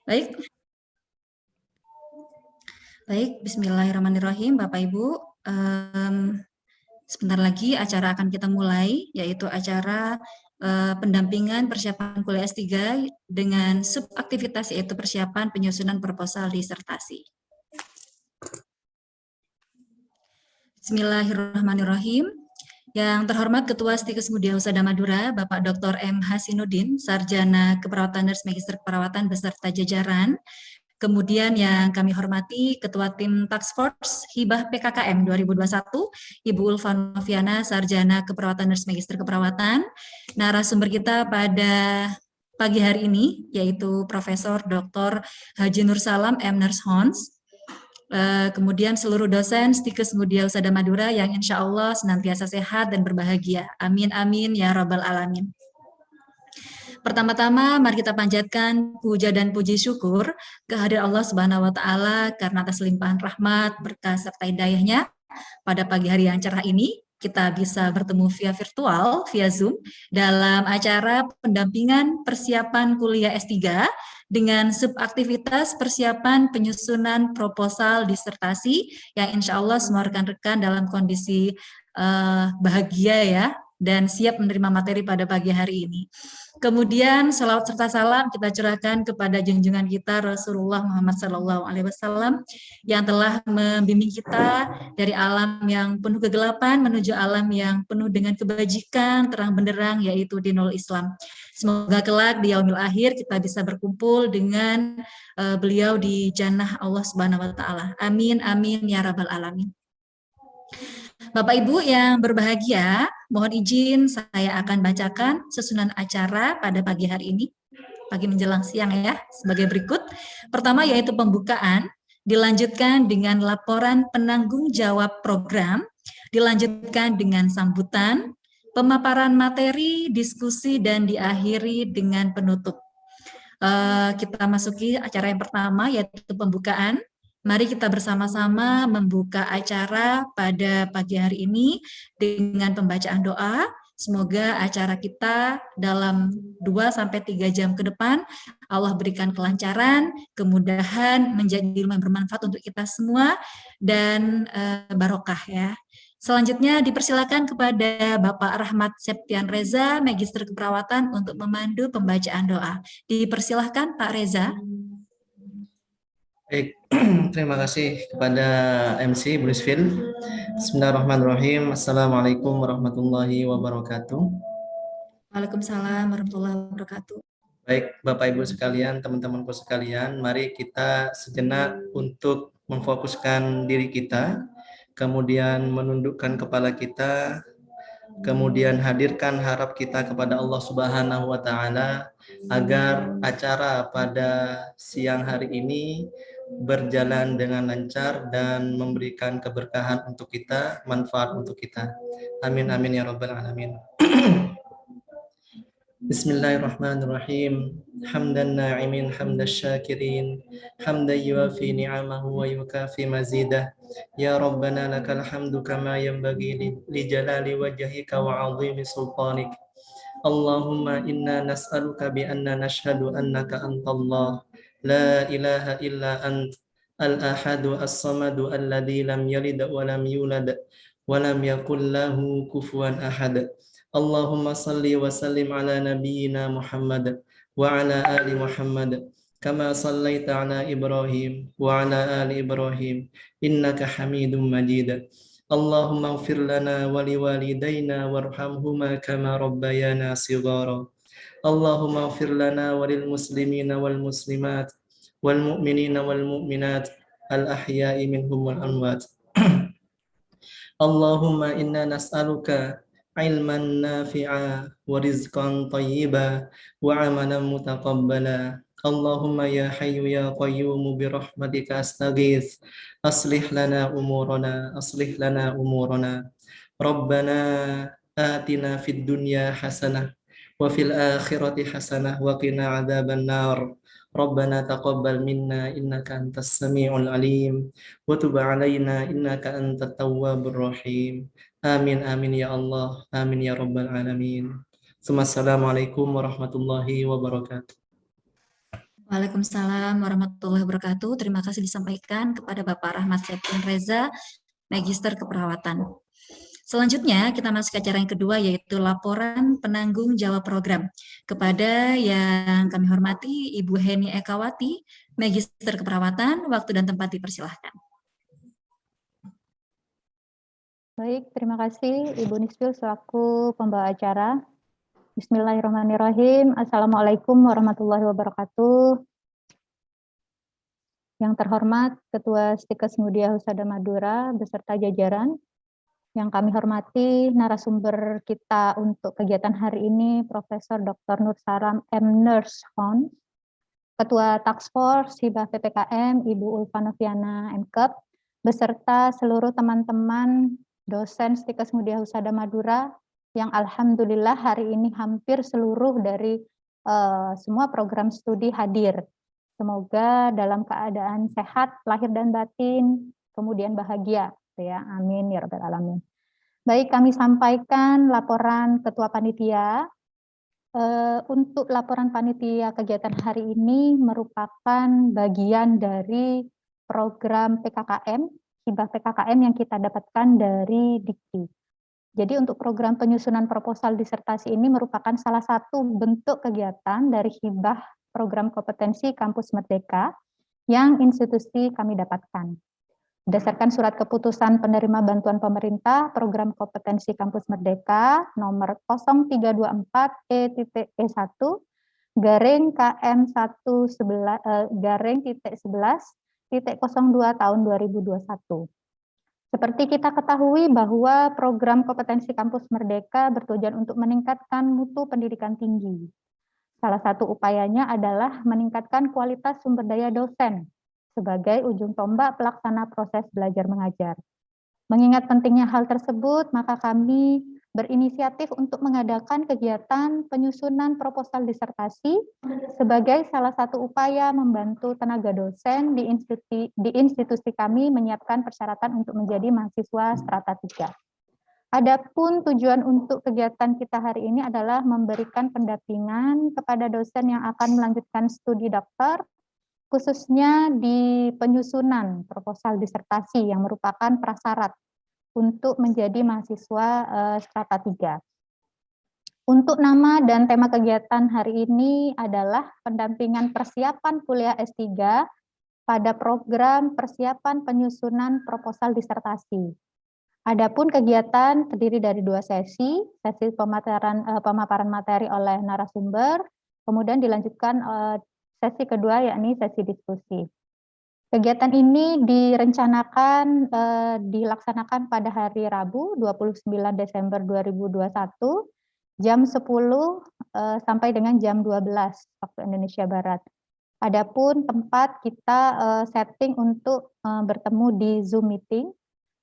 Baik, Bismillahirrahmanirrahim, Bapak Ibu. Sebentar lagi acara akan kita mulai, yaitu acara pendampingan persiapan kuliah S3 dengan subaktivitas yaitu persiapan penyusunan proposal disertasi. Bismillahirrahmanirrahim. Yang terhormat Ketua Stikes Mudia Husada Madura, Bapak Dr. M. Hasinudin, Sarjana Keperawatan Nurse Magister Keperawatan beserta jajaran. Kemudian yang kami hormati Ketua Tim Task Force Hibah PKKM 2021, Ibu Ulfa Noviana, Sarjana Keperawatan Nurse Magister Keperawatan. Narasumber kita pada pagi hari ini yaitu Profesor Dr. Haji Nur Salam M. Nurse Hons. Kemudian seluruh dosen Stikes Mudia Husada Madura yang insya Allah senantiasa sehat dan berbahagia. Amin amin ya rabbal alamin. Pertama-tama mari kita panjatkan puja dan puji syukur kehadirat Allah Subhanahu wa taala karena atas limpahan rahmat, berkah serta hidayahnya pada pagi hari yang cerah ini kita bisa bertemu via virtual, via Zoom dalam acara pendampingan persiapan kuliah S3 dengan subaktivitas persiapan penyusunan proposal disertasi yang insya Allah semua rekan-rekan dalam kondisi bahagia ya dan siap menerima materi pada pagi hari ini. Kemudian salawat serta salam kita curahkan kepada junjungan kita Rasulullah Muhammad SAW yang telah membimbing kita dari alam yang penuh kegelapan menuju alam yang penuh dengan kebajikan, terang benderang yaitu dinul Islam. Semoga kelak di yaumil akhir kita bisa berkumpul dengan beliau di jannah Allah Subhanahu wa taala. Amin amin ya rabbal alamin. Bapak Ibu yang berbahagia, mohon izin saya akan bacakan susunan acara pada pagi hari ini, pagi menjelang siang ya, sebagai berikut. Pertama yaitu pembukaan, dilanjutkan dengan laporan penanggung jawab program, dilanjutkan dengan sambutan, pemaparan materi, diskusi, dan diakhiri dengan penutup. Kita masuki acara yang pertama yaitu pembukaan. Mari kita bersama-sama membuka acara pada pagi hari ini dengan pembacaan doa. Semoga acara kita dalam 2-3 jam ke depan Allah berikan kelancaran, kemudahan, menjadi ilmu yang bermanfaat untuk kita semua dan barokah ya. Selanjutnya dipersilakan kepada Bapak Rahmat Septian Reza, Magister Keperawatan untuk memandu pembacaan doa. Dipersilahkan Pak Reza. Baik, terima kasih kepada MC Bu Lisfil. Bismillahirrahmanirrahim. Assalamualaikum warahmatullahi wabarakatuh. Waalaikumsalam warahmatullahi wabarakatuh. Baik, Bapak Ibu sekalian, teman-temanku sekalian, mari kita sejenak untuk memfokuskan diri kita, kemudian menundukkan kepala kita, kemudian hadirkan harap kita kepada Allah Subhanahu wa taala agar acara pada siang hari ini berjalan dengan lancar dan memberikan keberkahan untuk kita, manfaat untuk kita. Amin amin ya rabbal alamin. Bismillahirrahmanirrahim. Hamdan na'imin hamdash syakirin, hamdan yuafi ni'amahu wa yukafi mazidah. Ya Rabbana lakal hamdu kama yanbaghi li jalali wajhika wa 'azimi sultanik. Allahumma inna nas'aluka bi anna nashhadu annaka antallah la ilaha illa ant al-ahadu as-samadu alladhi lam yalid wa lam yulad wa lam yakul lahu kufuwan ahad. Allahumma salli wa sallim ala nabiyyina Muhammad wa ala ali Muhammad kama sallaita ala Ibrahim wa ala ali Ibrahim innaka Hamidum Majid. Allahumma ighfir lana wa liwalidayna warhamhuma kama rabbayana shighara. Allahumma ighfir lana wa lil muslimina wal muslimat wal mu'minina wal mu'minat al ahya'i minhum wal amwat. Allahumma inna nas'aluka ilman nafi'a wa rizqan tayyiba wa amalan mutaqabbala. Allahumma ya hayyu ya qayyumu bi rahmatika astaghits aslih lana umurana Rabbana atina fid dunya hasanah wa fil akhirati hasanah wa qina adzaban nar. Rabbana taqabbal minna innaka antas samiul alim wa tub alaina innaka antat tawwabur rahim. Amin amin ya Allah, amin ya rabbal alamin. Assalamualaikum warahmatullahi wabarakatuh. Waalaikumsalam warahmatullahi wabarakatuh. Terima kasih disampaikan kepada Bapak Rahmat Septian Reza, Magister Keperawatan. Selanjutnya kita masuk ke acara yang kedua, yaitu laporan penanggung jawab program. Kepada yang kami hormati Ibu Heni Ekawati, Magister Keperawatan, waktu dan tempat dipersilahkan. Baik, terima kasih Ibu Nisfil selaku pembawa acara. Bismillahirrahmanirrahim. Assalamualaikum warahmatullahi wabarakatuh. Yang terhormat Ketua Stikes Mudia Husada Madura beserta jajaran. Yang kami hormati narasumber kita untuk kegiatan hari ini Profesor Dr. Nur Salam M. Nurse Hons, Ketua Task Force Hibah PPKM Ibu Ulfa Noviana MKep, beserta seluruh teman-teman dosen Stikes Mudia Husada Madura yang alhamdulillah hari ini hampir seluruh dari semua program studi hadir. Semoga dalam keadaan sehat lahir dan batin, kemudian bahagia, ya. Amin ya rabbal alamin. Baik, kami sampaikan laporan Ketua Panitia. Untuk laporan panitia kegiatan hari ini merupakan bagian dari program PKKM, hibah PKKM yang kita dapatkan dari Dikti. Jadi untuk program penyusunan proposal disertasi ini merupakan salah satu bentuk kegiatan dari hibah program kompetensi Kampus Merdeka yang institusi kami dapatkan. Berdasarkan surat keputusan penerima bantuan pemerintah program kompetensi Kampus Merdeka nomor 0324 E.E1 garing KM111 tahun 2021. Seperti kita ketahui bahwa program kompetensi Kampus Merdeka bertujuan untuk meningkatkan mutu pendidikan tinggi. Salah satu upayanya adalah meningkatkan kualitas sumber daya dosen sebagai ujung tombak pelaksana proses belajar mengajar. Mengingat pentingnya hal tersebut, maka kami berinisiatif untuk mengadakan kegiatan penyusunan proposal disertasi sebagai salah satu upaya membantu tenaga dosen di institusi kami menyiapkan persyaratan untuk menjadi mahasiswa strata 3. Adapun tujuan untuk kegiatan kita hari ini adalah memberikan pendampingan kepada dosen yang akan melanjutkan studi doktor, khususnya di penyusunan proposal disertasi yang merupakan prasyarat untuk menjadi mahasiswa strata 3. Untuk nama dan tema kegiatan hari ini adalah pendampingan persiapan kuliah S3 pada program persiapan penyusunan proposal disertasi. Adapun kegiatan terdiri dari 2 sesi pemaparan materi oleh narasumber, kemudian dilanjutkan sesi kedua yakni sesi diskusi. Kegiatan ini direncanakan dilaksanakan pada hari Rabu 29 Desember 2021 jam 10 sampai dengan jam 12 waktu Indonesia Barat. Adapun tempat kita setting untuk bertemu di Zoom meeting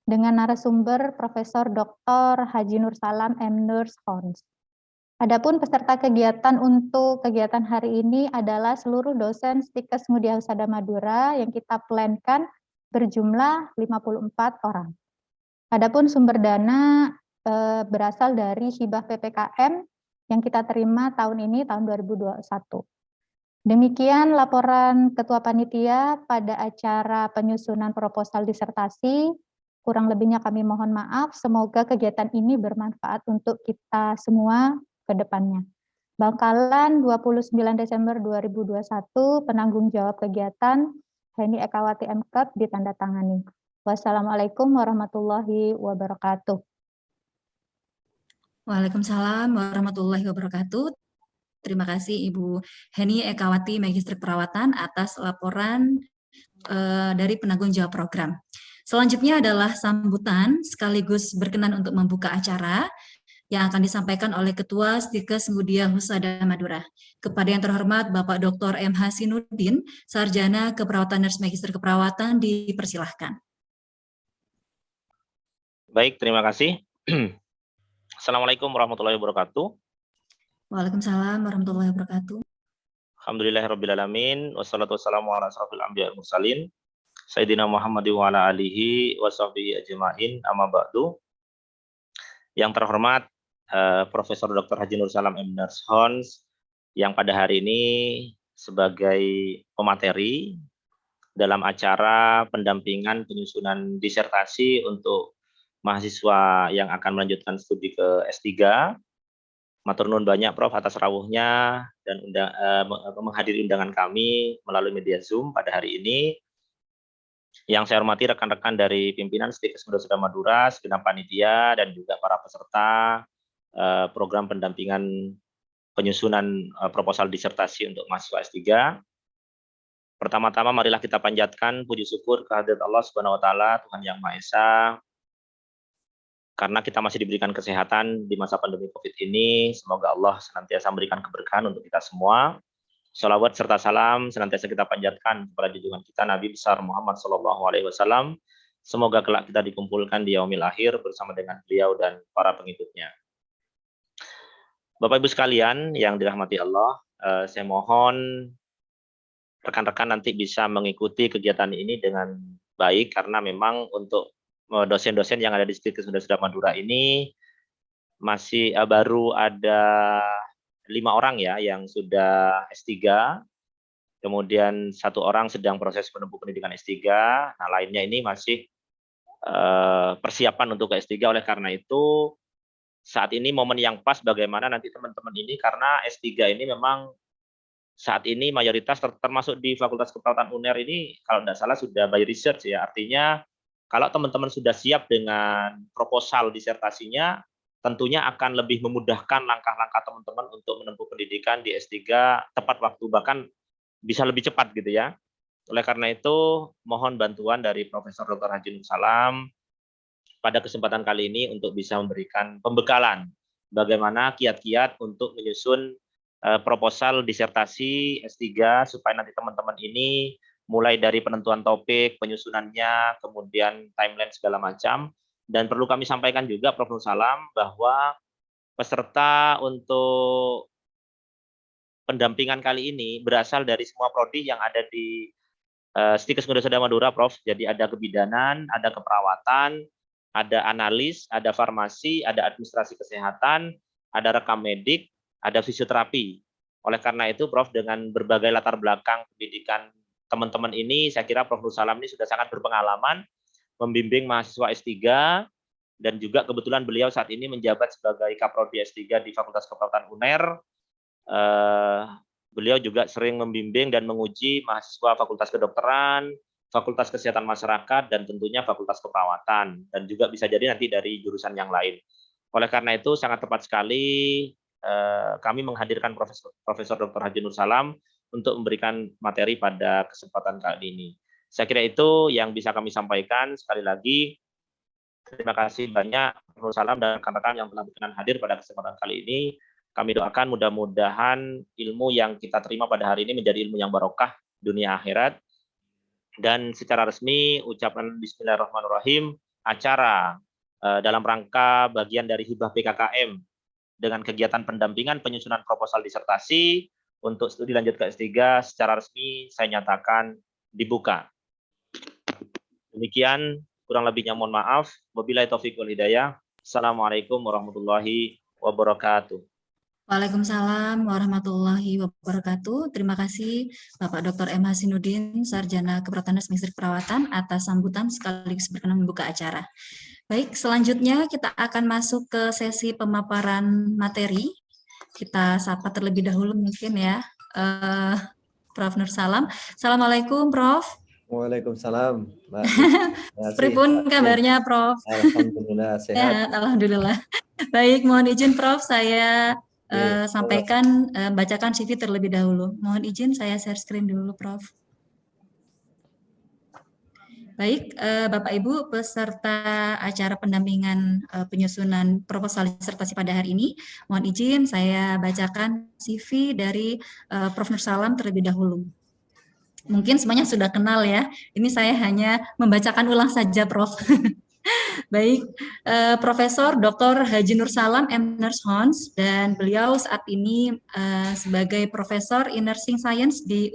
dengan narasumber Profesor Dr. Haji Nur Salam M. Nurse Hons. Adapun peserta kegiatan untuk kegiatan hari ini adalah seluruh dosen Stikes Mudia Husada Madura yang kita plankan berjumlah 54 orang. Adapun sumber dana berasal dari hibah PPKM yang kita terima tahun ini, tahun 2021. Demikian laporan Ketua Panitia pada acara penyusunan proposal disertasi. Kurang lebihnya kami mohon maaf, semoga kegiatan ini bermanfaat untuk kita semua ke depannya. Bangkalan 29 Desember 2021, penanggung jawab kegiatan Heni Ekawati MKep ditandatangani. Wassalamualaikum warahmatullahi wabarakatuh. Waalaikumsalam warahmatullahi wabarakatuh. Terima kasih Ibu Heni Ekawati, Magister Keperawatan atas laporan dari penanggung jawab program. Selanjutnya adalah sambutan sekaligus berkenan untuk membuka acara yang akan disampaikan oleh Ketua Stikes Mudia Husada Madura. Kepada yang terhormat Bapak Dr. M. Hasinuddin, Sarjana Keperawatan Nurse Magister Keperawatan, dipersilahkan. Baik, terima kasih. Assalamualaikum warahmatullahi wabarakatuh. Waalaikumsalam warahmatullahi wabarakatuh. Alhamdulillahirrabbilalamin. Wassalatu wassalamu ala asrafil anbiya wal mursalin. Sayyidina Muhammad wa ala alihi wa sahbihi ajma'in, amma ba'du. Yang terhormat Profesor Dr. Haji Nur Salam M. Nurse Hons, yang pada hari ini sebagai pemateri dalam acara pendampingan penyusunan disertasi untuk mahasiswa yang akan melanjutkan studi ke S3. Matur nuwun banyak Prof atas rawuhnya dan menghadiri undangan kami melalui media Zoom pada hari ini. Yang saya hormati rekan-rekan dari pimpinan Stikes Muda Madura, segenap panitia, dan juga para peserta program pendampingan penyusunan proposal disertasi untuk mahasiswa S3. Pertama-tama marilah kita panjatkan puji syukur kehadirat Allah Subhanahu wa taala, Tuhan Yang Maha Esa, karena kita masih diberikan kesehatan di masa pandemi Covid ini. Semoga Allah senantiasa memberikan keberkahan untuk kita semua. Shalawat serta salam senantiasa kita panjatkan kepada junjungan kita Nabi besar Muhammad SAW. Semoga kelak kita dikumpulkan di yaumil akhir bersama dengan beliau dan para pengikutnya. Bapak Ibu sekalian yang dirahmati Allah, saya mohon rekan-rekan nanti bisa mengikuti kegiatan ini dengan baik, karena memang untuk dosen-dosen yang ada di Stikes Muda Madura ini masih baru ada 5 orang ya yang sudah S3, kemudian 1 orang sedang proses menempuh pendidikan S3, nah lainnya ini masih persiapan untuk ke S3. Oleh karena itu saat ini momen yang pas bagaimana nanti teman-teman ini, karena S3 ini memang saat ini mayoritas termasuk di Fakultas Keperawatan UNER ini kalau tidak salah sudah by research ya, artinya kalau teman-teman sudah siap dengan proposal disertasinya, tentunya akan lebih memudahkan langkah-langkah teman-teman untuk menempuh pendidikan di S3 tepat waktu, bahkan bisa lebih cepat gitu ya. Oleh karena itu, mohon bantuan dari Profesor Dr. Haji Nur Salam pada kesempatan kali ini untuk bisa memberikan pembekalan bagaimana kiat-kiat untuk menyusun proposal disertasi S3 supaya nanti teman-teman ini mulai dari penentuan topik, penyusunannya, kemudian timeline segala macam. Dan perlu kami sampaikan juga Prof. Nur Salam bahwa peserta untuk pendampingan kali ini berasal dari semua prodi yang ada di Stikes Muda Madura, Prof. Jadi ada kebidanan, ada keperawatan, ada analis, ada farmasi, ada administrasi kesehatan, ada rekam medik, ada fisioterapi. Oleh karena itu, Prof, dengan berbagai latar belakang pendidikan teman-teman ini, saya kira Prof. Nur Salam ini sudah sangat berpengalaman membimbing mahasiswa S3, dan juga kebetulan beliau saat ini menjabat sebagai Kaprodi S3 di Fakultas Keperawatan UNER. Beliau juga sering membimbing dan menguji mahasiswa Fakultas Kedokteran, Fakultas Kesehatan Masyarakat, dan tentunya Fakultas Keperawatan, dan juga bisa jadi nanti dari jurusan yang lain. Oleh karena itu, sangat tepat sekali kami menghadirkan Profesor Dr. Haji Nur Salam untuk memberikan materi pada kesempatan kali ini. Saya kira itu yang bisa kami sampaikan. Sekali lagi, terima kasih banyak Nur Salam dan rekan-rekan yang telah berkenan hadir pada kesempatan kali ini. Kami doakan mudah-mudahan ilmu yang kita terima pada hari ini menjadi ilmu yang barokah dunia akhirat. Dan secara resmi, ucapan Bismillahirrahmanirrahim, acara dalam rangka bagian dari hibah PKKM dengan kegiatan pendampingan penyusunan proposal disertasi untuk studi lanjut ke S3 secara resmi saya nyatakan dibuka. Demikian, kurang lebihnya mohon maaf. Wabillahi taufiq wal hidayah. Assalamualaikum warahmatullahi wabarakatuh. Waalaikumsalam warahmatullahi wabarakatuh. Terima kasih Bapak Dr. M. Hasinuddin, Sarjana Keperawatan dan Semester Perawatan atas sambutan sekaligus berkenan membuka acara. Baik, selanjutnya kita akan masuk ke sesi pemaparan materi. Kita sapa terlebih dahulu mungkin ya, Prof. Nur Salam. Assalamualaikum, Prof. Waalaikumsalam, Mbak. Pripun kabarnya, Prof? Alhamdulillah, sehat. Alhamdulillah. Baik, mohon izin, Prof. Saya sampaikan, bacakan CV terlebih dahulu. Mohon izin saya share screen dulu, Prof. Baik, Bapak Ibu peserta acara pendampingan penyusunan proposal disertasi pada hari ini, mohon izin saya bacakan CV dari Prof. Nur Salam terlebih dahulu. Mungkin semuanya sudah kenal ya, ini saya hanya membacakan ulang saja, Prof. Baik, Profesor Dr. Haji Nur Salam M. Hons, dan beliau saat ini sebagai Profesor in Nursing Science di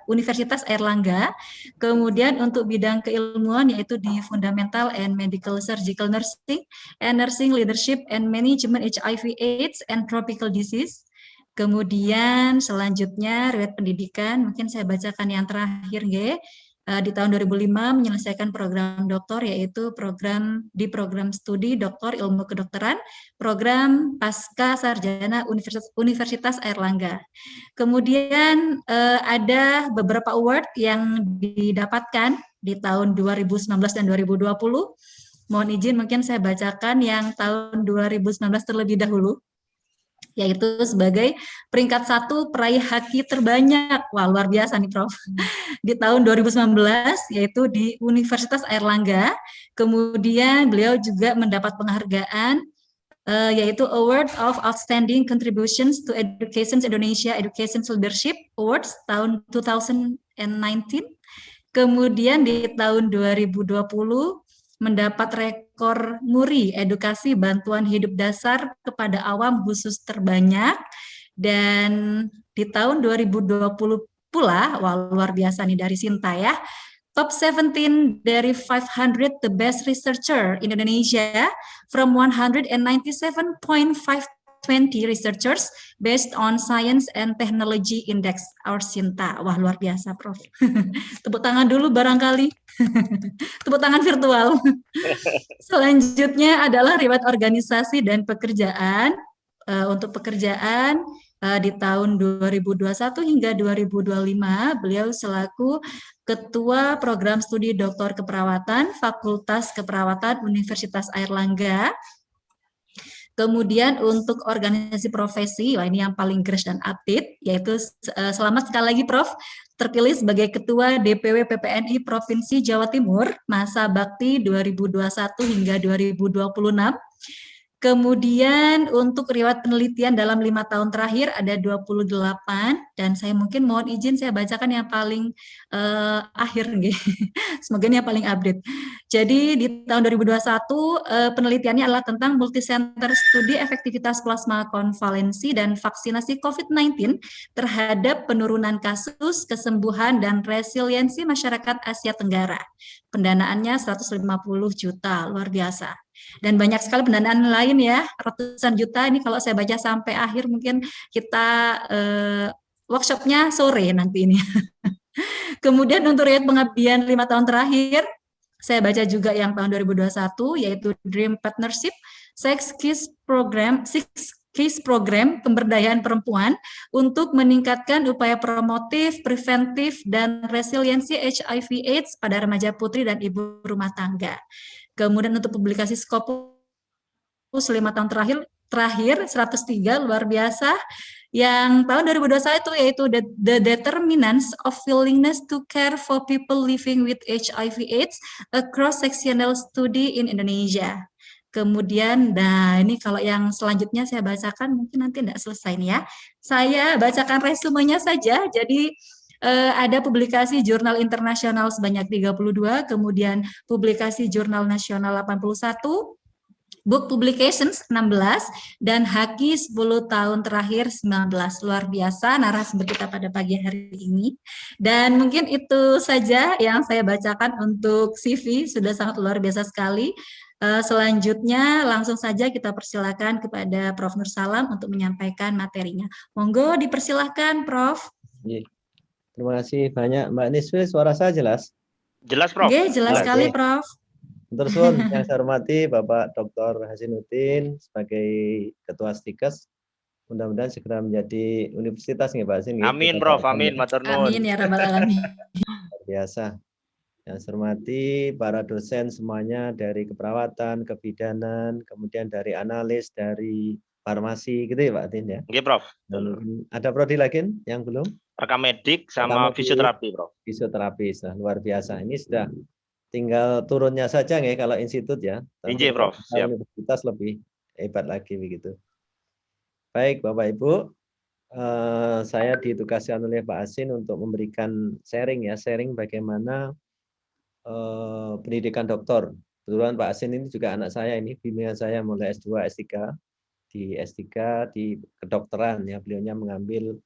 Universitas Airlangga. Kemudian untuk bidang keilmuan yaitu di Fundamental and Medical Surgical Nursing and Nursing Leadership and Management HIV AIDS and Tropical Disease. Kemudian selanjutnya riwayat pendidikan, mungkin saya bacakan yang terakhir, nggih. Di tahun 2005 menyelesaikan program doktor, yaitu program studi doktor ilmu kedokteran, program pasca sarjana Universitas Airlangga. Kemudian ada beberapa award yang didapatkan di tahun 2019 dan 2020. Mohon izin mungkin saya bacakan yang tahun 2019 terlebih dahulu, yaitu sebagai peringkat 1 peraih haki terbanyak. Wah, luar biasa nih, Prof. Di tahun 2019, yaitu di Universitas Airlangga. Kemudian beliau juga mendapat penghargaan, yaitu Award of Outstanding Contributions to Education Indonesia Education Leadership Awards tahun 2019. Kemudian di tahun 2020, mendapat rekor muri edukasi bantuan hidup dasar kepada awam khusus terbanyak, dan di tahun 2020 pula, wah luar biasa nih dari Sinta ya, top 17 dari 500 the best researcher in Indonesia from 197.520 researchers based on Science and Technology Index, our Sinta. Wah luar biasa, Prof. Tepuk tangan dulu barangkali. Tepuk tangan virtual. Selanjutnya adalah riwayat organisasi dan pekerjaan. Untuk pekerjaan di tahun 2021 hingga 2025, beliau selaku Ketua Program Studi Doktor Keperawatan Fakultas Keperawatan Universitas Airlangga. Kemudian untuk organisasi profesi, wah ini yang paling geres dan update, yaitu selamat sekali lagi Prof, terpilih sebagai Ketua DPW PPNI Provinsi Jawa Timur, masa bakti 2021 hingga 2026. Kemudian untuk riwayat penelitian dalam 5 tahun terakhir ada 28, dan saya mungkin mohon izin saya bacakan yang paling akhir, semoga ini yang paling update. Jadi di tahun 2021 penelitiannya adalah tentang multicenter studi efektivitas plasma konvalensi dan vaksinasi COVID-19 terhadap penurunan kasus, kesembuhan, dan resiliensi masyarakat Asia Tenggara. Pendanaannya 150 juta, luar biasa. Dan banyak sekali pendanaan lain ya, ratusan juta. Ini kalau saya baca sampai akhir mungkin kita workshopnya sore nanti ini. Kemudian untuk riwayat pengabdian 5 tahun terakhir, saya baca juga yang tahun 2021, yaitu Dream Partnership, Six Keys Program Pemberdayaan Perempuan untuk meningkatkan upaya promotif, preventif, dan resiliensi HIV/AIDS pada remaja putri dan ibu rumah tangga. Kemudian untuk publikasi Scopus 5 tahun terakhir 103, luar biasa. Yang tahun 2021 yaitu The Determinants of Willingness to Care for People Living with HIV/AIDS, a Cross-Sectional Study in Indonesia. Kemudian, nah ini kalau yang selanjutnya saya bacakan mungkin nanti tidak selesai nih ya. Saya bacakan resumenya saja. Jadi ada publikasi jurnal internasional sebanyak 32, kemudian publikasi jurnal nasional 81, book publications 16, dan haki 10 tahun terakhir 19. Luar biasa narasumber kita pada pagi hari ini. Dan mungkin itu saja yang saya bacakan untuk CV, sudah sangat luar biasa sekali. Selanjutnya langsung saja kita persilakan kepada Prof. Nursalam untuk menyampaikan materinya. Monggo dipersilahkan, Prof. Terima kasih banyak Mbak Niswi, suara saya jelas? Jelas, Prof. Oke, jelas sekali, Prof. Terus yang saya hormati Bapak Dr. Hasinuddin sebagai Ketua Stikes, mudah-mudahan segera menjadi universitas nih Pak Hasin. Amin, Prof. Amin, matur nuwun. Amin ya rabbal alamin. Luar biasa. Yang saya hormati para dosen semuanya dari keperawatan, kebidanan, kemudian dari analis, dari farmasi gitu ya Pak Tin ya. Oke, Prof. Dan ada prodi lagi yang belum? Rekam medik sama fisioterapi, Prof. Fisioterapi, luar biasa. Ini sudah tinggal turunnya saja nggak kalau institut ya. Inji, Prof. Siap. Universitas lebih hebat lagi begitu. Baik Bapak Ibu, saya ditugaskan oleh Pak Asin untuk memberikan sharing bagaimana pendidikan doktor. Kebetulan Pak Asin ini juga anak saya, ini bimbingan saya mulai S2, S3 di kedokteran ya. Beliaunya mengambil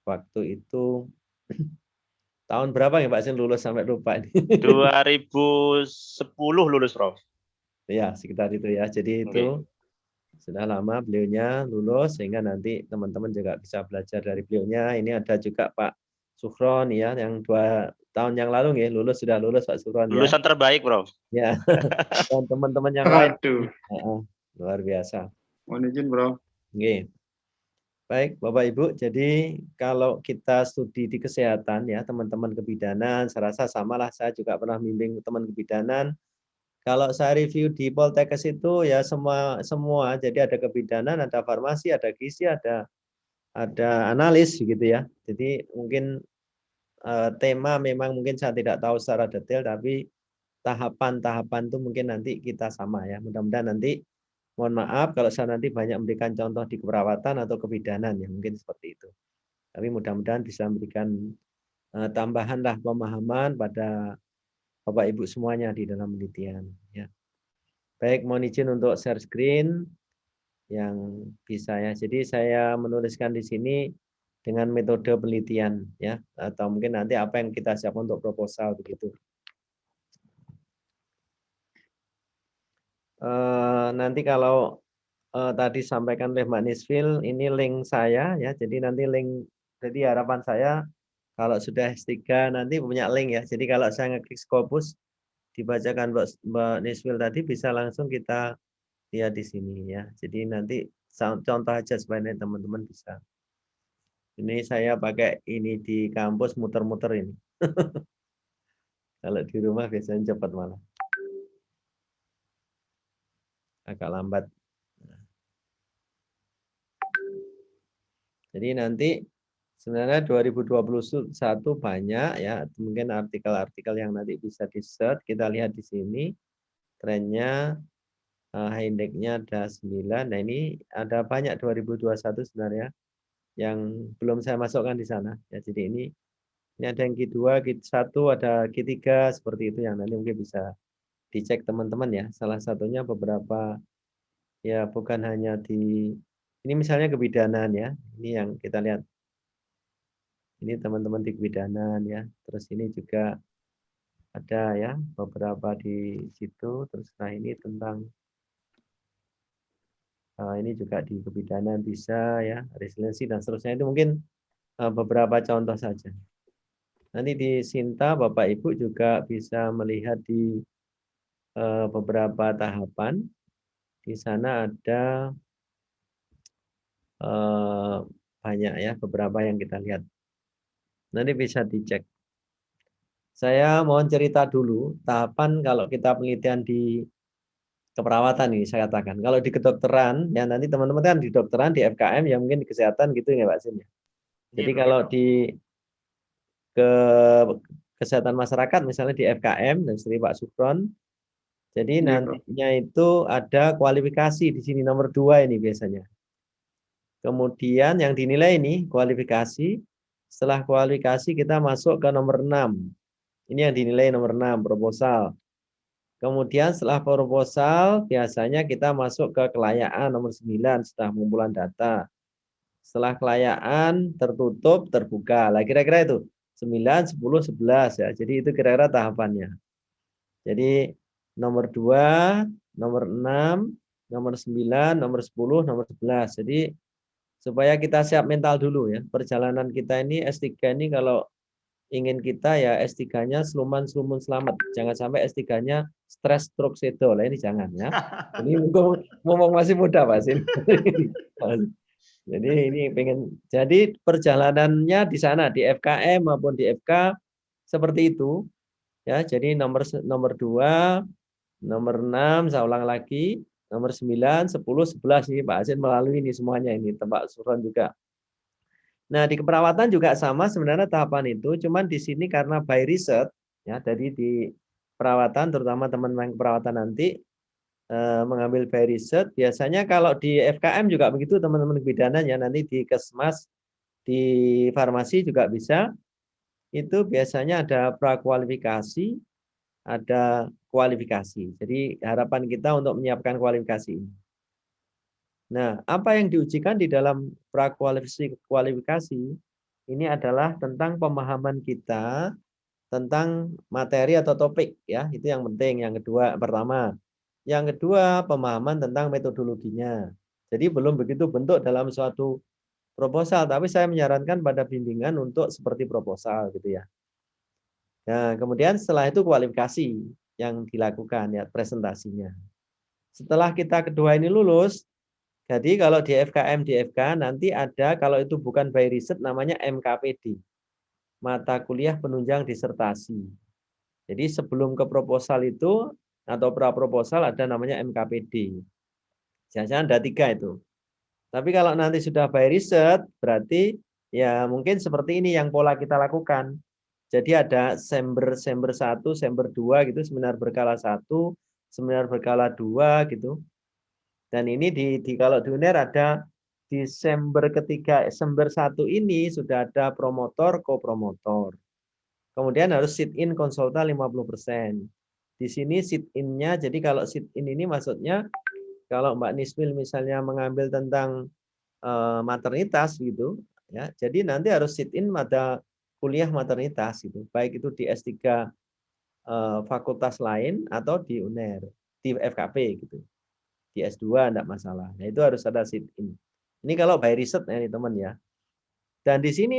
waktu itu tahun berapa ya Pak Asin lulus sampai lupa ini? 2010 lulus, Prof. Ya, sekitar itu ya. Jadi itu Sudah lama beliaunya lulus sehingga nanti teman-teman juga bisa belajar dari beliaunya. Ini ada juga Pak Sukron ya yang 2 tahun yang lalu ya sudah lulus Pak Sukron ya. Lulusan terbaik, Bro. Ya. Dan teman-teman yang lain. Waduh, Luar biasa. mohon izin bro. Oke. Baik, Bapak Ibu, jadi kalau kita studi di kesehatan ya, teman-teman kebidanan, saya rasa samalah, saya juga pernah bimbing teman kebidanan. Kalau saya review di Poltekkes itu ya semua, jadi ada kebidanan, ada farmasi, ada gizi, ada analis gitu ya. Jadi mungkin tema memang mungkin saya tidak tahu secara detail, tapi tahapan-tahapan itu mungkin nanti kita sama ya. Mudah-mudahan nanti, mohon maaf kalau saya nanti banyak memberikan contoh di keperawatan atau kebidanan ya mungkin seperti itu. Tapi mudah-mudahan bisa memberikan tambahanlah pemahaman pada Bapak Ibu semuanya di dalam penelitian ya. Baik, mohon izin untuk share screen yang bisa ya. Jadi saya menuliskan di sini dengan metode penelitian ya, atau mungkin nanti apa yang kita siapkan untuk proposal begitu. Nanti kalau tadi sampaikan oleh Mbak Nisfil, ini link saya ya. Jadi nanti link, jadi harapan saya kalau sudah S3 nanti punya link ya. Jadi kalau saya ngeklik Scopus dibacakan Mbak Nisfil tadi bisa langsung kita lihat di sini ya. Jadi nanti contoh aja supaya teman-teman bisa. Ini saya pakai ini di kampus muter-muter ini. Kalau di rumah biasanya cepat malah. Agak lambat. Jadi nanti sebenarnya 2021 banyak ya, mungkin artikel-artikel yang nanti bisa di-search, kita lihat di sini trennya, indexnya ada 9. Nah ini ada banyak 2021 sebenarnya yang belum saya masukkan di sana ya. Jadi ini ada yang Q2, Q1, ada Q3 seperti itu yang nanti mungkin bisa dicek teman-teman ya. Salah satunya beberapa ya bukan hanya di ini misalnya kebidanan ya. Ini yang kita lihat. Ini teman-teman di kebidanan ya. Terus ini juga ada ya beberapa di situ. Terus nah ini tentang ini juga di kebidanan bisa ya, resiliensi dan seterusnya, itu mungkin beberapa contoh saja. Nanti di Sinta Bapak Ibu juga bisa melihat di beberapa tahapan. Di sana ada banyak ya, beberapa yang kita lihat. Nanti bisa dicek. Saya mohon cerita dulu tahapan kalau kita penelitian di keperawatan ini saya katakan. Kalau di kedokteran, ya nanti teman-teman kan di kedokteran, di FKM, ya mungkin di kesehatan gitu ya Pak Sin. Jadi kalau di kesehatan masyarakat misalnya di FKM dan seperti Pak Sukron, jadi nantinya itu ada kualifikasi di sini nomor 2 ini biasanya. Kemudian yang dinilai ini kualifikasi, setelah kualifikasi kita masuk ke nomor 6. Ini yang dinilai nomor 6, proposal. Kemudian setelah proposal biasanya kita masuk ke kelayaan nomor 9 setelah pengumpulan data. Setelah kelayaan tertutup, terbuka. Lah kira-kira itu 9, 10, 11 ya. Jadi itu kira-kira tahapannya. Jadi nomor 2, nomor 6, nomor 9, nomor 10, nomor 11. Jadi supaya kita siap mental dulu ya. Perjalanan kita ini S3 ini kalau ingin kita ya S3-nya seluman-selumun selamat. Jangan sampai S3-nya stres stroke sedo. Lah ini jangan ya. Ini ngomong masih muda Pak Sin. Jadi ini pengen, jadi perjalanannya di sana di FKM maupun di FK seperti itu ya. Jadi nomor 2, nomor 6 saya ulang lagi, nomor 9, 10, 11 ini Pak Asin melalui ini semuanya ini tempat suran juga. Nah di keperawatan juga sama sebenarnya tahapan itu, cuman di sini karena by research ya, jadi di perawatan terutama teman-teman keperawatan nanti mengambil by research. Biasanya kalau di FKM juga begitu teman-teman kebidanan ya, nanti di Kesmas, di farmasi juga bisa. Itu biasanya ada prakualifikasi, ada kualifikasi. Jadi harapan kita untuk menyiapkan kualifikasi ini. Nah, apa yang diujikan di dalam prakualifikasi ini adalah tentang pemahaman kita tentang materi atau topik ya, itu yang penting. Yang kedua, pertama. Yang kedua, pemahaman tentang metodologinya. Jadi belum begitu bentuk dalam suatu proposal, tapi saya menyarankan pada bimbingan untuk seperti proposal gitu ya. Nah, kemudian setelah itu kualifikasi yang dilakukan ya, presentasinya. Setelah kita kedua ini lulus, jadi kalau di FKM, di FK nanti ada, kalau itu bukan by riset namanya MKPD, mata kuliah penunjang disertasi. Jadi sebelum ke proposal itu atau pra proposal ada namanya MKPD. Jangan-jangan ada 3 itu. Tapi kalau nanti sudah by riset, berarti ya mungkin seperti ini yang pola kita lakukan. Jadi ada Sember 1, Sember 2 gitu, seminar berkala 1, seminar berkala 2 gitu. Dan ini kalau di UNER ada Desember ketiga, Sember 1 ini sudah ada promotor, kopromotor. Kemudian harus sit in konsultan 50%. Di sini sit in-nya, jadi kalau sit in ini maksudnya kalau Mbak Nismil misalnya mengambil tentang maternitas gitu, ya. Jadi nanti harus sit in pada kuliah maternitas gitu. Baik itu di S3 fakultas lain atau di UNER, di FKP gitu. Di S2 enggak masalah. Nah, itu harus ada sit in. Ini kalau by riset ya teman ya. Dan di sini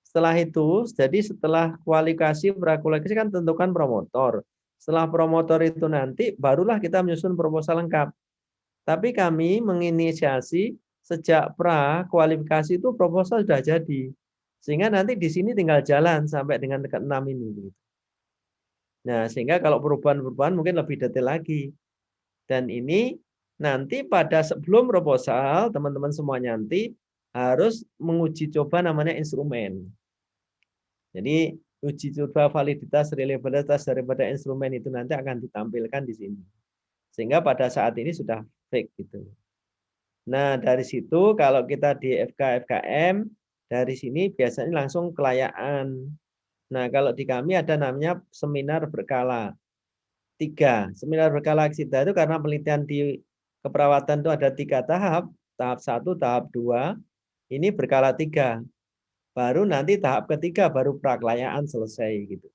setelah itu, jadi setelah kualifikasi, prakualifikasi kan tentukan promotor. Setelah promotor itu nanti barulah kita menyusun proposal lengkap. Tapi kami menginisiasi sejak pra kualifikasi itu proposal sudah jadi. Sehingga nanti di sini tinggal jalan sampai dengan ke-6 ini. Nah, sehingga kalau perubahan-perubahan mungkin lebih detail lagi. Dan ini nanti pada sebelum proposal, teman-teman semuanya nanti harus menguji coba namanya instrumen. Jadi uji coba validitas, reliabilitas daripada instrumen itu nanti akan ditampilkan di sini. Sehingga pada saat ini sudah fake gitu. Nah, dari situ kalau kita di FK, FKM, dari sini biasanya langsung kelayaan. Nah, kalau di kami ada namanya seminar berkala 3. Seminar berkala eksida itu karena penelitian di keperawatan itu ada 3 tahap. Tahap 1, tahap 2, ini berkala 3. Baru nanti tahap ketiga baru prakelayaan selesai gitu.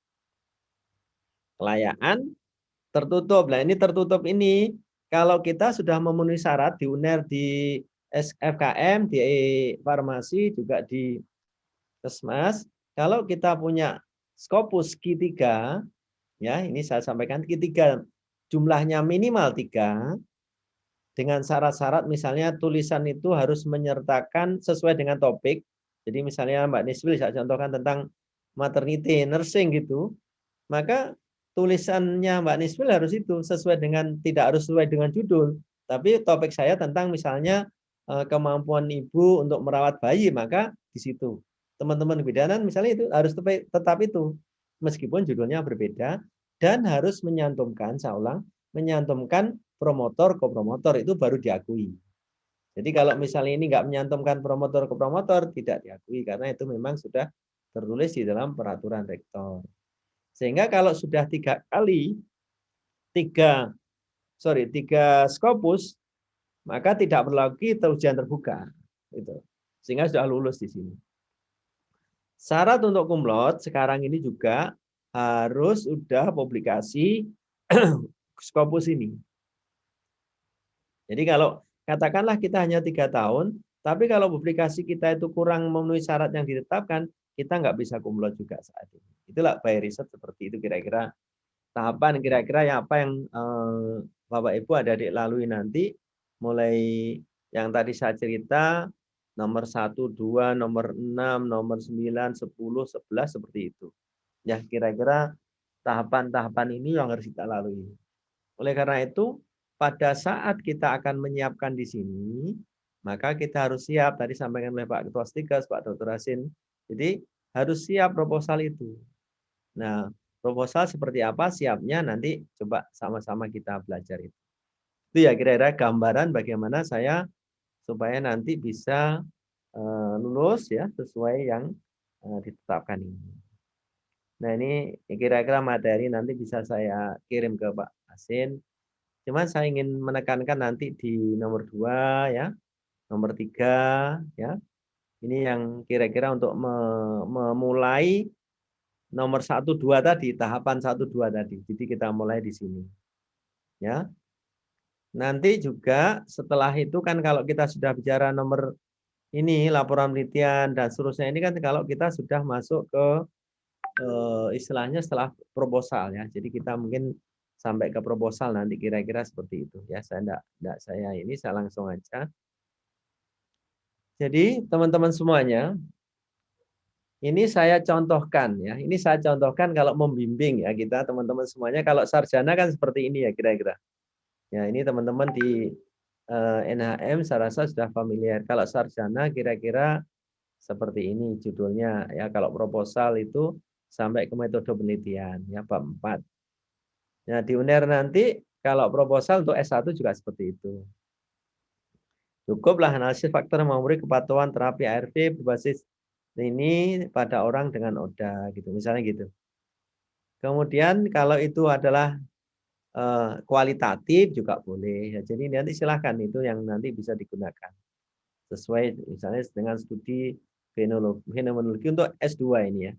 Kelayaan tertutup. Nah, ini tertutup ini kalau kita sudah memenuhi syarat di UNER, di FKM, di farmasi, juga di Kesmas, kalau kita punya Scopus Q3, ya ini saya sampaikan Q3 jumlahnya minimal 3, dengan syarat-syarat misalnya tulisan itu harus menyertakan sesuai dengan topik. Jadi misalnya Mbak Nisbil saya contohkan tentang maternity, nursing gitu, maka tulisannya Mbak Nisbil harus itu sesuai dengan, tidak harus sesuai dengan judul, tapi topik saya tentang misalnya kemampuan ibu untuk merawat bayi, maka di situ teman-teman kebidanan misalnya itu harus tetap itu meskipun judulnya berbeda, dan harus menyantumkan, saya ulang, menyantumkan promotor, kopromotor itu baru diakui. Jadi kalau misalnya ini nggak menyantumkan promotor, kopromotor tidak diakui karena itu memang sudah tertulis di dalam peraturan rektor. Sehingga kalau sudah 3 Scopus, maka tidak perlu lagi ujian terbuka. Itu. Sehingga sudah lulus di sini. Syarat untuk cum laude sekarang ini juga harus sudah publikasi Scopus ini. Jadi kalau katakanlah kita hanya 3 tahun, tapi kalau publikasi kita itu kurang memenuhi syarat yang ditetapkan, kita nggak bisa cum laude juga saat ini. Itulah by riset seperti itu kira-kira tahapan, kira-kira yang apa yang Bapak Ibu adik-adik lalui nanti, mulai yang tadi saya cerita, nomor 1, 2, nomor 6, nomor 9, 10, 11 seperti itu. Ya kira-kira tahapan-tahapan ini yang harus kita lalui. Oleh karena itu, pada saat kita akan menyiapkan di sini, maka kita harus siap, tadi sampaikan oleh Pak Ketua Stikes, Pak Dr. Hasin, jadi harus siap proposal itu. Nah, proposal seperti apa siapnya nanti coba sama-sama kita belajar itu. Itu ya kira-kira gambaran bagaimana saya supaya nanti bisa lulus ya sesuai yang ditetapkan ini. Nah, ini kira-kira materi nanti bisa saya kirim ke Pak Hasin. Cuman saya ingin menekankan nanti di nomor 2 ya, nomor 3 ya. Ini yang kira-kira untuk memulai nomor 1, 2 tadi, tahapan 1, 2 tadi. Jadi kita mulai di sini. Ya. nanti juga setelah itu kan kalau kita sudah bicara nomor ini laporan penelitian dan seterusnya ini kan kalau kita sudah masuk ke istilahnya setelah proposal ya. Jadi kita mungkin sampai ke proposal nanti kira-kira seperti itu ya. Saya saya langsung aja. Jadi teman-teman semuanya, ini saya contohkan ya. Ini saya contohkan kalau membimbing ya kita teman-teman semuanya. Kalau sarjana kan seperti ini ya kira-kira. Ya ini teman-teman di NHM saya rasa sudah familiar. Kalau sarjana kira-kira seperti ini judulnya ya. Kalau proposal itu sampai ke metode penelitian ya bab 4. Nah di UNER nanti kalau proposal untuk S1 juga seperti itu. Cukuplah analisis faktor yang memberi kepatuhan terapi ARV berbasis ini pada orang dengan ODA gitu misalnya gitu. Kemudian kalau itu adalah kualitatif juga boleh ya. Jadi nanti silahkan itu yang nanti bisa digunakan sesuai misalnya dengan studi fenomenologi untuk S2 ini ya.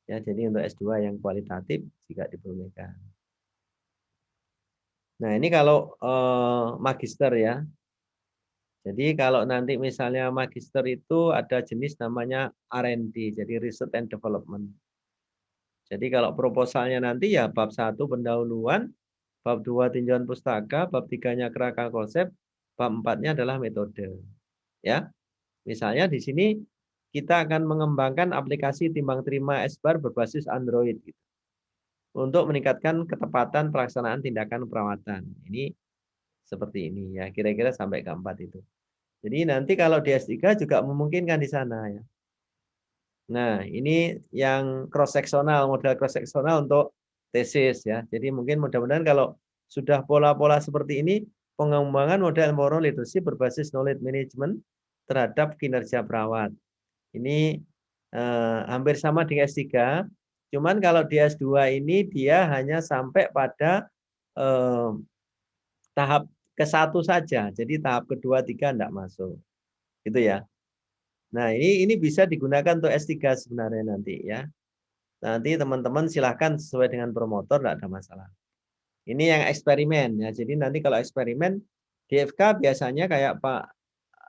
Ya jadi untuk S2 yang kualitatif juga diperbolehkan. Nah ini kalau magister ya. Jadi kalau nanti misalnya magister itu ada jenis namanya R&D, jadi Research and Development. Jadi kalau proposalnya nanti ya bab 1 pendahuluan, bab 2 tinjauan pustaka, bab 3-nya kerangka konsep, bab 4-nya adalah metode. Ya. Misalnya di sini kita akan mengembangkan aplikasi timbang terima S-bar berbasis Android gitu, untuk meningkatkan ketepatan pelaksanaan tindakan perawatan. Ini seperti ini ya, kira-kira sampai ke 4 itu. Jadi nanti kalau di S3 juga memungkinkan di sana ya. Nah, ini yang cross seksional, model cross seksional untuk tesis ya. Jadi mungkin mudah-mudahan kalau sudah pola-pola seperti ini, pengembangan model moral leadership berbasis knowledge management terhadap kinerja perawat. Ini hampir sama dengan S3, cuman kalau di S2 ini dia hanya sampai pada tahap ke-1 saja. Jadi tahap kedua, 3 enggak masuk. Gitu ya. Nah, ini bisa digunakan untuk S3 sebenarnya nanti ya. Nanti teman-teman silahkan sesuai dengan promotor, enggak ada masalah. Ini yang eksperimen ya. Jadi nanti kalau eksperimen di FK biasanya kayak Pak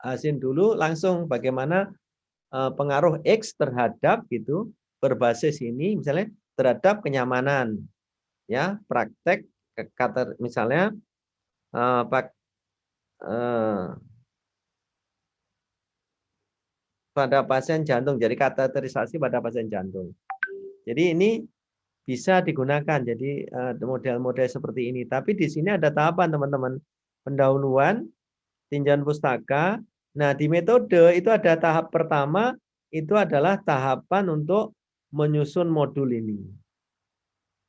Hasin dulu langsung bagaimana pengaruh X terhadap gitu berbasis ini misalnya terhadap kenyamanan ya, praktek misalnya pada pasien jantung, jadi kateterisasi pada pasien jantung. Jadi ini bisa digunakan, jadi model-model seperti ini. Tapi di sini ada tahapan teman-teman, pendahuluan, tinjauan pustaka. Nah di metode itu ada tahap pertama, itu adalah tahapan untuk menyusun modul ini.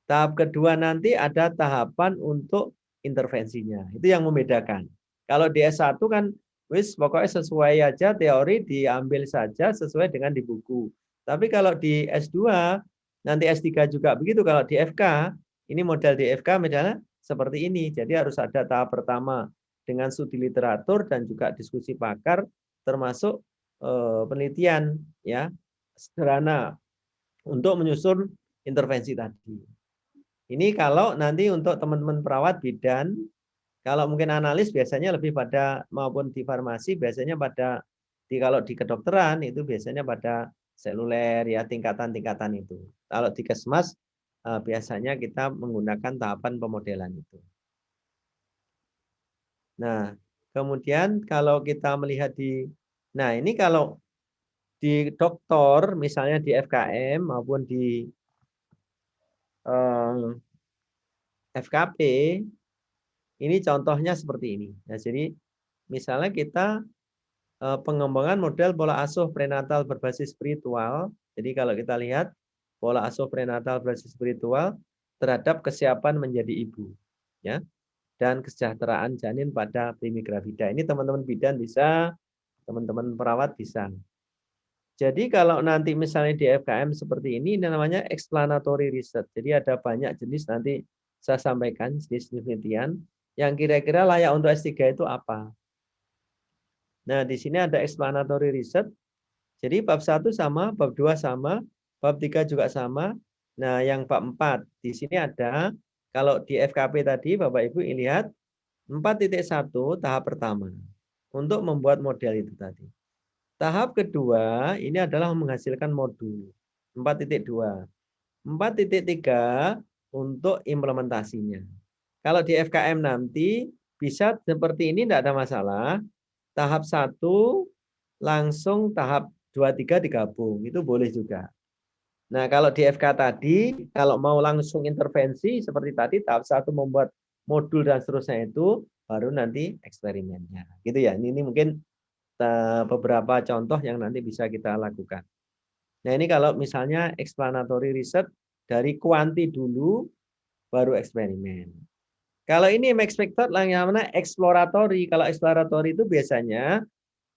Tahap kedua nanti ada tahapan untuk intervensinya. Itu yang membedakan. Kalau di S1 kan wis pokoknya sesuai aja teori diambil saja sesuai dengan di buku. Tapi kalau di S2 nanti S3 juga begitu. Kalau di FK ini model di FK misalnya seperti ini. Jadi harus ada tahap pertama dengan studi literatur dan juga diskusi pakar termasuk penelitian ya sederhana untuk menyusun intervensi tadi. Ini kalau nanti untuk teman-teman perawat bidan, kalau mungkin analis biasanya lebih pada maupun di farmasi biasanya pada kalau di kedokteran itu biasanya pada seluler ya tingkatan-tingkatan itu. Kalau di Kesmas biasanya kita menggunakan tahapan pemodelan itu. Nah, kemudian kalau kita melihat nah ini kalau di dokter misalnya di FKM maupun di FKP ini contohnya seperti ini. Nah, jadi misalnya kita pengembangan model pola asuh prenatal berbasis spiritual. Jadi kalau kita lihat pola asuh prenatal berbasis spiritual terhadap kesiapan menjadi ibu, ya, dan kesejahteraan janin pada primigravida. Ini teman-teman bidan bisa, teman-teman perawat bisa. Jadi kalau nanti misalnya di FKM seperti ini namanya explanatory research. Jadi ada banyak jenis nanti saya sampaikan jenis penelitian yang kira-kira layak untuk S3 itu apa. Nah, di sini ada explanatory research. Jadi bab 1 sama, bab 2 sama, bab 3 juga sama. Nah, yang bab 4 di sini ada kalau di FKP tadi Bapak Ibu lihat 4.1 tahap pertama untuk membuat model itu tadi. Tahap kedua ini adalah menghasilkan modul. 4.2. 4.3 untuk implementasinya. Kalau di FKM nanti bisa seperti ini, tidak ada masalah. Tahap 1 langsung tahap 2, 3 digabung, itu boleh juga. Nah, kalau di FK tadi, kalau mau langsung intervensi seperti tadi, tahap 1 membuat modul dan seterusnya itu, baru nanti eksperimennya. Gitu ya, ini mungkin beberapa contoh yang nanti bisa kita lakukan. Nah, ini kalau misalnya explanatory research dari kuanti dulu, baru eksperimen. Kalau ini expected yang mana exploratory. Kalau exploratory itu biasanya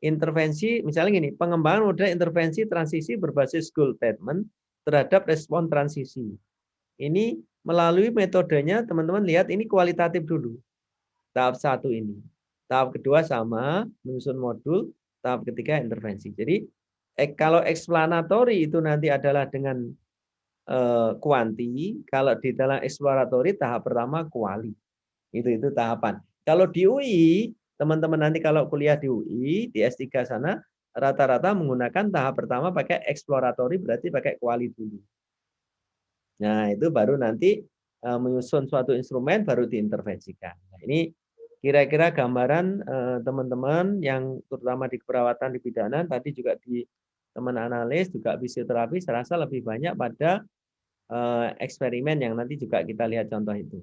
intervensi, misalnya gini, pengembangan model intervensi transisi berbasis goal statement terhadap respon transisi. Ini melalui metodenya, teman-teman lihat ini kualitatif dulu. Tahap 1 ini. Tahap kedua sama, menyusun modul. Tahap ketiga intervensi. Jadi kalau explanatory itu nanti adalah dengan kuanti, kalau di dalam exploratory tahap pertama kuali. Itu tahapan. Kalau di UI, teman-teman nanti kalau kuliah di UI, di S3 sana, rata-rata menggunakan tahap pertama pakai exploratory, berarti pakai kuali dulu. Nah, itu baru nanti menyusun suatu instrumen, baru diintervensikan. Nah, ini kira-kira gambaran teman-teman yang terutama di keperawatan, di bidanan, tadi juga di teman analis, juga fisioterapi, saya rasa lebih banyak pada eksperimen yang nanti juga kita lihat contoh itu.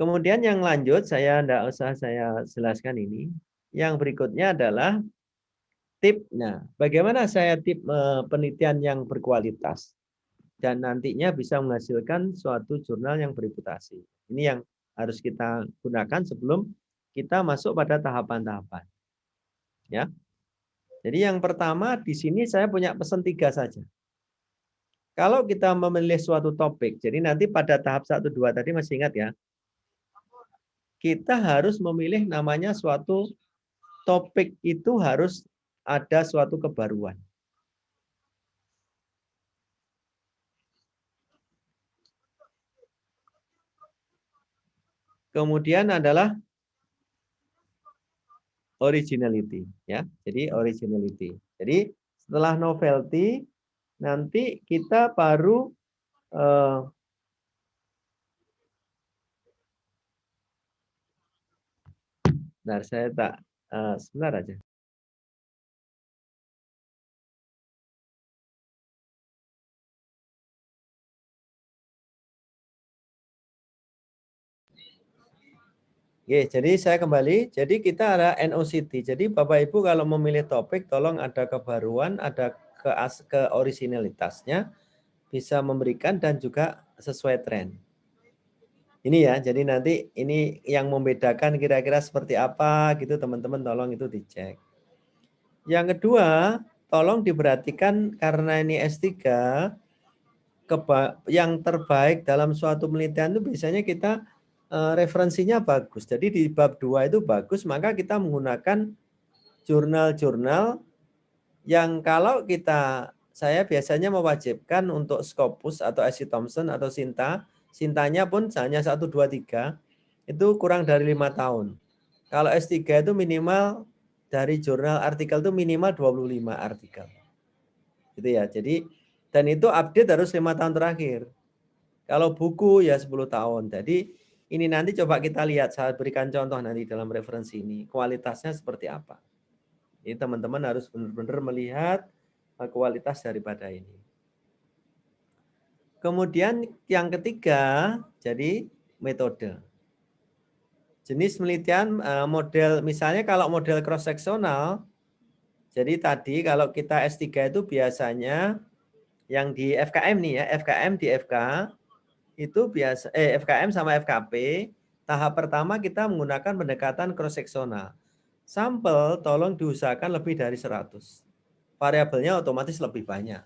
Kemudian yang lanjut, saya tidak usah saya jelaskan ini. Yang berikutnya adalah tip. Nah, bagaimana saya tip penelitian yang berkualitas dan nantinya bisa menghasilkan suatu jurnal yang bereputasi. Ini yang harus kita gunakan sebelum kita masuk pada tahapan-tahapan. Ya. Jadi yang pertama di sini saya punya pesan 3 saja. Kalau kita memilih suatu topik, jadi nanti pada tahap 1, 2 tadi masih ingat ya, kita harus memilih namanya suatu topik itu harus ada suatu kebaruan. Kemudian adalah originality, ya. Jadi originality. Jadi setelah novelty nanti kita baru bentar, saya tak sebentar aja. Oke, jadi saya kembali. Jadi kita ada NOCT. Jadi Bapak Ibu kalau memilih topik, tolong ada kebaruan, ada keoriginalitasnya, bisa memberikan dan juga sesuai tren. Ini ya, jadi nanti ini yang membedakan kira-kira seperti apa gitu teman-teman, tolong itu dicek. Yang kedua, tolong diperhatikan karena ini S3, yang terbaik dalam suatu penelitian itu biasanya kita referensinya bagus. Jadi di bab 2 itu bagus, maka kita menggunakan jurnal-jurnal yang kalau saya biasanya mewajibkan untuk Scopus atau S.C. Thompson atau Sinta, Sintanya pun hanya 1, 2, 3, itu kurang dari 5 tahun. Kalau S3 itu minimal dari jurnal artikel itu minimal 25 artikel. Gitu ya. Jadi dan itu update harus 5 tahun terakhir. Kalau buku ya 10 tahun. Jadi ini nanti coba kita lihat, saya berikan contoh nanti dalam referensi ini, kualitasnya seperti apa. Ini teman-teman harus benar-benar melihat kualitas daripada ini. Kemudian yang ketiga, jadi metode. Jenis penelitian model, misalnya kalau model cross-seksional, jadi tadi kalau kita S3 itu biasanya yang di FKM nih ya, FKM di FK, itu biasa FKM sama FKP tahap pertama kita menggunakan pendekatan cross seksional. Sampel tolong diusahakan lebih dari 100. Variabelnya otomatis lebih banyak.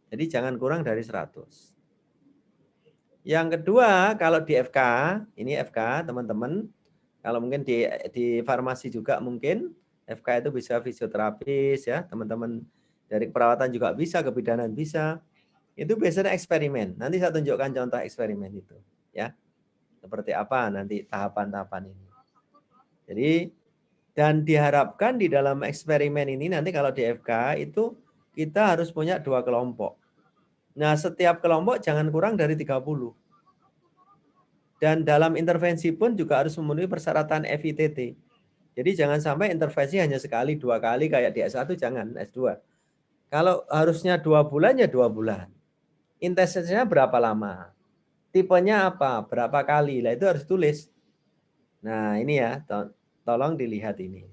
Jadi jangan kurang dari 100. Yang kedua, kalau di FK, ini FK teman-teman, kalau mungkin di farmasi juga mungkin FK itu bisa fisioterapis ya, teman-teman dari perawatan juga bisa, kebidanan bisa. Itu biasanya eksperimen. Nanti saya tunjukkan contoh eksperimen itu, ya. Seperti apa nanti tahapan-tahapan ini. Jadi, dan diharapkan di dalam eksperimen ini nanti kalau di FK itu kita harus punya 2 kelompok. Nah, setiap kelompok jangan kurang dari 30. Dan dalam intervensi pun juga harus memenuhi persyaratan FITT. Jadi jangan sampai intervensi hanya sekali, 2 kali kayak di S1, jangan S2. Kalau harusnya 2 bulan ya 2 bulan. Intensitasnya berapa lama? Tipenya apa? Berapa kali? Lah itu harus tulis. Nah ini ya, tolong dilihat ini.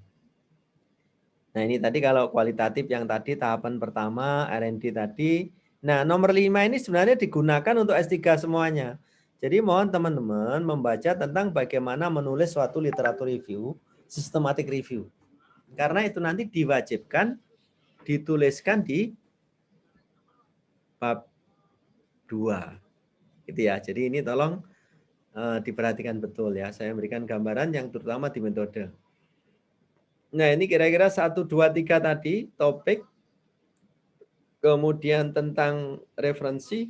Nah ini tadi kalau kualitatif yang tadi tahapan pertama, R&D tadi. Nah nomor 5 ini sebenarnya digunakan untuk S3 semuanya. Jadi mohon teman-teman membaca tentang bagaimana menulis suatu literatur review, systematic review. Karena itu nanti diwajibkan dituliskan di bab 2. Gitu ya. Jadi ini tolong diperhatikan betul ya. Saya memberikan gambaran yang terutama di metode. Nah, ini kira-kira 1, 2, 3 tadi topik. Kemudian tentang referensi.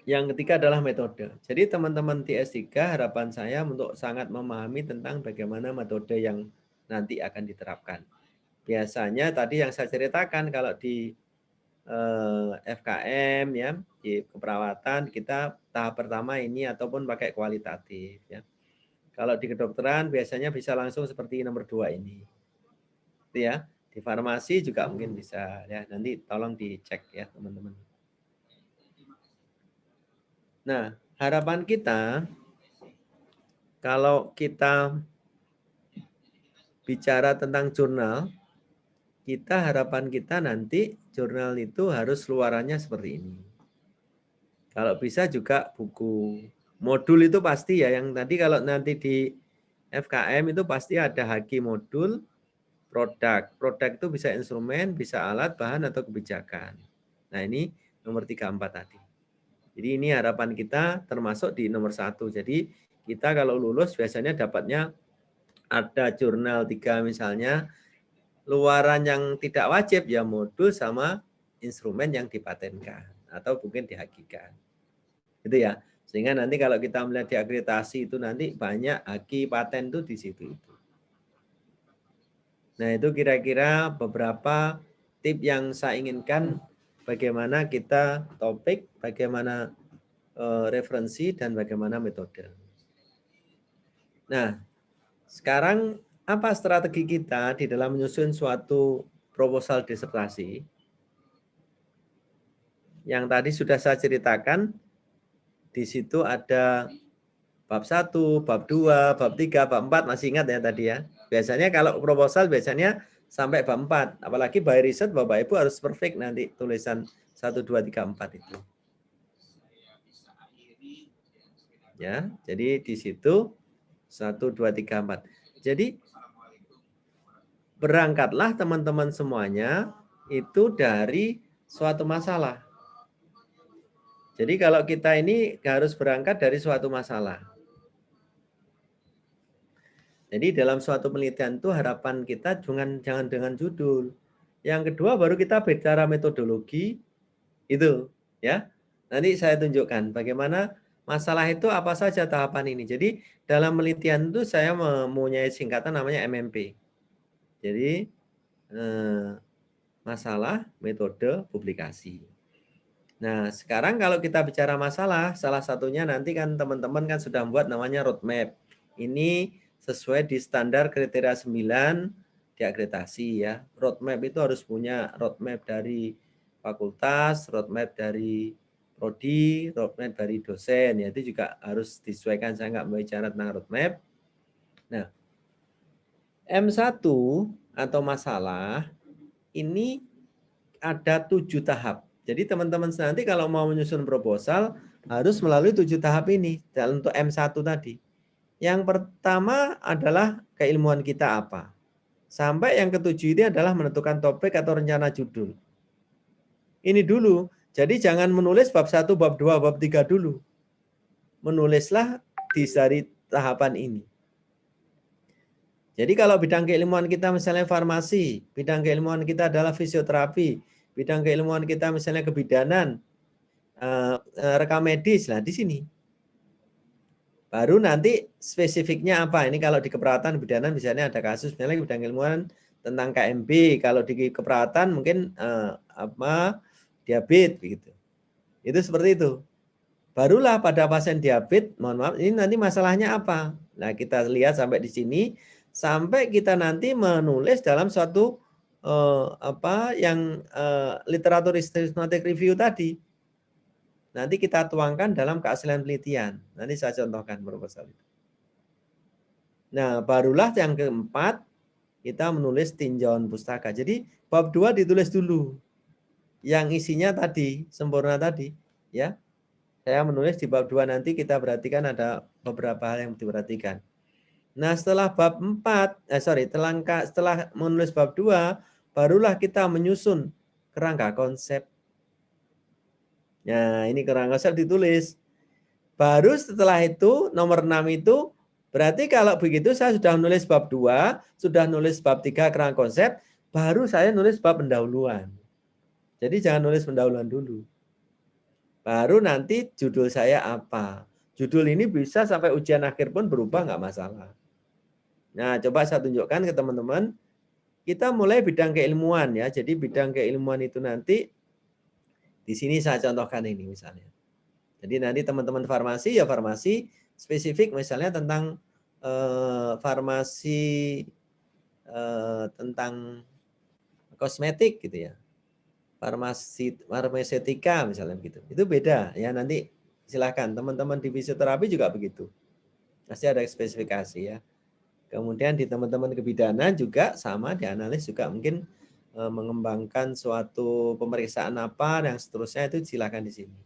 Yang ketiga adalah metode. Jadi teman-teman di S3 harapan saya untuk sangat memahami tentang bagaimana metode yang nanti akan diterapkan. Biasanya tadi yang saya ceritakan kalau di FKM ya, di keperawatan kita tahap pertama ini ataupun pakai kualitatif ya. Kalau di kedokteran biasanya bisa langsung seperti nomor 2 ini. Itu ya. Di farmasi juga mungkin bisa ya. Nanti tolong dicek ya teman-teman. Nah, harapan kita kalau kita bicara tentang jurnal, harapan kita nanti jurnal itu harus luarannya seperti ini. Kalau bisa juga buku. Modul itu pasti ya, yang tadi kalau nanti di FKM itu pasti ada HG modul, produk. Produk itu bisa instrumen, bisa alat, bahan, atau kebijakan. Nah ini nomor 3, 4 tadi. Jadi ini harapan kita termasuk di nomor 1. Jadi kita kalau lulus biasanya dapatnya ada jurnal 3 misalnya. Luaran yang tidak wajib ya modul sama instrumen yang dipatenkan atau mungkin dihakikan. Gitu ya. Sehingga nanti kalau kita melihat di akreditasi itu nanti banyak haki paten itu di situ itu. Nah, itu kira-kira beberapa tip yang saya inginkan bagaimana kita topik, bagaimana referensi dan bagaimana metode. Nah, sekarang apa strategi kita di dalam menyusun suatu proposal disertasi? Yang tadi sudah saya ceritakan, di situ ada bab 1, bab 2, bab 3, bab 4, masih ingat ya tadi ya. Biasanya kalau proposal biasanya sampai bab 4, apalagi by riset Bapak Ibu harus perfect nanti tulisan 1, 2, 3, 4 itu. Ya, jadi di situ 1, 2, 3, 4. Jadi berangkatlah teman-teman semuanya itu dari suatu masalah. Jadi kalau kita ini harus berangkat dari suatu masalah. Jadi dalam suatu penelitian itu harapan kita jangan dengan judul. Yang kedua baru kita bicara metodologi itu ya. Nanti saya tunjukkan bagaimana masalah itu apa saja tahapan ini. Jadi dalam penelitian itu saya mempunyai singkatan namanya MMP. Jadi masalah, metode, publikasi. Nah, sekarang kalau kita bicara masalah, salah satunya nanti kan teman-teman kan sudah membuat namanya roadmap. Ini sesuai di standar kriteria 9 diakreditasi ya. Roadmap itu harus punya roadmap dari fakultas, roadmap dari prodi, roadmap dari dosen. Ya, itu juga harus disesuaikan. Saya nggak bicara tentang roadmap. Nah, M1 atau masalah ini ada 7 tahap. Jadi teman-teman nanti kalau mau menyusun proposal harus melalui 7 tahap ini untuk M1 tadi. Yang pertama adalah keilmuan kita apa. Sampai yang ketujuh ini adalah menentukan topik atau rencana judul. Ini dulu. Jadi jangan menulis bab 1, bab 2, bab 3 dulu. Menulislah dari tahapan ini. Jadi kalau bidang keilmuan kita misalnya farmasi, bidang keilmuan kita adalah fisioterapi, bidang keilmuan kita misalnya kebidanan, rekam medis, lah di sini. Baru nanti spesifiknya apa? Ini kalau di keperawatan bidanan misalnya ada kasus misalnya bidang ilmuwan tentang KMB, kalau di keperawatan mungkin diabetes begitu. Itu seperti itu. Barulah pada pasien diabetes, mohon maaf, ini nanti masalahnya apa? Nah, kita lihat sampai di sini sampai kita nanti menulis dalam suatu literatur systematic review tadi. Nanti kita tuangkan dalam keaslian penelitian. Nanti saya contohkan proposal itu. Nah, barulah yang keempat, kita menulis tinjauan pustaka. Jadi, bab 2 ditulis dulu. Yang isinya tadi, sempurna tadi. Ya, saya menulis di bab 2 nanti kita perhatikan ada beberapa hal yang diperhatikan. Nah, setelah bab 4, setelah menulis bab 2, barulah kita menyusun kerangka konsep. Nah, ini kerangka konsep ditulis. Baru setelah itu, nomor 6 itu, berarti kalau begitu saya sudah menulis bab 2, sudah nulis bab 3 kerangka konsep, baru saya nulis bab pendahuluan. Jadi jangan nulis pendahuluan dulu. Baru nanti judul saya apa. Judul ini bisa sampai ujian akhir pun berubah, nggak masalah. Nah, coba saya tunjukkan ke teman-teman. Kita mulai bidang keilmuan ya. Jadi bidang keilmuan itu nanti di sini saya contohkan ini misalnya. Jadi nanti teman-teman farmasi ya farmasi spesifik misalnya tentang farmasi tentang kosmetik gitu ya. Farmasetika misalnya begitu. Itu beda ya, nanti silakan teman-teman di fisioterapi juga begitu. Pasti ada spesifikasi ya. Kemudian di teman-teman kebidanan juga sama, dianalis juga mungkin mengembangkan suatu pemeriksaan apa dan seterusnya, itu silakan di sini.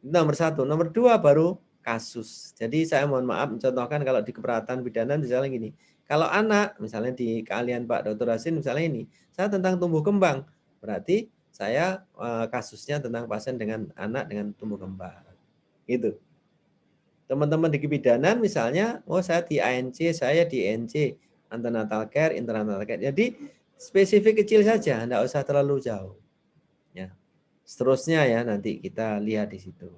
Nomor 1, nomor 2 baru kasus. Jadi saya mohon maaf mencontohkan kalau di keperawatan bidanan misalnya gini. Kalau anak misalnya di keahlian Pak Dr. Hasin misalnya ini, saya tentang tumbuh kembang. Berarti saya kasusnya tentang pasien dengan anak dengan tumbuh kembang. Gitu. Teman-teman di kebidanan misalnya, saya di ANC, saya di NC, antenatal care, internal care. Jadi spesifik kecil saja, enggak usah terlalu jauh. Ya. Seterusnya ya nanti kita lihat di situ.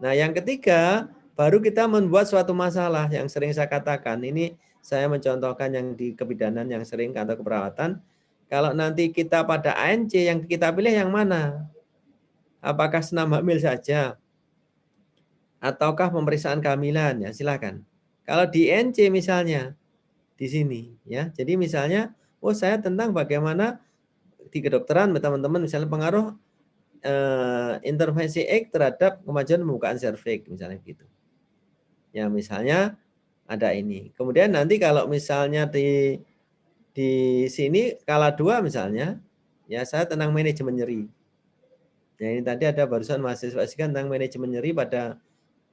Nah, yang ketiga, baru kita membuat suatu masalah yang sering saya katakan. Ini saya mencontohkan yang di kebidanan yang sering atau keperawatan. Kalau nanti kita pada ANC, yang kita pilih yang mana? Apakah senam hamil saja? Ataukah pemeriksaan kehamilan? Ya, silakan. Kalau di NC misalnya, di sini. Ya, jadi misalnya, saya tentang bagaimana di kedokteran, teman-teman, misalnya pengaruh intervensi X terhadap kemajuan pembukaan serviks, misalnya gitu. Ya, misalnya ada ini. Kemudian nanti kalau misalnya di sini skala 2 misalnya, ya saya tentang manajemen nyeri. Ya, ini tadi ada barusan mahasiswa tentang manajemen nyeri pada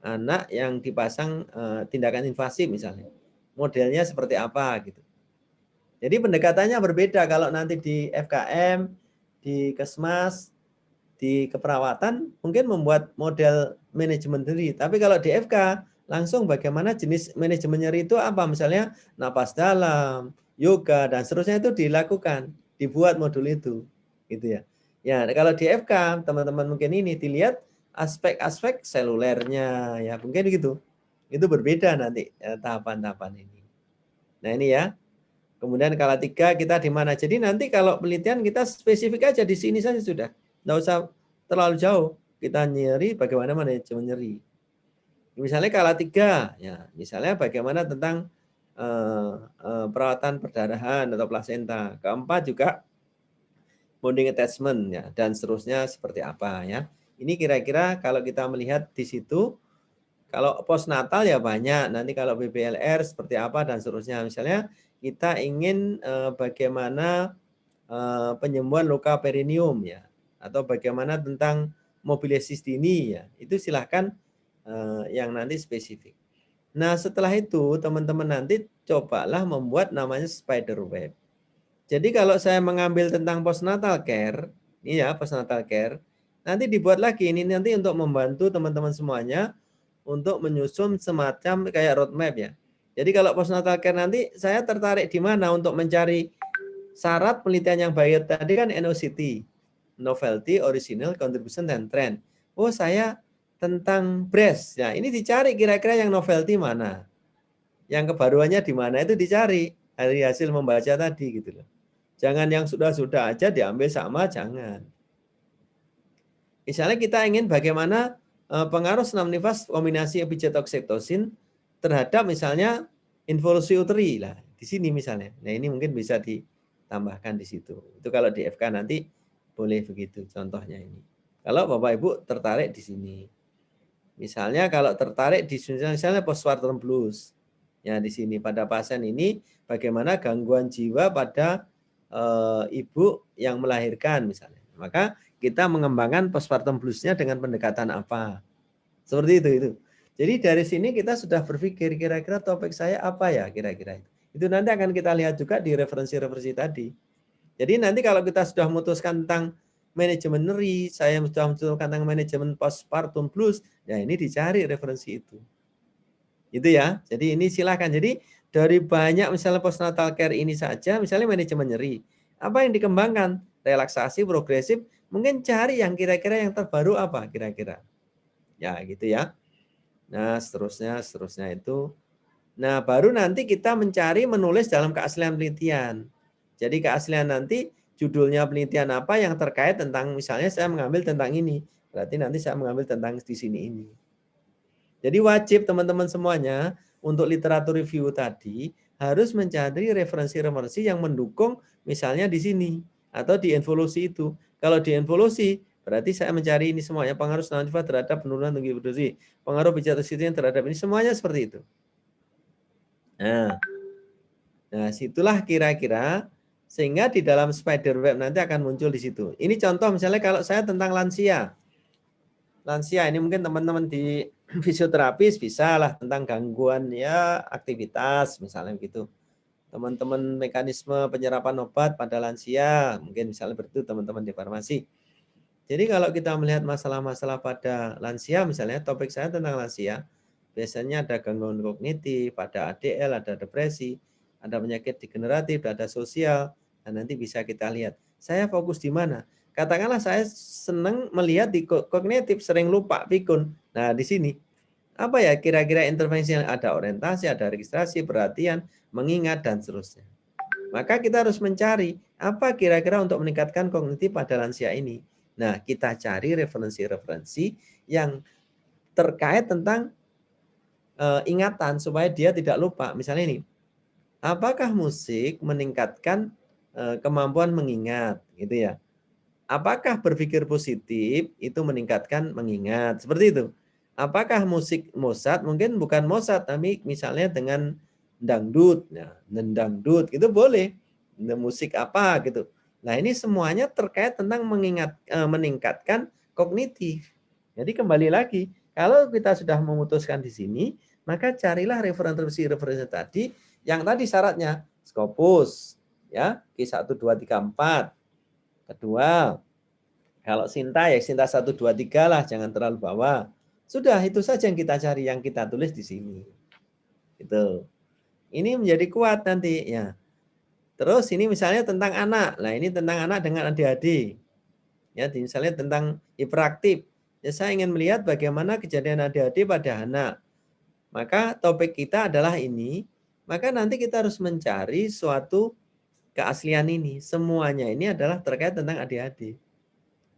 anak yang dipasang tindakan invasif misalnya. Modelnya seperti apa gitu. Jadi pendekatannya berbeda kalau nanti di FKM, di Kesmas, di keperawatan mungkin membuat model manajemen nyeri. Tapi kalau di FK langsung bagaimana jenis manajemen nyeri itu apa? Misalnya napas dalam, yoga dan seterusnya itu dilakukan, dibuat modul itu, gitu ya. Ya, kalau di FK teman-teman mungkin ini dilihat aspek-aspek selulernya ya, mungkin gitu. Itu berbeda nanti tahapan-tahapan ini. Nah, ini ya. Kemudian skala 3 kita di mana? Jadi nanti kalau penelitian kita spesifik aja di sini saja sudah. Nggak usah terlalu jauh. Kita nyeri bagaimana manajemen nyeri. Misalnya skala 3 ya, misalnya bagaimana tentang perawatan perdarahan atau plasenta. Keempat juga bonding attachment ya, dan seterusnya seperti apa ya. Ini kira-kira kalau kita melihat di situ, kalau postnatal ya banyak, nanti kalau BBLR seperti apa dan seterusnya. Misalnya kita ingin bagaimana penyembuhan luka perineum ya, atau bagaimana tentang mobilisasi dini ya, itu silahkan yang nanti spesifik. Nah, setelah itu teman-teman nanti cobalah membuat namanya spider web. Jadi kalau saya mengambil tentang postnatal care, ini ya postnatal care, nanti dibuat lagi ini nanti untuk membantu teman-teman semuanya untuk menyusun semacam kayak roadmap ya. Jadi kalau postnatal care nanti saya tertarik di mana untuk mencari syarat penelitian yang baik tadi kan NOCT, novelty, original, contribution, dan trend. Saya tentang breast. Nah, ini dicari kira-kira yang novelty mana, yang kebaruannya di mana, itu dicari dari hasil membaca tadi gitu loh. Jangan yang sudah-sudah aja diambil sama, jangan. Misalnya kita ingin bagaimana pengaruh senam nifas kombinasi epijat oksitosin terhadap misalnya involusi uteri lah di sini misalnya. Nah, ini mungkin bisa ditambahkan di situ. Itu kalau di FK nanti boleh begitu contohnya ini. Kalau Bapak Ibu tertarik di sini. Misalnya kalau tertarik di misalnya postpartum blues. Ya di sini pada pasien ini bagaimana gangguan jiwa pada ibu yang melahirkan misalnya. Maka kita mengembangkan postpartum blues-nya dengan pendekatan apa. Seperti itu. Jadi dari sini kita sudah berpikir kira-kira topik saya apa ya kira-kira itu. Itu nanti akan kita lihat juga di referensi-referensi tadi. Jadi nanti kalau kita sudah memutuskan tentang manajemen nyeri, saya sudah memutuskan tentang manajemen postpartum blues, ya ini dicari referensi itu. Itu ya. Jadi ini silakan. Jadi dari banyak misalnya postnatal care ini saja, misalnya manajemen nyeri. Apa yang dikembangkan? Relaksasi progresif, mungkin cari yang kira-kira yang terbaru apa kira-kira. Ya gitu ya. Nah seterusnya itu. Nah baru nanti kita mencari menulis dalam keaslian penelitian. Jadi keaslian nanti judulnya penelitian apa yang terkait tentang misalnya saya mengambil tentang ini. Berarti nanti saya mengambil tentang di sini ini. Jadi wajib teman-teman semuanya untuk literatur review tadi harus mencari referensi-referensi yang mendukung misalnya di sini atau di involusi itu. Kalau di involusi berarti saya mencari ini semuanya pengaruh senam nifas terhadap penurunan tinggi produksi, pengaruh pijat oksigen terhadap ini semuanya seperti itu. Nah, situlah kira-kira sehingga di dalam spider web nanti akan muncul di situ. Ini contoh misalnya kalau saya tentang lansia. Lansia ini mungkin teman-teman di fisioterapis bisa lah tentang gangguan ya aktivitas misalnya gitu. Teman-teman mekanisme penyerapan obat pada lansia, mungkin misalnya begitu teman-teman di farmasi. Jadi kalau kita melihat masalah-masalah pada lansia misalnya topik saya tentang lansia, biasanya ada gangguan kognitif, ada ADL, ada depresi, ada penyakit degeneratif, ada sosial. Nah, nanti bisa kita lihat. Saya fokus di mana? Katakanlah saya senang melihat di kognitif, sering lupa pikun. Nah, di sini apa ya kira-kira intervensi yang ada orientasi, ada registrasi, perhatian, mengingat dan seterusnya. Maka kita harus mencari apa kira-kira untuk meningkatkan kognitif pada lansia ini. Nah, kita cari referensi-referensi yang terkait tentang ingatan supaya dia tidak lupa. Misalnya ini, apakah musik meningkatkan kemampuan mengingat, gitu ya? Apakah berpikir positif itu meningkatkan mengingat? Seperti itu. Apakah musik Mozart, mungkin bukan Mozart, tapi misalnya dengan dangdut. Nah, dangdut itu boleh. Musik apa gitu. Nah, ini semuanya terkait tentang meningkatkan kognitif. Jadi kembali lagi, kalau kita sudah memutuskan di sini, maka carilah referensi-referensi tadi yang tadi syaratnya Scopus, ya, Q1, 2, 3, 4. Kedua, kalau Sinta ya Sinta 1, 2, 3 lah, jangan terlalu bawah. Sudah, itu saja yang kita cari, yang kita tulis di sini. Itu. Ini menjadi kuat nanti ya. Terus ini misalnya tentang anak. Nah, ini tentang anak dengan ADHD. Ya, misalnya tentang hiperaktif. Ya, saya ingin melihat bagaimana kejadian ADHD pada anak. Maka topik kita adalah ini. Maka nanti kita harus mencari suatu keaslian ini. Semuanya ini adalah terkait tentang ADHD.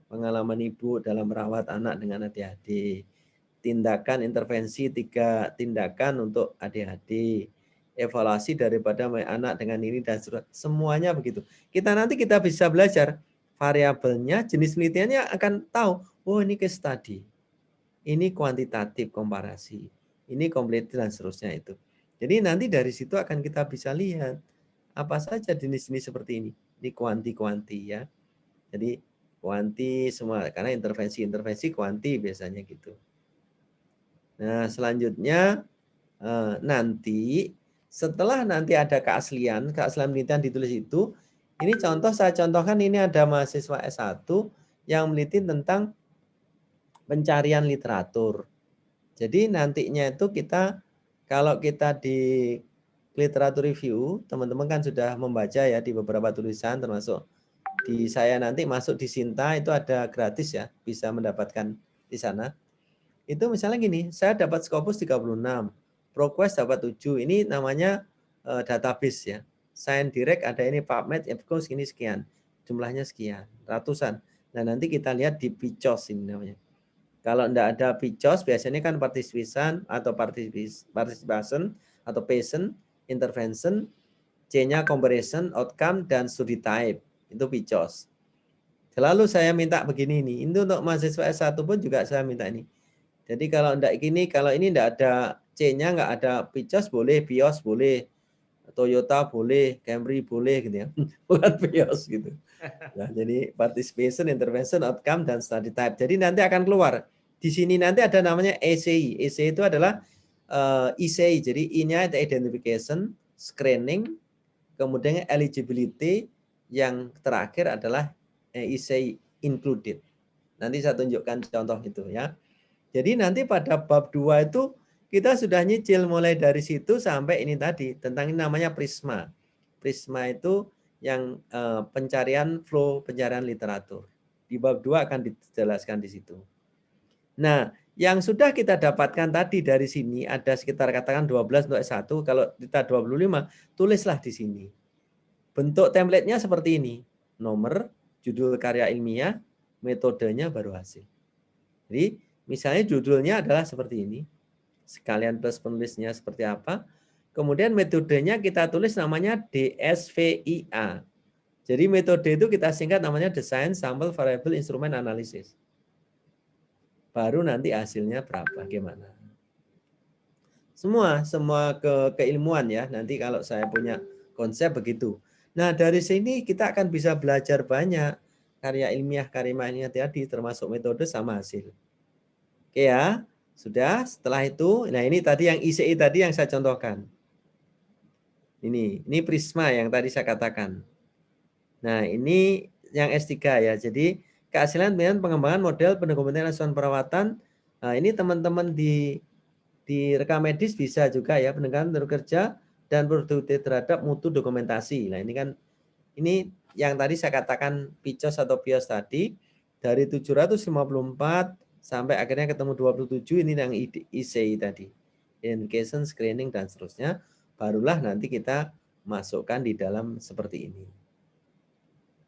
Pengalaman ibu dalam merawat anak dengan ADHD. Tindakan intervensi 3 tindakan untuk ADHD. Evaluasi daripada anak dengan ini dan semuanya begitu. Kita nanti kita bisa belajar variabelnya, jenis penelitiannya akan tahu. Oh ini case study. Ini kuantitatif komparasi. Ini komplit dan seterusnya itu. Jadi nanti dari situ akan kita bisa lihat apa saja jenis-jenis seperti ini. Ini kuanti-kuanti ya. Jadi kuanti semua karena intervensi kuanti biasanya gitu. Nah, selanjutnya nanti setelah nanti ada keaslian penelitian ditulis itu, ini contoh saya contohkan ini ada mahasiswa S1 yang meneliti tentang pencarian literatur. Jadi nantinya itu kita kalau kita di literatur review, teman-teman kan sudah membaca ya di beberapa tulisan termasuk di saya nanti masuk di Sinta itu ada gratis ya, bisa mendapatkan di sana. Itu misalnya gini, saya dapat Scopus 36, ProQuest dapat 7. Ini namanya database ya. ScienceDirect ada ini, PubMed, EBSCO ini sekian. Jumlahnya sekian, ratusan. Nah, nanti kita lihat di PICOS ini namanya. Kalau enggak ada PICOS, biasanya kan participation atau participation atau patient, intervention, C-nya comparison, outcome, dan study type. Itu PICOS. Selalu saya minta begini nih. Itu untuk mahasiswa S1 pun juga saya minta ini. Jadi kalau enggak gini, kalau ini enggak ada C-nya, enggak ada PICOS boleh, BIOS boleh, Toyota boleh, Camry boleh gitu ya. Bukan BIOS gitu. Nah, jadi participation, intervention, outcome, dan study type. Jadi nanti akan keluar. Di sini nanti ada namanya ECI. ECI itu adalah ICI. Jadi I-nya ada identification, screening, kemudian eligibility, yang terakhir adalah ICI included. Nanti saya tunjukkan contoh itu ya. Jadi nanti pada bab 2 itu kita sudah nyicil mulai dari situ sampai ini tadi tentang ini namanya Prisma. Prisma itu yang pencarian flow, pencarian literatur. Di bab 2 akan dijelaskan di situ. Nah, yang sudah kita dapatkan tadi dari sini ada sekitar katakan 12 untuk S1, kalau kita 25, tulislah di sini. Bentuk template-nya seperti ini. Nomor, judul karya ilmiah, metodenya, baru hasil. Jadi, misalnya judulnya adalah seperti ini. Sekalian plus penulisnya seperti apa. Kemudian metodenya kita tulis namanya DSVIA. Jadi metode itu kita singkat namanya Design Sample Variable Instrument Analysis. Baru nanti hasilnya berapa, gimana. Semua keilmuan ya. Nanti kalau saya punya konsep begitu. Nah, dari sini kita akan bisa belajar banyak karya ilmiah tadi, termasuk metode sama hasil. Oke ya, sudah. Setelah itu, nah ini tadi yang ICI tadi yang saya contohkan. Ini Prisma yang tadi saya katakan. Nah, ini yang S3 ya. Jadi keaslian dengan pengembangan model pendokumentasian asuhan perawatan. Nah, ini teman-teman di rekam medis bisa juga ya, penegakan tenaga kerja dan produktivitas terhadap mutu dokumentasi. Nah, ini yang tadi saya katakan PICOS atau BIOS tadi, dari 754 sampai akhirnya ketemu 27, ini yang ICI tadi. Identification, screening, dan seterusnya. Barulah nanti kita masukkan di dalam seperti ini.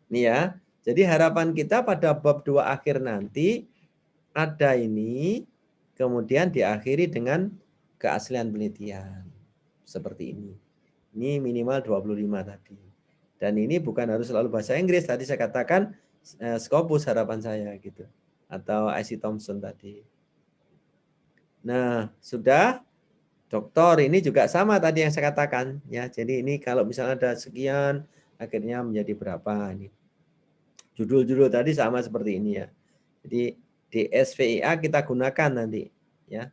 Ini ya. Jadi harapan kita pada bab 2 akhir nanti ada ini, kemudian diakhiri dengan keaslian penelitian. Seperti ini. Ini minimal 25 tadi. Dan ini bukan harus selalu bahasa Inggris. Tadi saya katakan Scopus harapan saya gitu. Atau IC Thompson tadi. Nah, sudah. Doktor ini juga sama tadi yang saya katakan ya. Jadi ini kalau misalnya ada sekian akhirnya menjadi berapa ini. Judul-judul tadi sama seperti ini ya. Jadi DSVIA kita gunakan nanti ya.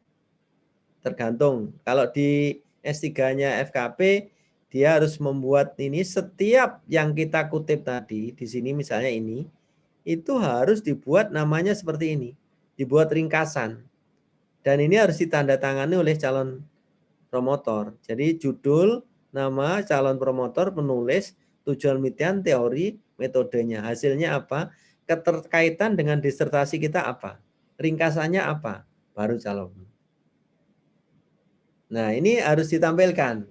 Tergantung. Kalau di S3-nya FKP dia harus membuat ini setiap yang kita kutip tadi di sini misalnya ini itu harus dibuat namanya seperti ini. Dibuat ringkasan. Dan ini harus ditandatangani oleh calon promotor. Jadi judul, nama, calon promotor, penulis, tujuan penelitian, teori, metodenya. Hasilnya apa? Keterkaitan dengan disertasi kita apa? Ringkasannya apa? Baru calon. Nah, ini harus ditampilkan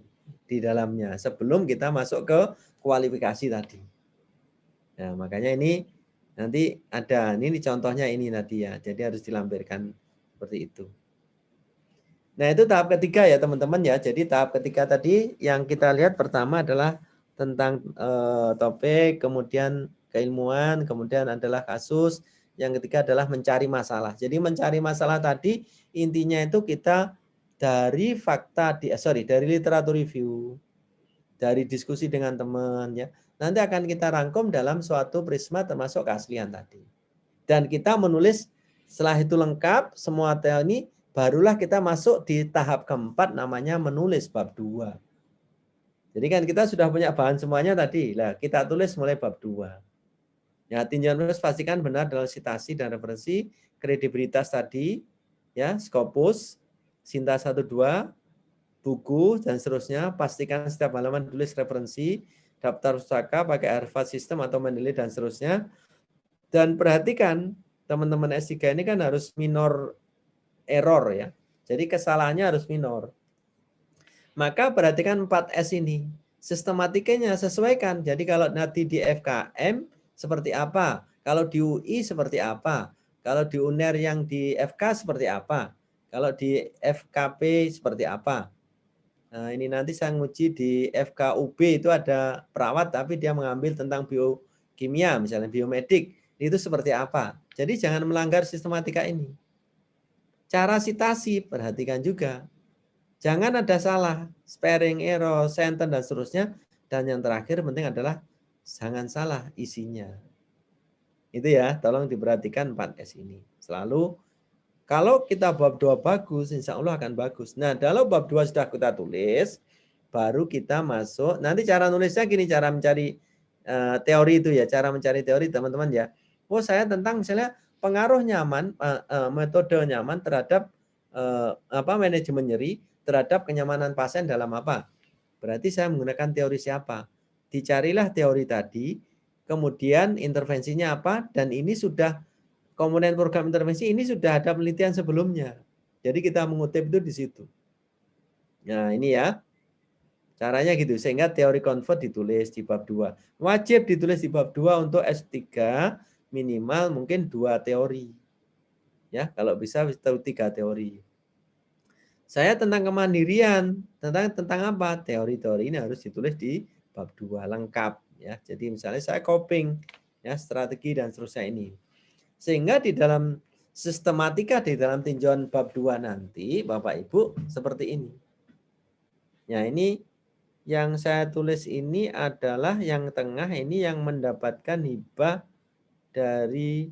di dalamnya sebelum kita masuk ke kualifikasi tadi. Nah, makanya ini nanti ada, ini contohnya ini tadi ya. Jadi harus dilampirkan seperti itu. Nah, itu tahap ketiga ya teman-teman ya. Jadi tahap ketiga tadi yang kita lihat pertama adalah tentang topik, kemudian keilmuan, kemudian adalah kasus, yang ketiga adalah mencari masalah. Jadi mencari masalah tadi intinya itu kita dari fakta dari literatur review, dari diskusi dengan teman ya. Nanti akan kita rangkum dalam suatu prisma termasuk keaslian tadi. Dan kita menulis setelah itu lengkap semua teori, barulah kita masuk di tahap keempat namanya menulis bab 2. Jadi kan kita sudah punya bahan semuanya tadi. Lah, kita tulis mulai bab 2. Ya, tinjauan menulis pastikan benar dalam citasi dan referensi, kredibilitas tadi, ya, Scopus, Sinta 1-2, buku dan seterusnya, pastikan setiap halaman tulis referensi, daftar pustaka pakai Harvard System atau Mendeley dan seterusnya. Dan perhatikan teman-teman S3 ini kan harus minor error ya. Jadi kesalahannya harus minor. Maka perhatikan 4S ini. Sistematikanya sesuaikan. Jadi kalau nanti di FKM seperti apa? Kalau di UI seperti apa? Kalau di UNER yang di FK seperti apa? Kalau di FKP seperti apa? Nah, ini nanti saya nguji di FKUB itu ada perawat tapi dia mengambil tentang biokimia, misalnya biomedik. Itu seperti apa? Jadi jangan melanggar sistematika ini. Cara sitasi, perhatikan juga. Jangan ada salah, spelling error, sentence, dan seterusnya. Dan yang terakhir penting adalah jangan salah isinya. Itu ya, tolong diperhatikan 4S ini. Selalu, kalau kita bab 2 bagus, insya Allah akan bagus. Nah, kalau bab 2 sudah kita tulis, baru kita masuk. Nanti cara nulisnya gini, cara mencari teori itu ya, cara mencari teori teman-teman ya. Oh, saya tentang misalnya pengaruh nyaman, metode nyaman terhadap manajemen nyeri, terhadap kenyamanan pasien dalam apa? Berarti saya menggunakan teori siapa? Dicarilah teori tadi, kemudian intervensinya apa, dan ini sudah komponen program intervensi ini sudah ada penelitian sebelumnya. Jadi kita mengutip itu di situ. Nah ini ya, caranya gitu. Sehingga teori convert ditulis di bab 2. Wajib ditulis di bab 2 untuk S3, minimal mungkin 2 teori. Ya, kalau bisa 3 teori. Saya tentang kemandirian, tentang apa? Teori-teori ini harus ditulis di bab 2 lengkap ya. Jadi misalnya saya coping ya, strategi dan seterusnya ini. Sehingga di dalam sistematika di dalam tinjauan bab 2 nanti Bapak Ibu seperti ini. Ya, ini yang saya tulis ini adalah yang tengah ini yang mendapatkan hibah dari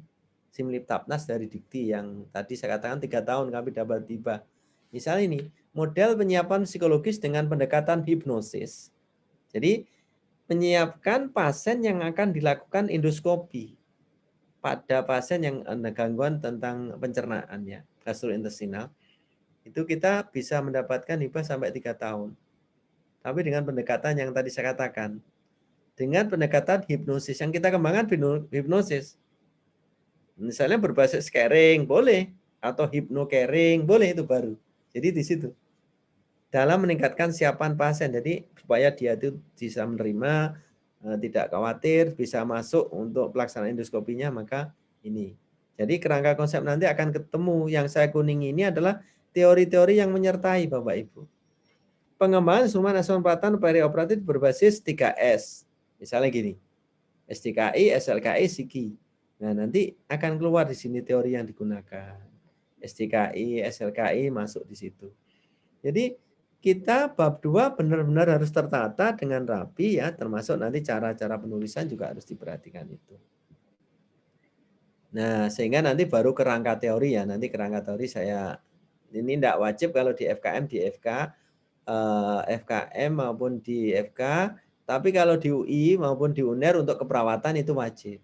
Simliptapnas dari Dikti yang tadi saya katakan 3 tahun kami dapat hibah. Misalnya ini, model penyiapan psikologis dengan pendekatan hipnosis. Jadi, menyiapkan pasien yang akan dilakukan endoskopi pada pasien yang ada gangguan tentang pencernaan ya, gastrointestinal. Itu kita bisa mendapatkan hibah sampai 3 tahun. Tapi dengan pendekatan yang tadi saya katakan. Dengan pendekatan hipnosis, yang kita kembangkan hipnosis. Misalnya berbasis caring, boleh. Atau hypno-caring, boleh, itu baru. Jadi di situ. Dalam meningkatkan siapan pasien. Jadi supaya dia itu bisa menerima, tidak khawatir, bisa masuk untuk pelaksanaan endoskopinya, maka ini. Jadi kerangka konsep nanti akan ketemu. Yang saya kuning ini adalah teori-teori yang menyertai Bapak Ibu. Pengembangan instrumen asuhan pelatihan perioperatif berbasis 3S. Misalnya gini. SDKI, SLKI, SIKI. Nah, nanti akan keluar di sini teori yang digunakan. SDKI, SLKI masuk di situ. Jadi kita bab 2 benar-benar harus tertata dengan rapi ya, termasuk nanti cara-cara penulisan juga harus diperhatikan itu. Nah, sehingga nanti baru kerangka teori ya. Nanti kerangka teori saya ini tidak wajib kalau di FKM, di FKM maupun di FK, tapi kalau di UI maupun di UNER untuk keperawatan itu wajib.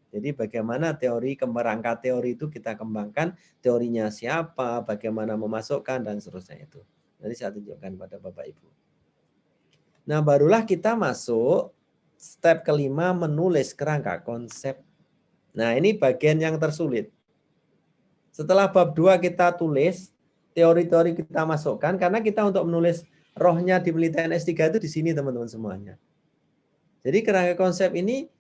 Jadi bagaimana teori, kerangka teori itu kita kembangkan, teorinya siapa, bagaimana memasukkan, dan seterusnya itu. Nanti saya tunjukkan pada Bapak Ibu. Nah, barulah kita masuk step kelima, menulis kerangka konsep. Nah, ini bagian yang tersulit. Setelah bab 2 kita tulis, teori-teori kita masukkan, karena kita untuk menulis rohnya di penelitian S3 itu di sini teman-teman semuanya. Jadi kerangka konsep ini,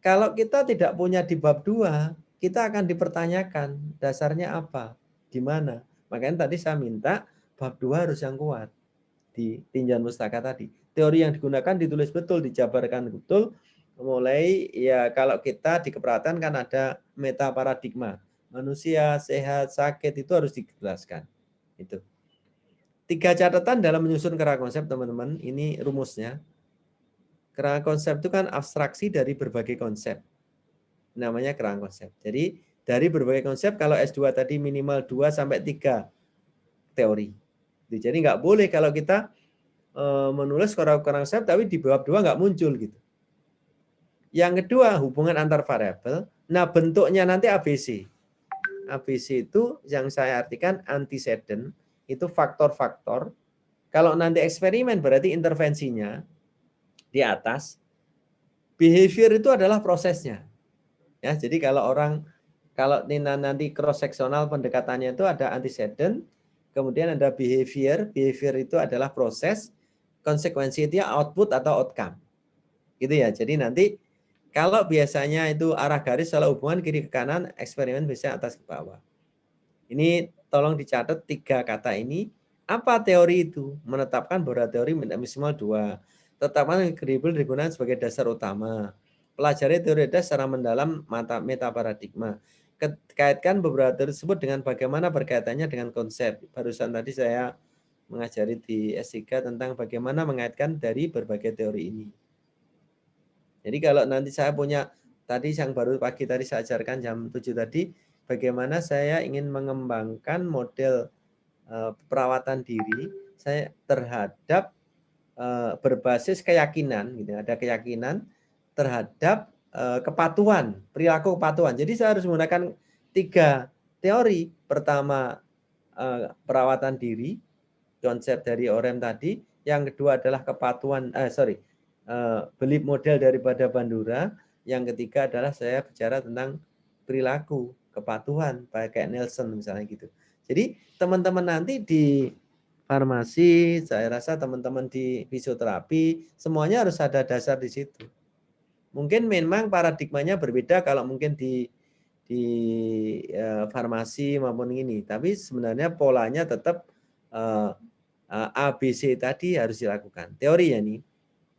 kalau kita tidak punya di bab 2, kita akan dipertanyakan dasarnya apa, di mana. Makanya tadi saya minta bab 2 harus yang kuat di tinjauan pustaka tadi. Teori yang digunakan ditulis betul, dijabarkan betul. Mulai ya kalau kita di keperawatan kan ada meta paradigma. Manusia sehat, sakit itu harus dijelaskan. Itu. 3 catatan dalam menyusun kerangka konsep teman-teman. Ini rumusnya. Kerangka konsep itu kan abstraksi dari berbagai konsep. Namanya kerangka konsep. Jadi dari berbagai konsep kalau S2 tadi minimal 2 sampai 3 teori. Jadi nggak boleh kalau kita menulis kerangka konsep tapi di bab 2 nggak muncul gitu. Yang kedua, hubungan antar variabel. Nah, bentuknya nanti ABC. ABC itu yang saya artikan antecedent, itu faktor-faktor. Kalau nanti eksperimen berarti intervensinya di atas. Behavior itu adalah prosesnya. Ya, jadi kalau orang Kalau nanti cross seksional pendekatannya itu ada antecedent, kemudian ada behavior. Behavior itu adalah proses, konsekuensi itu output atau outcome. Gitu ya. Jadi nanti kalau biasanya itu arah garis kalau hubungan kiri ke kanan, eksperimen biasanya atas ke bawah. Ini tolong dicatat 3 kata ini. Apa teori itu? Menetapkan bahwa teori maksimal 2. Tetapkan kredibel digunakan sebagai dasar utama. Pelajari teori dasar secara mendalam meta paradigma. Kaitkan beberapa teori tersebut dengan bagaimana berkaitannya dengan konsep. Barusan tadi saya mengajari di S3 tentang bagaimana mengaitkan dari berbagai teori ini. Jadi kalau nanti saya punya, tadi yang baru pagi tadi saya ajarkan jam 7 tadi, bagaimana saya ingin mengembangkan model perawatan diri saya terhadap berbasis keyakinan, gitu. Ada keyakinan terhadap kepatuhan, perilaku kepatuhan. Jadi saya harus menggunakan 3 teori. Pertama perawatan diri, konsep dari OREM tadi. Yang kedua adalah kepatuhan, belief model daripada Bandura. Yang ketiga adalah saya bicara tentang perilaku kepatuhan, pakai Nelson misalnya gitu. Jadi teman-teman nanti di farmasi, saya rasa teman-teman di fisioterapi, semuanya harus ada dasar di situ. Mungkin memang paradigmanya berbeda kalau mungkin di farmasi maupun ini, tapi sebenarnya polanya tetap ABC tadi harus dilakukan. Teori ya nih,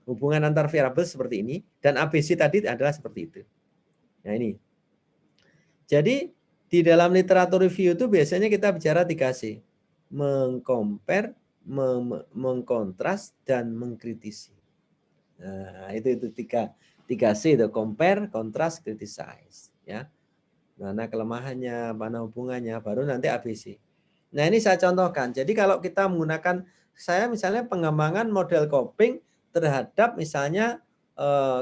hubungan antar variabel seperti ini, dan ABC tadi adalah seperti itu. Nah ini. Jadi di dalam literatur review itu biasanya kita bicara 3C. Mengcompare, mengkontras, dan mengkritisi. Nah, itu 3C itu, compare, contrast, criticize, ya. Mana kelemahannya, mana hubungannya, baru nanti ABC. Nah, ini saya contohkan. Jadi kalau kita menggunakan, saya misalnya pengembangan model coping terhadap misalnya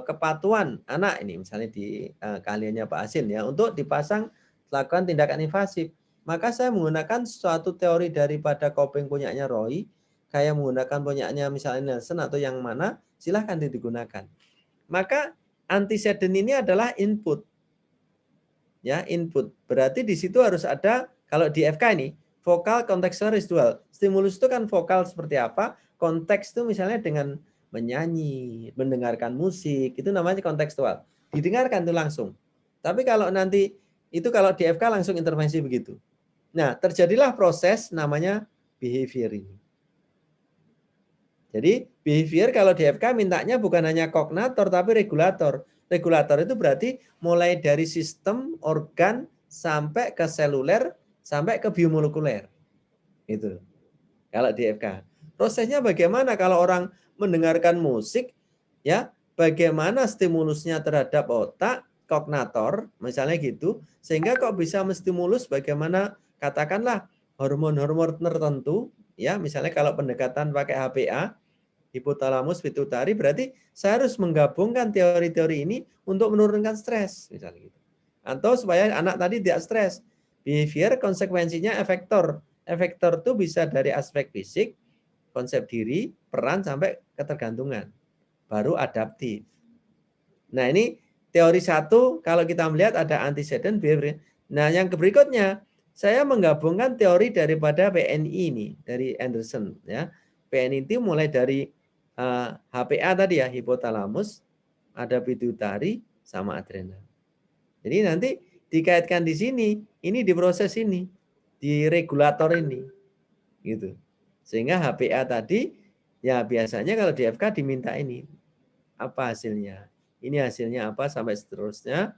kepatuhan anak ini, misalnya di keahliannya Pak Asin ya, untuk dipasang lakukan tindakan invasif. Maka saya menggunakan suatu teori daripada coping punyanya Roy, kayak menggunakan punyanya misalnya Nelson atau yang mana, silahkan digunakan. Maka antecedent ini adalah input. Ya, input. Berarti di situ harus ada, kalau di FK ini, vokal, kontekstual, residual. Stimulus itu kan vokal seperti apa, konteks itu misalnya dengan menyanyi, mendengarkan musik, itu namanya kontekstual. Didengarkan itu langsung. Tapi kalau nanti, itu kalau di FK langsung intervensi begitu. Nah, terjadilah proses namanya behavior ini. Jadi behavior kalau di FK mintanya bukan hanya kognator tapi regulator. Regulator itu berarti mulai dari sistem, organ, sampai ke seluler, sampai ke biomolekuler. Itu. Kalau di FK. Prosesnya bagaimana kalau orang mendengarkan musik, ya, bagaimana stimulusnya terhadap otak, kognator, misalnya gitu, sehingga kok bisa menstimulus bagaimana, katakanlah hormon-hormon tertentu, ya, misalnya kalau pendekatan pakai HPA, hipotalamus pituitari, berarti saya harus menggabungkan teori-teori ini untuk menurunkan stres, misalnya gitu. Atau supaya anak tadi tidak stres. Behavior konsekuensinya efektor. Efektor itu bisa dari aspek fisik, konsep diri, peran, sampai ketergantungan. Baru adaptif. Nah ini teori 1, kalau kita melihat ada antecedent behavior. Nah yang berikutnya, saya menggabungkan teori daripada PNI ini, dari Anderson. Ya. PNI itu mulai dari HPA tadi ya, hipotalamus, ada pituitari, sama adrenal. Jadi nanti dikaitkan di sini, ini diproses ini, di regulator ini. Gitu. Sehingga HPA tadi, ya biasanya kalau di FK diminta ini. Apa hasilnya? Ini hasilnya apa sampai seterusnya.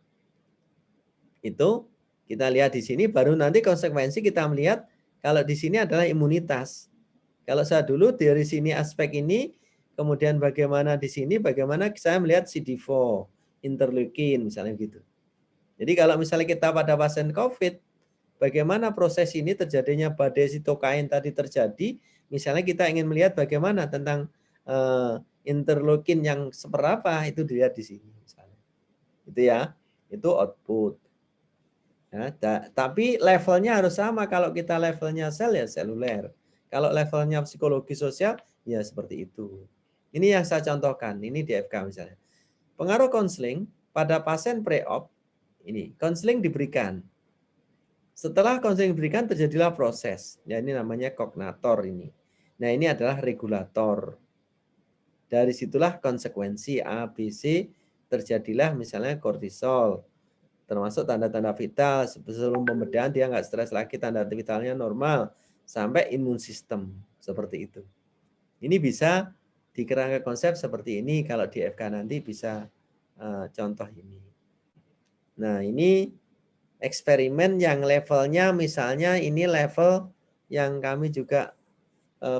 Itu kita lihat di sini, baru nanti konsekuensi kita melihat kalau di sini adalah imunitas. Kalau saya dulu dari sini aspek ini, kemudian bagaimana di sini, bagaimana saya melihat CD4, interleukin misalnya gitu. Jadi kalau misalnya kita pada pasien COVID, bagaimana proses ini terjadinya badai sitokain tadi terjadi, misalnya kita ingin melihat bagaimana tentang interleukin yang seberapa, itu dilihat di sini misalnya. Itu ya, itu output. Ya, tapi levelnya harus sama. Kalau kita levelnya sel ya seluler. Kalau levelnya psikologi sosial ya seperti itu. Ini yang saya contohkan. Ini di FK misalnya. Pengaruh konseling pada pasien pre-op ini. Konseling diberikan. Setelah konseling diberikan terjadilah proses. Ya, ini namanya kognator ini. Nah, ini adalah regulator. Dari situlah konsekuensi A, B, C terjadilah misalnya kortisol. Termasuk tanda-tanda vital. Sebelum pembedahan dia nggak stres lagi, tanda vitalnya normal. Sampai imun sistem. Seperti itu. Ini bisa di kerangka konsep seperti ini. Kalau di FK nanti bisa contoh ini. Nah, ini eksperimen yang levelnya misalnya ini level yang kami juga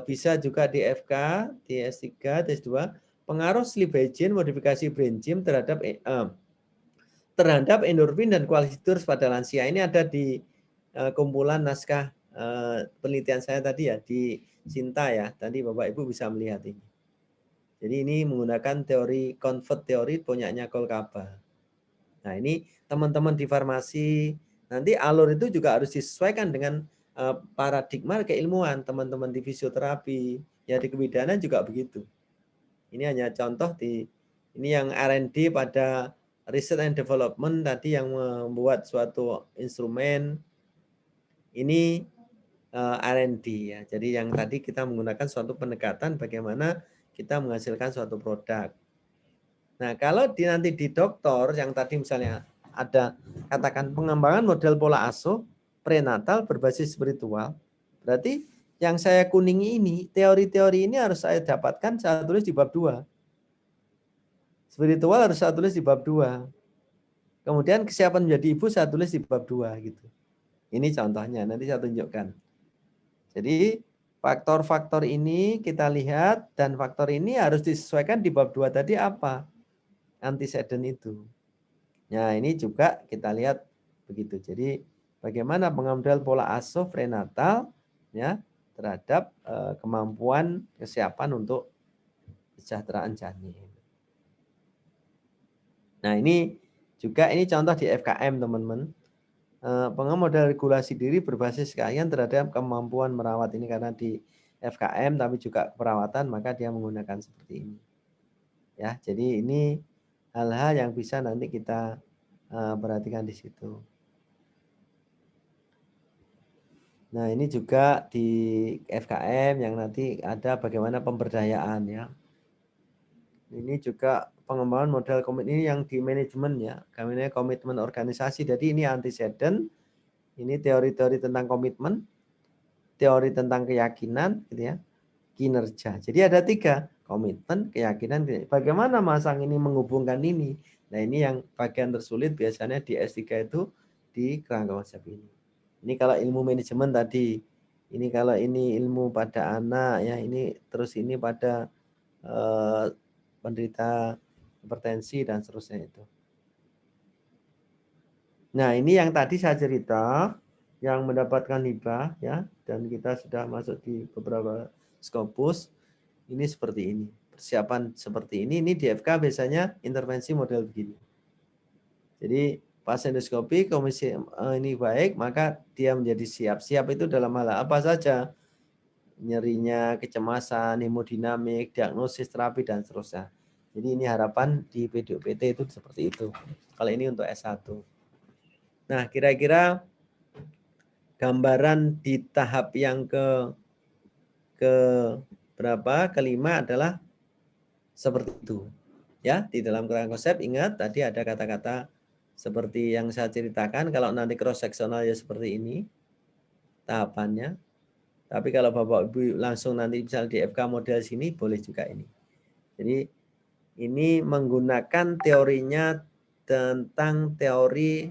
bisa juga di FK, di S3, di S2, pengaruh sleep hygiene, modifikasi brain gym terhadap endorfin dan quality tours pada lansia. Ini ada di kumpulan naskah penelitian saya tadi ya, di Sinta ya. Tadi Bapak Ibu bisa melihat ini. Jadi ini menggunakan teori convert teori punyanya Kolkaba. Nah, ini teman-teman di farmasi, nanti alur itu juga harus disesuaikan dengan paradigma keilmuan teman-teman di fisioterapi, ya di kebidanan juga begitu. Ini hanya contoh ini yang R&D pada research and development tadi yang membuat suatu instrumen, ini R&D ya. Jadi yang tadi kita menggunakan suatu pendekatan bagaimana kita menghasilkan suatu produk. Nah, kalau nanti di dokter yang tadi misalnya ada katakan pengembangan model pola asuh prenatal berbasis spiritual, berarti yang saya kuningi ini, teori-teori ini harus saya dapatkan saya tulis di bab 2. Spiritual harus saya tulis di bab 2. Kemudian kesiapan menjadi ibu saya tulis di bab 2 gitu. Ini contohnya, nanti saya tunjukkan. Jadi faktor-faktor ini kita lihat dan faktor ini harus disesuaikan di bab 2 tadi apa? Antecedent itu. Nah, ini juga kita lihat begitu. Jadi bagaimana pengambilan pola asuh prenatal ya terhadap kemampuan kesiapan untuk kesejahteraan janin. Nah, ini juga ini contoh di FKM teman-teman. Pengembangan model regulasi diri berbasis keahlian terhadap kemampuan merawat ini karena di FKM tapi juga perawatan maka dia menggunakan seperti ini. Ya, jadi ini hal-hal yang bisa nanti kita perhatikan di situ. Nah, ini juga di FKM yang nanti ada bagaimana pemberdayaan ya. Ini juga pengembangan model komitmen ini yang di manajemen ya. Kami komitmen organisasi. Jadi ini antecedent, ini teori-teori tentang komitmen, teori tentang keyakinan gitu ya, kinerja. Jadi ada 3, komitmen, keyakinan. Bagaimana Masang ini menghubungkan ini? Nah, ini yang bagian tersulit biasanya di S3 itu di kerangka konsep ini. Ini kalau ilmu manajemen tadi, ini kalau ini ilmu pada anak ya, ini terus ini pada penderita hipertensi dan seterusnya itu. Nah, ini yang tadi saya cerita yang mendapatkan hibah ya, dan kita sudah masuk di beberapa Scopus. Ini seperti ini. Persiapan seperti ini di FK biasanya intervensi model begini. Jadi pas endoskopi komisi ini baik, maka dia menjadi siap. Siap itu dalam hal apa saja? Nyerinya, kecemasan, hemodinamik, diagnosis, terapi, dan seterusnya. Jadi ini harapan di PDOPT itu seperti itu. Kalau ini untuk S1. Nah, kira-kira gambaran di tahap yang berapa? Kelima adalah seperti itu. Ya, di dalam kerangka konsep ingat tadi ada kata-kata seperti yang saya ceritakan. Kalau nanti cross sectional ya seperti ini tahapannya. Tapi kalau Bapak Ibu langsung nanti misalnya di FK model sini boleh juga ini. Jadi ini menggunakan teorinya tentang teori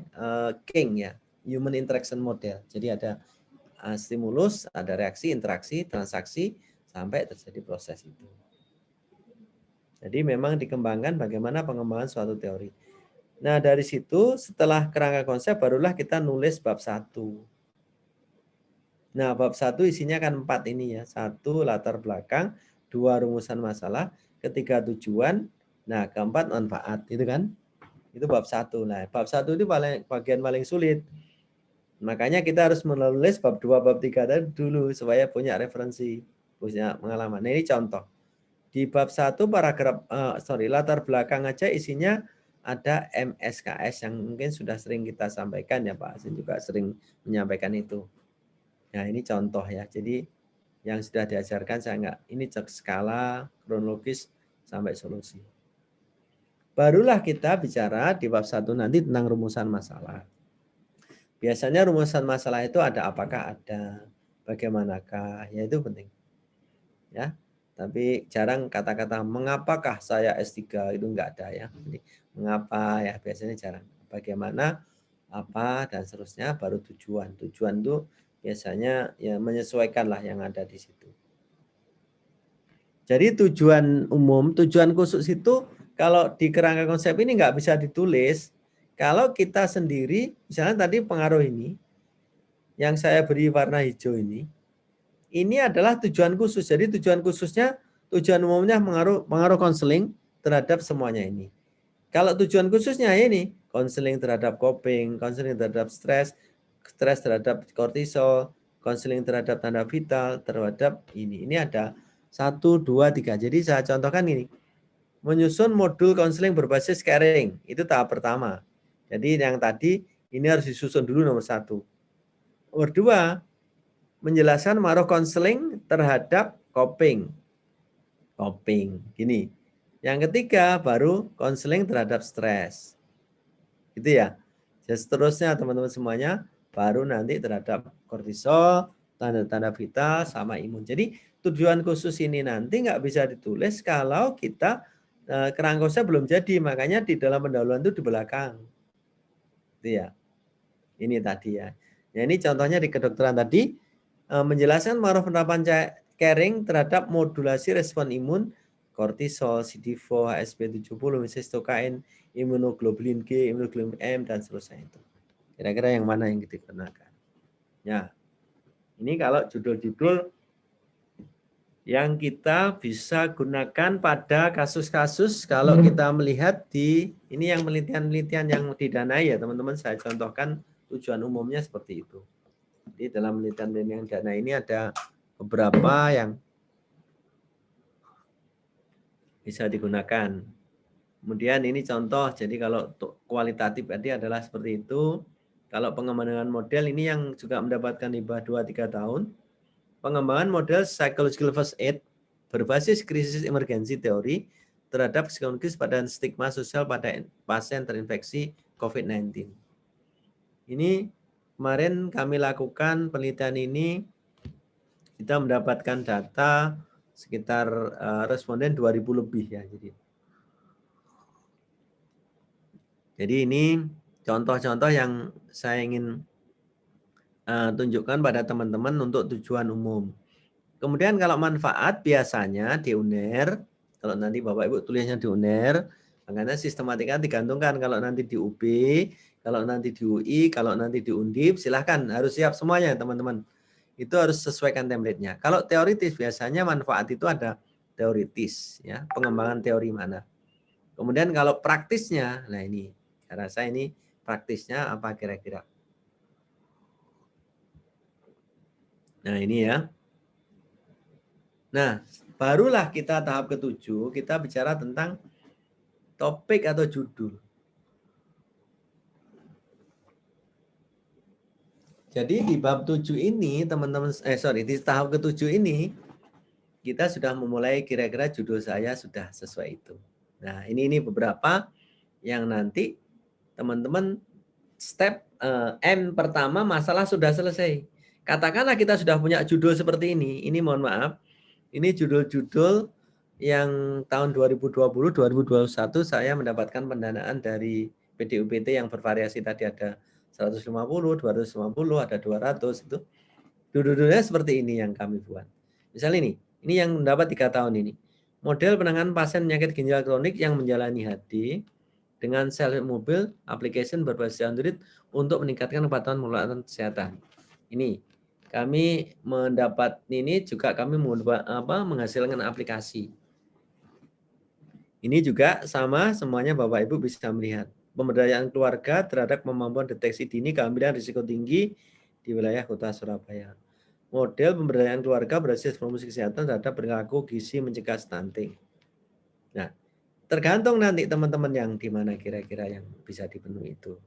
King ya, Human Interaction Model. Jadi ada stimulus, ada reaksi, interaksi, transaksi sampai terjadi proses itu. Jadi memang dikembangkan bagaimana pengembangan suatu teori. Nah, dari situ setelah kerangka konsep barulah kita nulis bab 1. Nah, bab 1 isinya kan 4 ini ya. 1 latar belakang, 2 rumusan masalah, ketiga tujuan, nah keempat manfaat, itu kan? Itu bab 1. Nah, bab 1 itu bagian paling sulit. Makanya kita harus menulis bab 2, bab 3 tadi dulu supaya punya referensi, punya pengalaman. Nah, ini contoh. Di bab 1 paragraf latar belakang aja isinya ada MSKS yang mungkin sudah sering kita sampaikan ya Pak Asin juga sering menyampaikan itu. Nah ini contoh ya, jadi yang sudah diajarkan saya enggak, ini cek skala, kronologis, sampai solusi. Barulah kita bicara di bab 1 nanti tentang rumusan masalah. Biasanya rumusan masalah itu ada apakah ada, bagaimanakah, ya itu penting. Ya, tapi jarang kata-kata mengapakah saya S3 itu enggak ada ya. Jadi, mengapa ya biasanya jarang. Bagaimana, apa dan seterusnya baru tujuan. Tujuan itu biasanya ya menyesuaikan lah yang ada di situ. Jadi tujuan umum, tujuan khusus itu kalau di kerangka konsep ini nggak bisa ditulis. Kalau kita sendiri, misalnya tadi pengaruh ini, yang saya beri warna hijau ini adalah tujuan khusus. Jadi tujuan khususnya, tujuan umumnya pengaruh konseling terhadap semuanya ini. Kalau tujuan khususnya ini, konseling terhadap coping, konseling terhadap stres terhadap kortisol, konseling terhadap tanda vital, terhadap ini. Ini ada 1, 2, 3. Jadi saya contohkan ini. Menyusun modul konseling berbasis caring. Itu tahap pertama. Jadi yang tadi ini harus disusun dulu nomor 1. Nomor 2, menjelaskan pengaruh konseling terhadap coping. Coping, gini. Yang ketiga baru konseling terhadap stres. Gitu ya. Dan seterusnya teman-teman semuanya baru nanti terhadap kortisol, tanda-tanda vital sama imun. Jadi tujuan khusus ini nanti nggak bisa ditulis kalau kita kerangkosnya belum jadi, makanya di dalam pendahuluan itu di belakang. Itu ya. Ini tadi ya. Ya ini contohnya di kedokteran tadi menjelaskan pengaruh penerapan caring terhadap modulasi respon imun, kortisol, CD4, HSP70, sistokain, imunoglobulin G, imunoglobulin M dan seterusnya itu. Kira-kira yang mana yang digunakan? Ya. Ini kalau judul-judul yang kita bisa gunakan pada kasus-kasus kalau kita melihat di ini yang penelitian-penelitian yang didanai ya teman-teman, saya contohkan tujuan umumnya seperti itu. Di dalam penelitian yang dana ini ada beberapa yang bisa digunakan. Kemudian ini contoh, jadi kalau kualitatif tadi adalah seperti itu. Kalau pengembangan model ini yang juga mendapatkan hibah 2-3 tahun. Pengembangan model psychological first aid berbasis krisis emergensi teori terhadap psikologis pada stigma sosial pada pasien terinfeksi COVID-19. Ini kemarin kami lakukan penelitian ini, kita mendapatkan data sekitar responden 2.000 lebih ya. Jadi ini contoh-contoh yang saya ingin tunjukkan pada teman-teman untuk tujuan umum. Kemudian kalau manfaat biasanya di UNER, kalau nanti Bapak Ibu tulisnya di UNER, makanya sistematika digantungkan kalau nanti di UB, kalau nanti di UI, kalau nanti di Undip, silahkan harus siap semuanya teman-teman. Itu harus sesuaikan template-nya. Kalau teoritis biasanya manfaat itu ada teoritis, ya pengembangan teori mana. Kemudian kalau praktisnya, nah ini, saya rasa ini praktisnya apa kira-kira. Nah ini ya. Nah, barulah kita tahap ke-7, kita bicara tentang topik atau judul. Jadi di bab 7 ini, teman-teman, di tahap ke-7 ini, kita sudah memulai kira-kira judul saya sudah sesuai itu. Nah, ini beberapa yang nanti teman-teman step M pertama masalah sudah selesai. Katakanlah kita sudah punya judul seperti ini mohon maaf, ini judul-judul yang tahun 2020-2021 saya mendapatkan pendanaan dari PDUPT yang bervariasi tadi ada 150, 250, ada 200 itu. Judul-judulnya seperti ini yang kami buat. Misalnya ini yang mendapat 3 tahun ini. Model penanganan pasien penyakit ginjal kronik yang menjalani HD dengan self mobil application berbasis Android untuk meningkatkan kepatuhan pengelolaan kesehatan. Ini kami mendapat ini juga kami menghasilkan aplikasi. Ini juga sama semuanya Bapak Ibu bisa melihat. Pemberdayaan keluarga terhadap kemampuan deteksi dini kehamilan risiko tinggi di wilayah Kota Surabaya. Model pemberdayaan keluarga berbasis promosi kesehatan terhadap perilaku gizi mencegah stunting. Nah, tergantung nanti teman-teman yang di mana kira-kira yang bisa dipenuhi itu.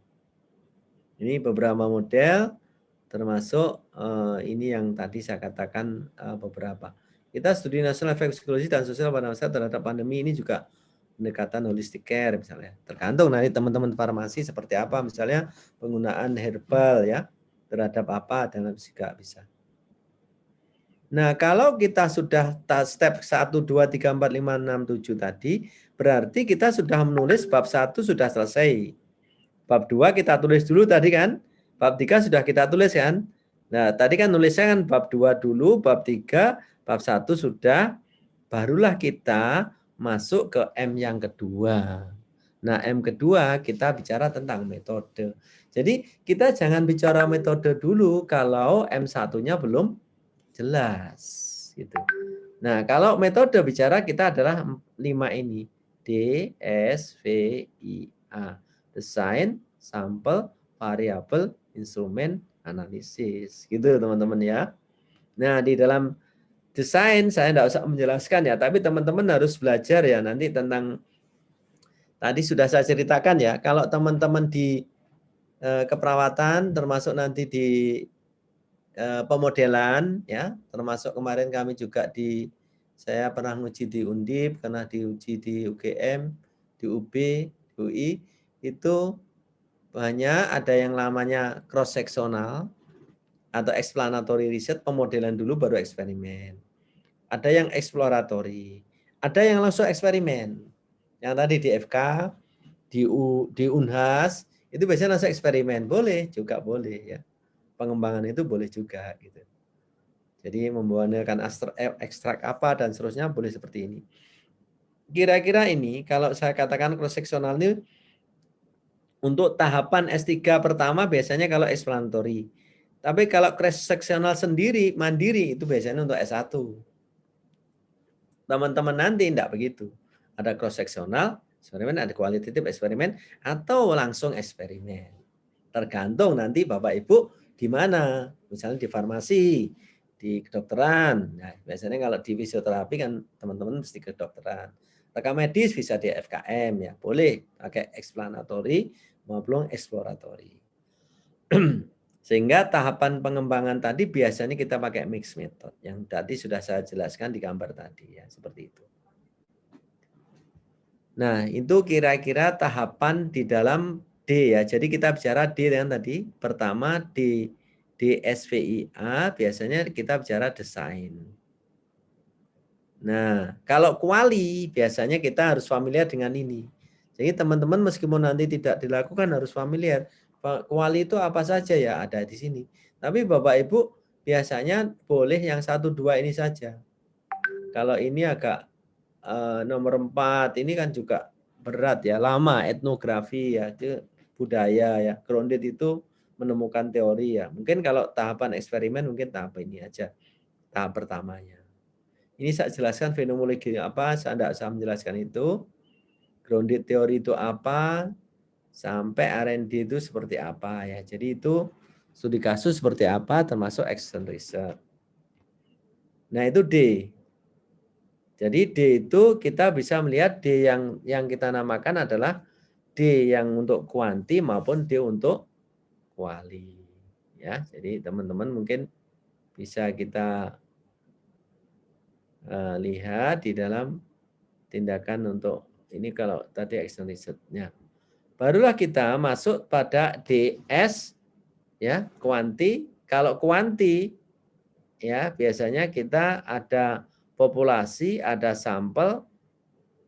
Ini beberapa model, termasuk ini yang tadi saya katakan beberapa. Kita studi nasional efek psikologi dan sosial pada masa terhadap pandemi ini juga pendekatan holistic care misalnya. Tergantung nanti teman-teman farmasi seperti apa, misalnya penggunaan herbal ya terhadap apa dan juga bisa. Nah, kalau kita sudah step 1, 2, 3, 4, 5, 6, 7 tadi, berarti kita sudah menulis bab 1 sudah selesai. Bab 2 kita tulis dulu tadi kan. Bab 3 sudah kita tulis kan. Nah, tadi kan nulisnya kan bab 2 dulu, bab 3, bab 1 sudah. Barulah kita masuk ke M yang kedua. Nah, M kedua kita bicara tentang metode. Jadi, kita jangan bicara metode dulu kalau M1-nya belum jelas gitu. Nah, kalau metode bicara kita adalah 5 ini. D, S, V, I, A. Desain, sampel, variabel, instrumen, analisis. Gitu teman-teman ya. Nah, di dalam desain saya tidak usah menjelaskan ya, tapi teman-teman harus belajar ya nanti tentang tadi sudah saya ceritakan ya, kalau teman-teman di keperawatan termasuk nanti di pemodelan ya, termasuk kemarin kami juga saya pernah uji di Undip, pernah diuji di UGM, di UB, di UI, itu banyak ada yang namanya cross sectional atau explanatory research, pemodelan dulu baru eksperimen. Ada yang exploratory, ada yang langsung eksperimen. Yang tadi di FK, di Unhas, itu biasanya langsung eksperimen, boleh juga boleh ya. Pengembangan itu boleh juga gitu. Jadi membawakan ekstrak apa dan seterusnya boleh seperti ini. Kira-kira ini kalau saya katakan cross sectional ini untuk tahapan S3 pertama biasanya kalau explanatory. Tapi kalau cross sectional sendiri mandiri itu biasanya untuk S1. Teman-teman nanti tidak begitu. Ada cross sectional eksperimen, ada kualitatif eksperimen atau langsung eksperimen. Tergantung nanti Bapak Ibu di mana, misalnya di farmasi, di kedokteran. Nah, biasanya kalau di fisioterapi kan teman-teman mesti kedokteran. Rekam medis bisa di FKM ya, boleh pakai explanatory maupun exploratory. Sehingga tahapan pengembangan tadi biasanya kita pakai mixed method yang tadi sudah saya jelaskan di gambar tadi ya, seperti itu. Nah, itu kira-kira tahapan di dalam D ya. Jadi kita bicara D yang tadi. Pertama di SVIA biasanya kita bicara desain. Nah, kalau kuali biasanya kita harus familiar dengan ini. Jadi teman-teman meskipun nanti tidak dilakukan harus familiar. Kuali itu apa saja ya ada di sini. Tapi Bapak Ibu biasanya boleh yang 1, 2 ini saja. Kalau ini agak nomor 4 ini kan juga berat ya, lama etnografi ya, itu budaya ya. Grounded itu menemukan teori ya. Mungkin kalau tahapan eksperimen mungkin tahap ini aja, tahap pertamanya. Ini saya jelaskan fenomenologi apa, saya tidak usah menjelaskan itu. Grounded teori itu apa, sampai R&D itu seperti apa ya. Jadi itu studi kasus seperti apa, termasuk action research. Nah itu D. Jadi D itu kita bisa melihat D yang kita namakan adalah D yang untuk kuanti maupun D untuk kuali. Ya, jadi teman-teman mungkin bisa kita lihat di dalam tindakan untuk ini kalau tadi action research-nya. Barulah kita masuk pada DS ya, kuanti. Kalau kuanti ya biasanya kita ada populasi, ada sampel,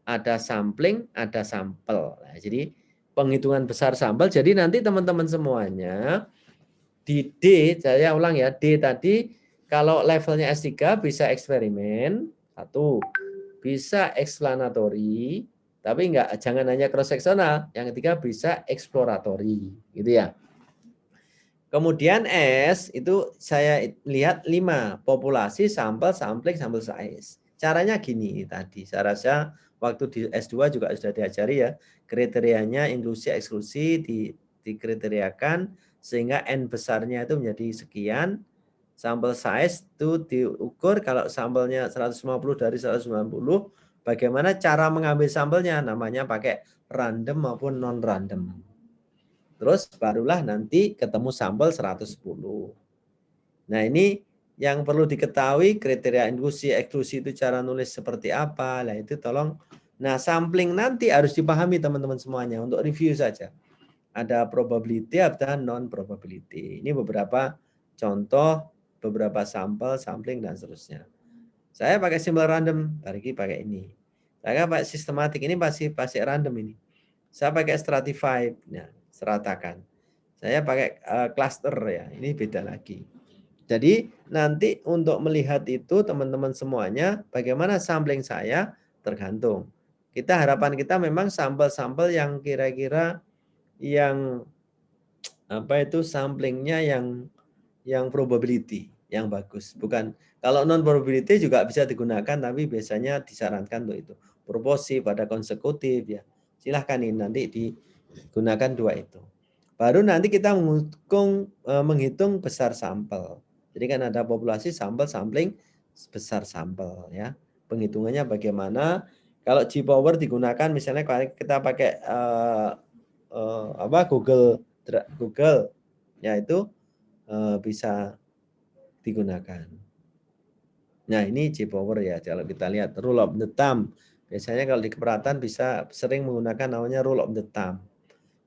ada sampling, ada sampel. Nah, jadi penghitungan besar sampel. Jadi nanti teman-teman semuanya di D, saya ulang ya, D tadi kalau levelnya S3 bisa eksperimen, 1, bisa explanatory, tapi jangan hanya cross sectional. Yang ketiga bisa exploratory, gitu ya. Kemudian S itu saya lihat 5, populasi, sampel, sampling, sampel size. Caranya gini tadi, saya rasa waktu di S2 juga sudah diajari ya, kriterianya inklusi eksklusi dikriteriakan sehingga N besarnya itu menjadi sekian, sampel size itu diukur kalau sampelnya 150 dari 190 Bagaimana cara mengambil sampelnya? Namanya pakai random maupun non-random. Terus barulah nanti ketemu sampel 110. Nah ini yang perlu diketahui kriteria inklusi, eksklusi itu cara nulis seperti apa. Nah itu tolong. Nah sampling nanti harus dipahami teman-teman semuanya untuk review saja. Ada probability, ada non-probability. Ini beberapa contoh, beberapa sampel, sampling, dan seterusnya. Saya pakai simbol random, Tariki pakai ini. Saya pakai sistematik, ini pasti random ini. Saya pakai stratified, nah, seratakan. Saya pakai cluster ya, ini beda lagi. Jadi nanti untuk melihat itu teman-teman semuanya, bagaimana sampling saya tergantung. Harapan kita memang sampel-sampel yang kira-kira yang apa itu samplingnya yang probability yang bagus. Bukan kalau non probability juga bisa digunakan, tapi biasanya disarankan untuk itu. Proporsi pada konsekutif ya. Silahkan ini nanti digunakan dua itu. Baru nanti kita menghitung besar sampel. Jadi kan ada populasi, sampel, sampling, besar sampel ya. Penghitungannya bagaimana? Kalau G-power digunakan misalnya kalau kita pakai Google ya itu bisa digunakan. Nah ini G-power ya, kalau kita lihat rule of the thumb. Biasanya kalau di keperawatan bisa sering menggunakan namanya rule of the thumb.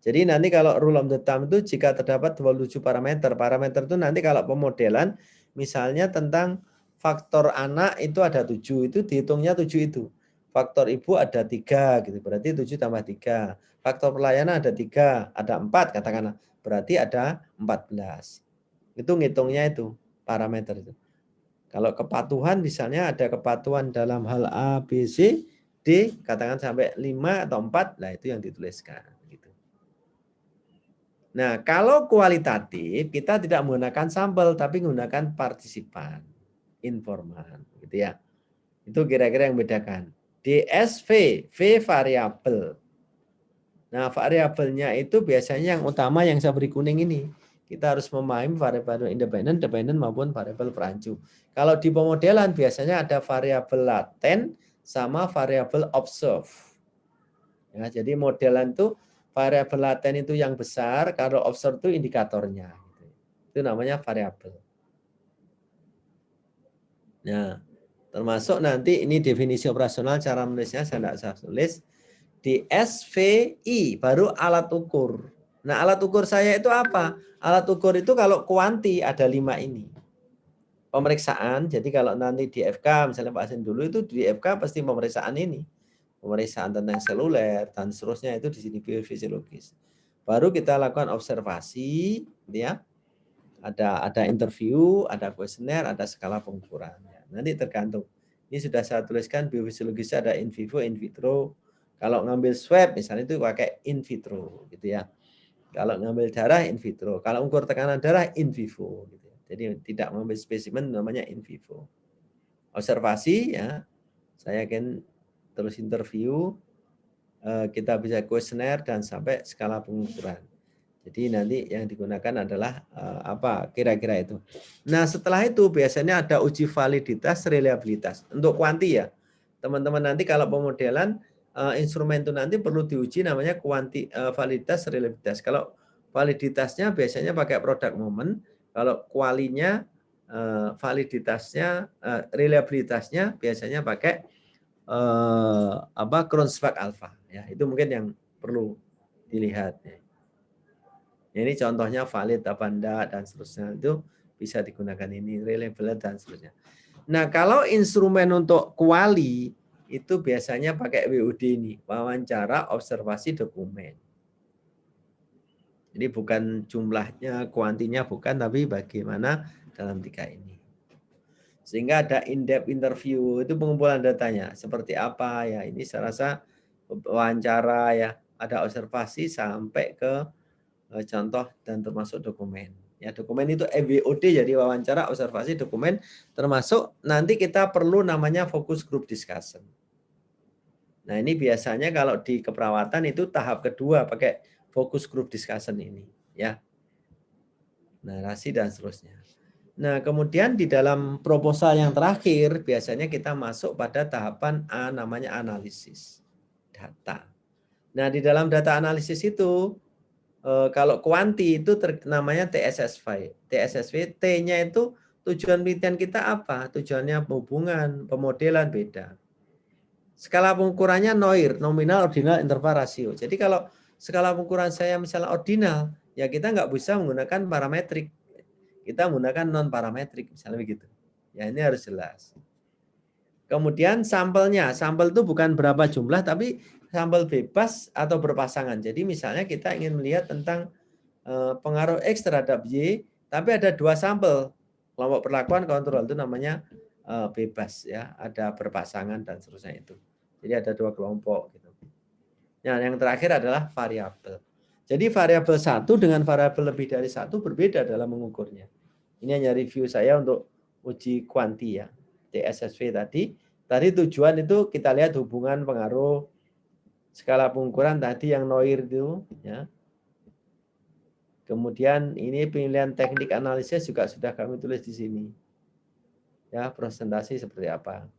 Jadi nanti kalau rule of the thumb itu jika terdapat 27 parameter. Parameter itu nanti kalau pemodelan misalnya tentang faktor anak itu ada 7, itu dihitungnya 7 itu. Faktor ibu ada 3 gitu, berarti 7 tambah 3. Faktor pelayanan ada 3, ada 4 katakanlah, berarti ada 14. Itu ngitungnya itu parameter itu. Kalau kepatuhan misalnya ada kepatuhan dalam hal A, B, C, D, katakan sampai 5 atau 4, nah itu yang dituliskan. Nah, kalau kualitatif kita tidak menggunakan sampel tapi menggunakan partisipan, informan, gitu ya. Itu kira-kira yang membedakan. DSV, V variabel. Nah, variabelnya itu biasanya yang utama yang saya beri kuning ini. Kita harus memahami variabel independen, dependen maupun variabel perancu. Kalau di pemodelan biasanya ada variabel laten sama variabel observe. Ya, jadi modelan itu variabel laten itu yang besar, kalau observe itu indikatornya. Itu namanya variabel. Nah, termasuk nanti ini definisi operasional, cara menulisnya saya tidak usah tulis. Di SVI, baru alat ukur. Nah, alat ukur saya itu apa? Alat ukur itu kalau kuanti ada 5 ini. Pemeriksaan, jadi kalau nanti di FK, misalnya Pak Asin dulu itu di FK pasti pemeriksaan ini. Pemeriksaan tentang seluler dan seterusnya itu di sini biofisiologis. Baru kita lakukan observasi, ya. Ada interview, ada kuesioner, ada skala pengukuran. Nanti tergantung. Ini sudah saya tuliskan biofisiologis ada in vivo, in vitro. Kalau ngambil swab misalnya itu pakai in vitro, gitu ya. Kalau ngambil darah in vitro, kalau ukur tekanan darah in vivo, gitu. Jadi tidak mengambil spesimen namanya in vivo. Observasi ya. Saya akan terus interview, kita bisa kuesioner dan sampai skala pengukuran. Jadi nanti yang digunakan adalah apa kira-kira itu. Nah setelah itu biasanya ada uji validitas, reliabilitas. Untuk kuanti ya, teman-teman nanti kalau pemodelan instrumen itu nanti perlu diuji namanya validitas, reliabilitas. Kalau validitasnya biasanya pakai product moment, kalau kualinya, validitasnya, reliabilitasnya biasanya pakai Kronspach alpha ya, itu mungkin yang perlu dilihat ya. Ini contohnya valid apa enggak dan seterusnya, itu bisa digunakan ini reliable dan seterusnya. Nah kalau instrumen untuk kuali itu biasanya pakai WOD ini, wawancara observasi dokumen. Jadi bukan jumlahnya, kuantinya bukan, tapi bagaimana dalam 3 ini. Sehingga ada in-depth interview, itu pengumpulan datanya. Seperti apa ya, ini saya rasa wawancara ya, ada observasi sampai ke contoh dan termasuk dokumen. Ya, dokumen itu EWOD, jadi wawancara, observasi, dokumen, termasuk nanti kita perlu namanya focus group discussion. Nah ini biasanya kalau di keperawatan itu tahap kedua pakai focus group discussion ini. Ya, narasi dan seterusnya. Nah, kemudian di dalam proposal yang terakhir, biasanya kita masuk pada tahapan A, namanya analisis data. Nah, di dalam data analisis itu, kalau kuanti itu namanya TSSV. TSSV, T-nya itu tujuan penelitian kita apa? Tujuannya hubungan, pemodelan beda. Skala pengukurannya NOIR, nominal, ordinal, interval, rasio. Jadi kalau skala pengukuran saya misalnya ordinal, ya kita nggak bisa menggunakan parametrik. Kita menggunakan non-parametrik, misalnya begitu. Ya, ini harus jelas. Kemudian sampelnya, sampel itu bukan berapa jumlah, tapi sampel bebas atau berpasangan. Jadi misalnya kita ingin melihat tentang pengaruh X terhadap Y, tapi ada 2 sampel. Kelompok perlakuan kontrol itu namanya bebas, ya, ada berpasangan dan seterusnya itu. Jadi ada 2 kelompok. Gitu. Nah, yang terakhir adalah variabel. Jadi variabel 1 dengan variabel lebih dari 1 berbeda dalam mengukurnya. Ini hanya review saya untuk uji kuanti ya. TSSV tadi. Tadi tujuan itu kita lihat hubungan pengaruh skala pengukuran tadi yang NOIR itu. Ya. Kemudian ini pemilihan teknik analisis juga sudah kami tulis di sini. Ya, presentasi seperti apa.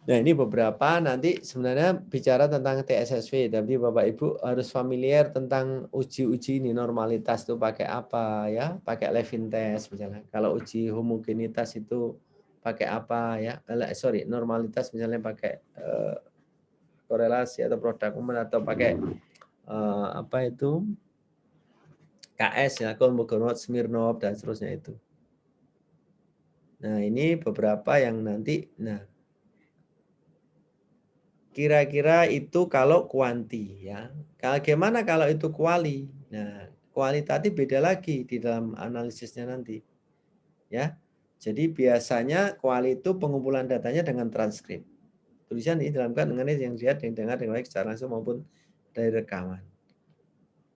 Nah, ini beberapa nanti sebenarnya bicara tentang TSSV, tapi Bapak Ibu harus familiar tentang uji-uji ini, normalitas itu pakai apa ya, pakai Levin test misalnya. Kalau uji homogenitas itu pakai apa ya, normalitas misalnya pakai korelasi atau produk umum atau pakai apa itu KS ya, Kolmogorov, Smirnov dan seterusnya itu. Nah, ini beberapa yang nanti, nah kira-kira itu kalau kuanti ya. Bagaimana kalau itu kuali? Nah, kualitatif beda lagi di dalam analisisnya nanti. Ya. Jadi biasanya kuali itu pengumpulan datanya dengan transkrip. Tulisan ini dilakukan dengan yang dilihat, yang dengar, yang baik secara langsung maupun dari rekaman.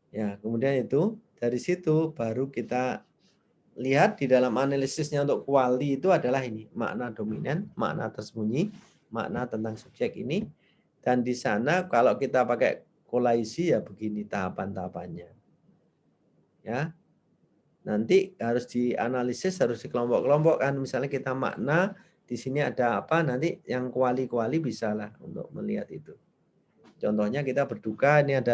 Ya, kemudian itu dari situ baru kita lihat di dalam analisisnya untuk kuali itu adalah ini, makna dominan, makna tersembunyi, makna tentang subjek ini. Dan di sana kalau kita pakai kolaisi ya begini tahapan-tahapannya. Ya. Nanti harus dianalisis, harus dikelompok-kelompokkan. Misalnya kita makna, di sini ada apa, nanti yang kuali-kuali bisalah untuk melihat itu. Contohnya kita berduka, ini ada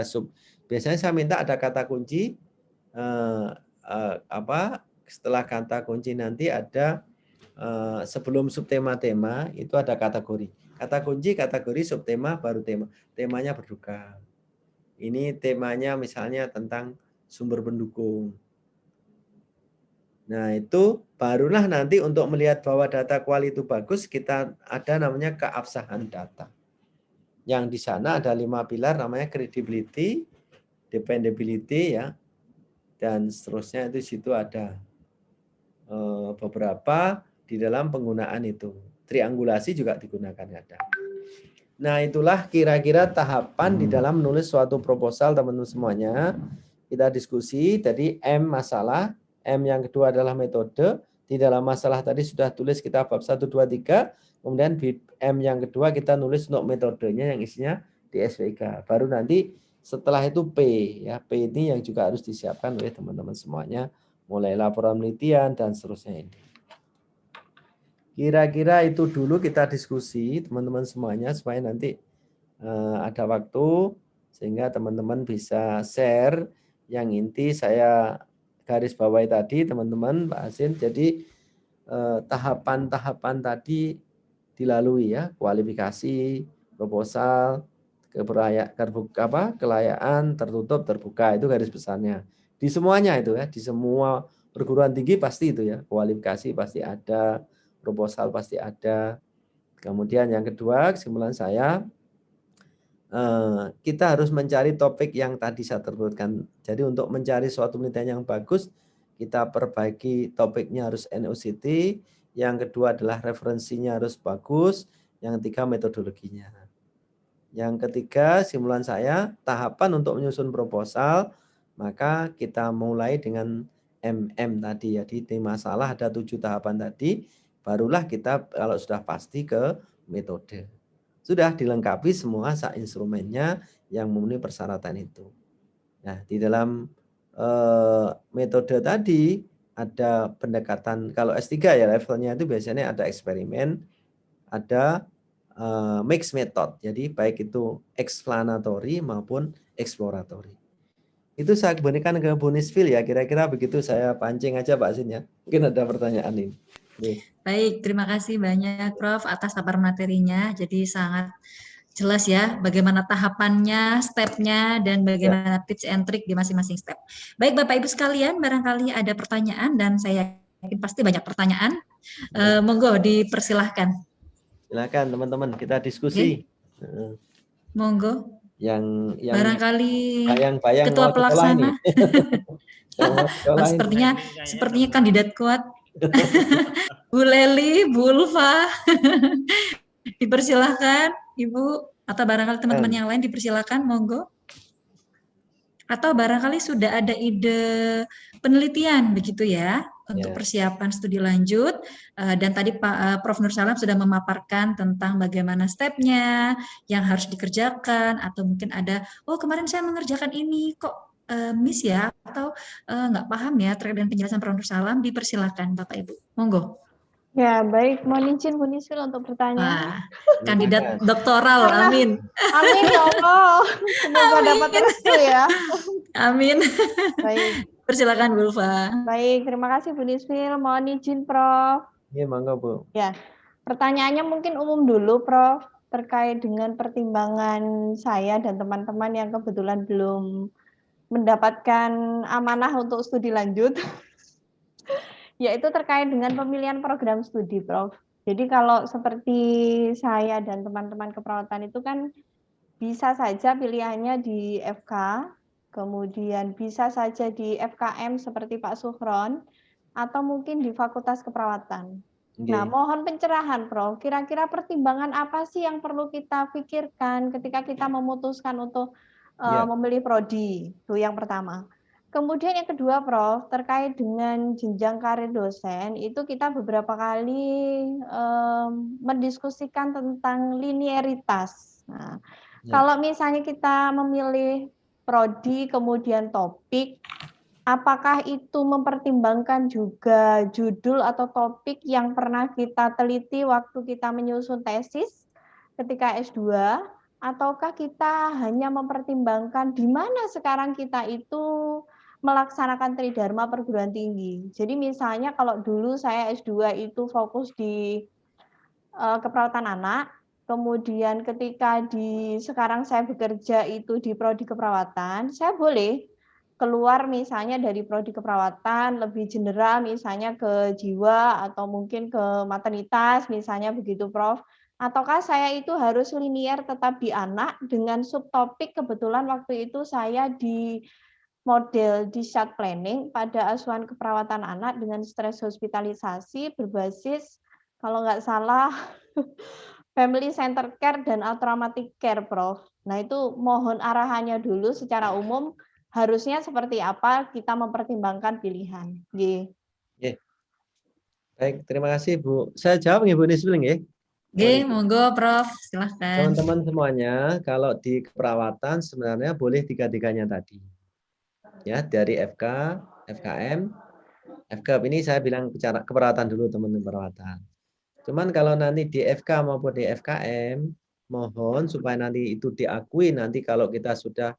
biasanya saya minta ada kata kunci, setelah kata kunci nanti ada sebelum subtema-tema itu ada kategori. Kata kunci, kategori, subtema, baru tema. Temanya berduka. Ini temanya misalnya tentang sumber pendukung. Nah, itu barulah nanti untuk melihat bahwa data kuali itu bagus, kita ada namanya keabsahan data. Yang di sana ada 5 pilar namanya credibility, dependability ya. Dan seterusnya itu di situ ada beberapa di dalam penggunaan itu. Triangulasi juga digunakan kadang. Nah, itulah kira-kira tahapan di dalam menulis suatu proposal teman-teman semuanya. Kita diskusi, tadi M masalah, M yang kedua adalah metode. Di dalam masalah tadi sudah tulis kita bab 1, 2, 3. Kemudian M yang kedua kita nulis untuk metodenya yang isinya di SWK. Baru nanti setelah itu P. Ya, P ini yang juga harus disiapkan oleh teman-teman semuanya. Mulai laporan penelitian dan seterusnya ini. Kira-kira itu dulu kita diskusi teman-teman semuanya supaya nanti ada waktu sehingga teman-teman bisa share yang inti saya garis bawahi tadi teman-teman Pak Asin. Jadi tahapan-tahapan tadi dilalui ya, kualifikasi, proposal, kelayaan, tertutup, terbuka itu garis besarnya. Di semuanya itu ya, di semua perguruan tinggi pasti itu ya, kualifikasi pasti ada, proposal pasti ada. Kemudian yang kedua, kesimpulan saya, kita harus mencari topik yang tadi saya sebutkan. Jadi untuk mencari suatu penelitian yang bagus, kita perbaiki topiknya harus NOCT, yang kedua adalah referensinya harus bagus, yang ketiga metodologinya. Yang ketiga, kesimpulan saya, tahapan untuk menyusun proposal, maka kita mulai dengan MM tadi. Jadi di masalah ada 7 tahapan tadi, barulah kita kalau sudah pasti ke metode. Sudah dilengkapi semua instrumennya yang memenuhi persyaratan itu. Nah, di dalam metode tadi ada pendekatan, kalau S3 ya levelnya itu biasanya ada eksperimen, ada mixed method. Jadi baik itu explanatory maupun exploratory. Itu saya berikan ke Bu Nisfil ya, kira-kira begitu, saya pancing aja Pak Asin ya. Mungkin ada pertanyaan ini. Baik, terima kasih banyak Prof atas paparan materinya. Jadi sangat jelas ya bagaimana tahapannya, stepnya, dan bagaimana tips and trick di masing-masing step. Baik Bapak Ibu sekalian, barangkali ada pertanyaan dan saya yakin pasti banyak pertanyaan. Monggo dipersilahkan. Silakan teman-teman, kita diskusi. Monggo. Yang Barangkali bayang-bayang Ketua mau sekolah ini. Pelaksana. Sepertinya kandidat kuat. Bu Leli, Bu Ulfa, dipersilahkan Ibu, atau barangkali teman-teman yang lain dipersilahkan, monggo. Atau barangkali sudah ada ide penelitian begitu ya untuk persiapan studi lanjut, dan tadi Pak Prof Nur Salam sudah memaparkan tentang bagaimana stepnya yang harus dikerjakan, atau mungkin ada, oh kemarin saya mengerjakan ini kok miss ya, atau nggak paham ya terkait dengan penjelasan Prof Nur Salam, dipersilakan Bapak Ibu, monggo. Ya, baik. Mohon izin Bu Nisfil untuk bertanya. Wah, kandidat doktoral, amin. Amin ya Allah. Semoga dapat restu ya. Amin. Baik. Persilakan Bu Ulfa. Baik, terima kasih Bu Nisfil. Mohon izin Prof. Iya, monggo Bu. Ya, pertanyaannya mungkin umum dulu Prof, terkait dengan pertimbangan saya dan teman-teman yang kebetulan belum mendapatkan amanah untuk studi lanjut. Yaitu terkait dengan pemilihan program studi, Prof. Jadi kalau seperti saya dan teman-teman keperawatan itu kan bisa saja pilihannya di FK, kemudian bisa saja di FKM seperti Pak Sufron, atau mungkin di Fakultas Keperawatan. Nah, mohon pencerahan, Prof. Kira-kira pertimbangan apa sih yang perlu kita pikirkan ketika kita memutuskan untuk memilih prodi? Itu yang pertama. Kemudian yang kedua, Prof, terkait dengan jenjang karir dosen, itu kita beberapa kali mendiskusikan tentang linearitas. Nah, kalau misalnya kita memilih prodi kemudian topik, apakah itu mempertimbangkan juga judul atau topik yang pernah kita teliti waktu kita menyusun tesis ketika S2, ataukah kita hanya mempertimbangkan di mana sekarang kita itu melaksanakan tridharma perguruan tinggi. Jadi misalnya kalau dulu saya S2 itu fokus di keperawatan anak, kemudian ketika sekarang saya bekerja itu di prodi keperawatan, saya boleh keluar misalnya dari prodi keperawatan lebih general misalnya ke jiwa atau mungkin ke maternitas misalnya begitu Prof. Ataukah saya itu harus linier tetap di anak dengan subtopik, kebetulan waktu itu saya di model discharge planning pada asuhan keperawatan anak dengan stres hospitalisasi berbasis kalau nggak salah family center care dan traumatic care, Prof. Nah, itu mohon arahannya dulu secara umum harusnya seperti apa kita mempertimbangkan pilihan. Baik, terima kasih Bu. Saya jawab nggih Bu Nisfil nggih. Monggo Prof, silahkan. Teman-teman semuanya, kalau di keperawatan sebenarnya boleh tiga-tiganya tadi. Ya, dari FK, FKM, FK ini saya bilang bicara keperawatan dulu teman-teman perawatan. Cuman kalau nanti di FK maupun di FKM, mohon supaya nanti itu diakui nanti kalau kita sudah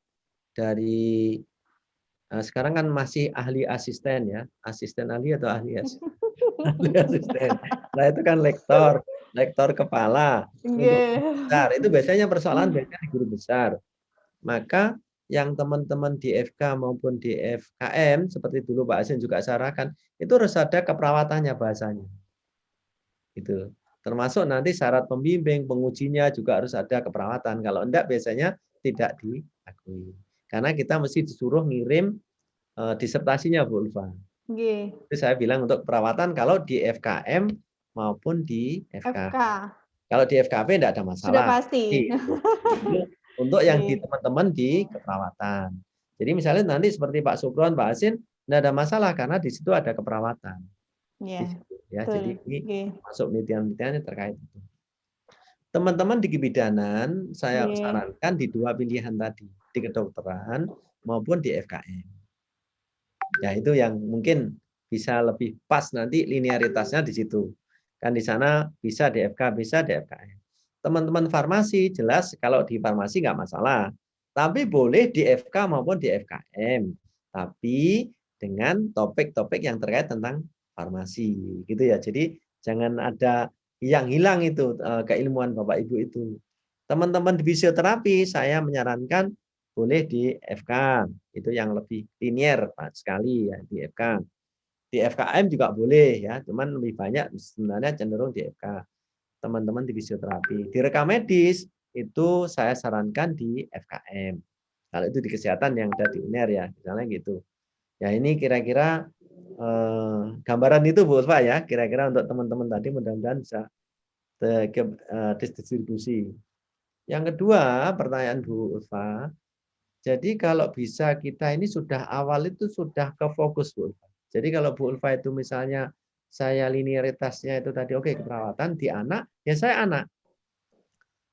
dari sekarang kan masih ahli asisten ya, asisten ahli atau ahli asisten. Ahli asisten. Nah itu kan lektor kepala, guru besar. Itu biasanya persoalan biasanya di guru besar. Maka yang teman-teman di FK maupun di FKM seperti dulu Pak Asin juga sarankan, itu harus ada keperawatannya bahasanya. Itu termasuk nanti syarat pembimbing, pengujinya juga harus ada keperawatan. Kalau enggak biasanya tidak diakui. Karena kita mesti disuruh ngirim disertasinya Bu Ulfa. Itu saya bilang untuk perawatan kalau di FKM maupun di FK. Kalau di FKP enggak ada masalah. Sudah pasti. Untuk yang di teman-teman di keperawatan. Jadi misalnya nanti seperti Pak Sukron, Pak Asin, tidak ada masalah karena di situ ada keperawatan. Ya, jadi ini masuk penelitian-penelitian terkait itu. Teman-teman di kebidanan, saya sarankan di dua pilihan tadi, di kedokteran maupun di FKM. Ya itu yang mungkin bisa lebih pas nanti linearitasnya di situ. Kan di sana bisa DFK, bisa DFKM. Teman-teman farmasi jelas kalau di farmasi nggak masalah. Tapi boleh di FK maupun di FKM. Tapi dengan topik-topik yang terkait tentang farmasi gitu ya. Jadi jangan ada yang hilang itu keilmuan Bapak Ibu itu. Teman-teman di fisioterapi saya menyarankan boleh di FK, itu yang lebih linear sekali ya di FK. Di FKM juga boleh ya, cuman lebih banyak sebenarnya cenderung di FK. Teman-teman di fisioterapi. Di rekam medis itu saya sarankan di FKM. Kalau itu di kesehatan yang ada di UNER ya, misalnya gitu. Ya ini kira-kira gambaran itu Bu Ulfa ya, kira-kira untuk teman-teman tadi mudah-mudahan bisa distribusi. Yang kedua, pertanyaan Bu Ulfa, jadi kalau bisa kita ini sudah awal itu sudah ke fokus Bu Ulfa. Jadi kalau Bu Ulfa itu misalnya saya linearitasnya itu tadi oke keperawatan di anak, ya saya anak.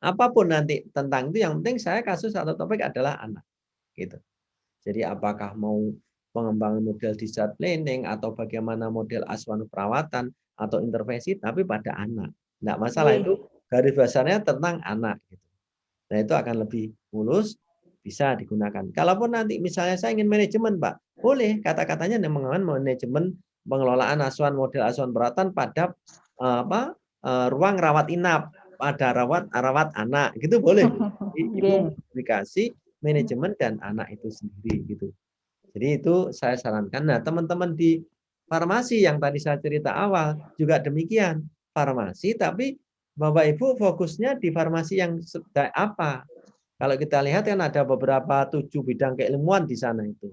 Apapun nanti tentang itu yang penting saya kasus atau topik adalah anak. Gitu. Jadi apakah mau pengembangan model discharge planning atau bagaimana model asuhan perawatan atau intervensi tapi pada anak. Enggak masalah itu garis besarnya tentang anak gitu. Nah, itu akan lebih mulus, bisa digunakan. Kalaupun nanti misalnya saya ingin manajemen, Pak, boleh kata-katanya mengenai manajemen pengelolaan asuhan model asuhan perawatan pada ruang rawat inap, pada rawat anak, gitu boleh. Ibu komunikasi manajemen dan anak itu sendiri gitu. Jadi itu saya sarankan. Nah, teman-teman di farmasi yang tadi saya cerita awal juga demikian. Farmasi tapi Bapak Ibu fokusnya di farmasi yang apa? Kalau kita lihat kan ada beberapa 7 bidang keilmuan di sana itu.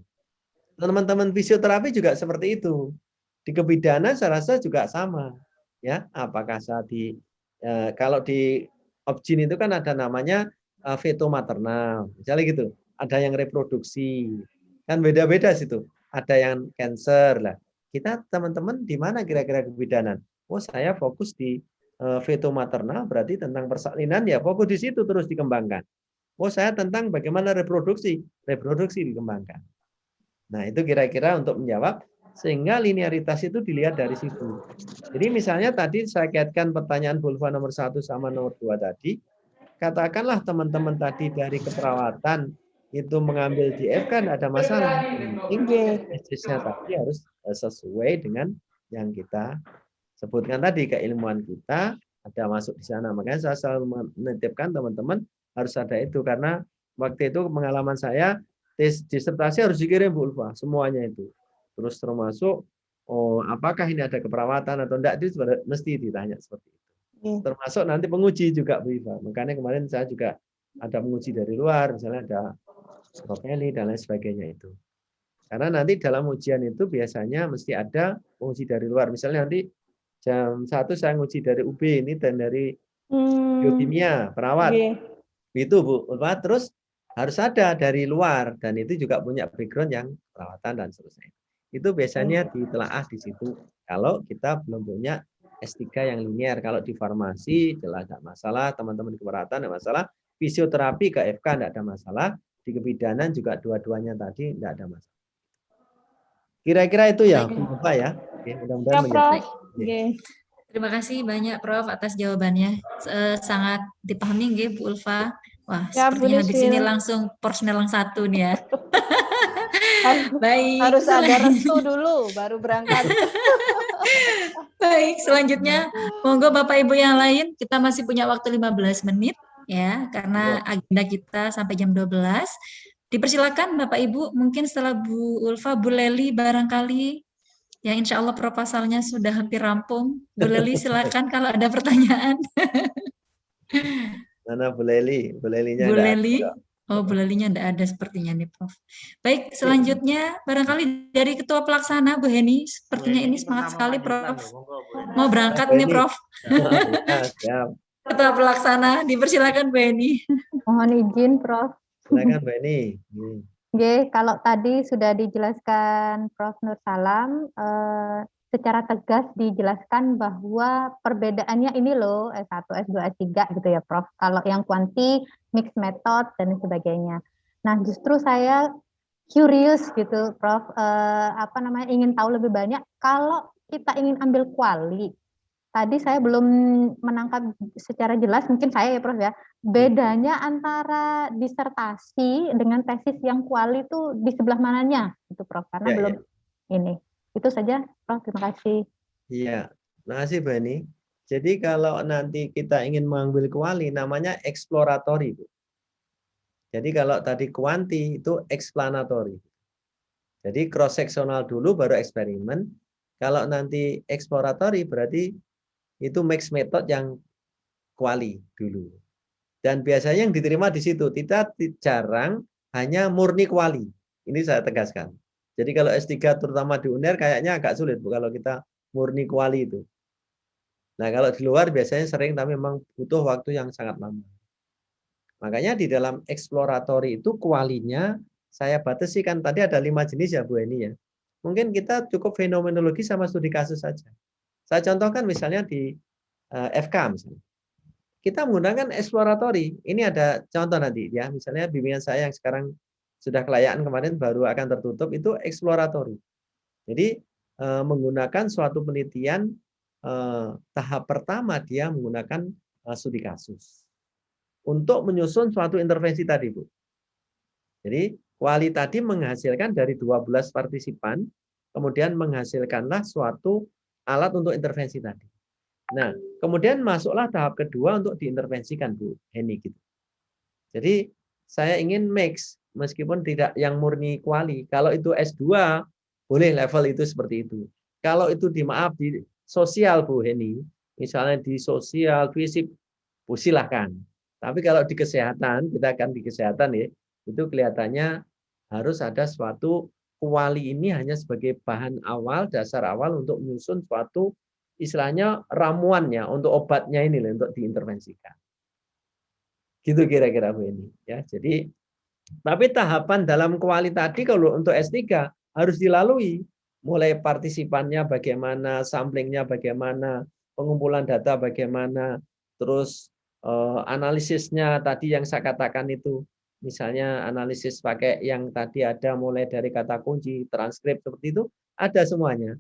Teman-teman fisioterapi juga seperti itu. Di kebidanan saya rasa juga sama. Ya, apakah saat kalau di Opjin itu kan ada namanya veto maternal. Misalnya gitu. Ada yang reproduksi. Kan beda-beda situ. Ada yang cancer lah. Kita teman-teman di mana kira-kira kebidanan? Oh, saya fokus di veto maternal berarti tentang persalinan ya fokus di situ terus dikembangkan. Oh saya tentang bagaimana reproduksi dikembangkan. Nah itu kira-kira untuk menjawab sehingga linearitas itu dilihat dari situ. Jadi misalnya tadi saya kaitkan pertanyaan Bulfa nomor 1 sama nomor 2 tadi, katakanlah teman-teman tadi dari keperawatan itu mengambil DF kan ada masalah. Penting message-nya tadi harus sesuai dengan yang kita sebutkan tadi keilmuan kita ada masuk di sana. Makanya saya selalu menitipkan teman-teman harus ada itu karena waktu itu pengalaman saya tes disertasi harus dikirim Bu Ulfa semuanya itu. Terus termasuk apakah ini ada keperawatan atau enggak itu mesti ditanya seperti itu. Termasuk nanti penguji juga Bu Ulfa. Makanya kemarin saya juga ada penguji dari luar, misalnya ada Profeli dan lain sebagainya itu. Karena nanti dalam ujian itu biasanya mesti ada penguji dari luar. Misalnya nanti jam 1 saya nguji dari UB ini dan dari biokimia perawat itu Bu Ulfa, terus harus ada dari luar dan itu juga punya background yang perawatan dan seterusnya. Itu biasanya ditelaah di situ kalau kita belum punya S3 yang linear. Kalau di farmasi jelas tidak masalah, teman-teman keperawatan tidak masalah, fisioterapi ke FK tidak ada masalah, di kebidanan juga dua-duanya tadi tidak ada masalah. Kira-kira itu ya Bu Ulfa ya. Oke, mudah-mudahan menjawab. Terima kasih banyak Prof atas jawabannya. Sangat dipahami nggih Bu Ulfa. Wah, ya, sepertinya habis ini langsung personel yang satu nih ya. Baik. Harus ada restu dulu baru berangkat. Baik, selanjutnya monggo Bapak Ibu yang lain, kita masih punya waktu 15 menit ya karena agenda kita sampai jam 12. Dipersilakan Bapak Ibu, mungkin setelah Bu Ulfa, Bu Leli barangkali yang insya Allah proposalnya sudah hampir rampung. Bu Leli silakan kalau ada pertanyaan. Mana Bu Leli? Bu Lelinya Bu Leli? Oh, Bu Lelinya tidak ada sepertinya nih Prof. Baik, selanjutnya barangkali dari Ketua Pelaksana Bu Heni. Sepertinya ini semangat sekali Prof. Mau berangkat nih Prof. Ketua Pelaksana, dipersilakan Bu Heni. Mohon izin Prof. Silakan Bu Heni. Oke, kalau tadi sudah dijelaskan Prof. Nur Salam, secara tegas dijelaskan bahwa perbedaannya ini loh, S1, S2, S3 gitu ya Prof. Kalau yang kuanti, mixed method, dan sebagainya. Nah, justru saya curious gitu, Prof. Ingin tahu lebih banyak. Kalau kita ingin ambil kuali, tadi saya belum menangkap secara jelas, mungkin saya ya Prof ya, bedanya antara disertasi dengan tesis yang kuali itu di sebelah mananya, itu Prof, karena Ya, belum ini. Itu saja Prof, terima kasih. Iya, makasih Bani. Jadi kalau nanti kita ingin mengambil kuali, namanya eksploratory, Bu. Jadi kalau tadi kuanti itu explanatory. Jadi cross sectional dulu baru eksperimen. Kalau nanti exploratory berarti itu mixed method yang kuali dulu. Dan biasanya yang diterima di situ tidak jarang hanya murni kuali. Ini saya tegaskan. Jadi kalau S3 terutama di UNER kayaknya agak sulit Bu kalau kita murni kuali itu. Nah, kalau di luar biasanya sering tapi memang butuh waktu yang sangat lama. Makanya di dalam eksploratory itu kualinya saya batasi kan tadi ada 5 jenis ya Bu Eni ya. Mungkin kita cukup fenomenologi sama studi kasus saja. Saya contohkan misalnya di FK misalnya. Kita menggunakan eksploratory. Ini ada contoh nanti ya. Misalnya bimbingan saya yang sekarang sudah kelayaan kemarin baru akan tertutup itu eksploratory. Jadi menggunakan suatu penelitian tahap pertama dia menggunakan studi kasus untuk menyusun suatu intervensi tadi, Bu. Jadi kuali tadi menghasilkan dari 12 partisipan, kemudian menghasilkanlah suatu alat untuk intervensi tadi. Nah, kemudian masuklah tahap kedua untuk diintervensikan, Bu Heni gitu. Jadi saya ingin mix meskipun tidak yang murni kuali. Kalau itu S2 boleh level itu seperti itu. Kalau itu di sosial Bu Heni, misalnya di sosial, fisik, silahkan. Tapi kalau di kesehatan, kita akan di kesehatan ya, itu kelihatannya harus ada suatu kuali ini hanya sebagai bahan awal, dasar awal untuk menyusun suatu istilahnya ramuannya untuk obatnya ini loh, untuk diintervensikan. Gitu kira-kira Bu ini ya. Jadi tapi tahapan dalam kuali tadi kalau untuk S3 harus dilalui. Mulai partisipannya bagaimana, samplingnya bagaimana, pengumpulan data bagaimana, terus analisisnya tadi yang saya katakan itu, misalnya analisis pakai yang tadi ada mulai dari kata kunci, transkrip seperti itu, ada semuanya.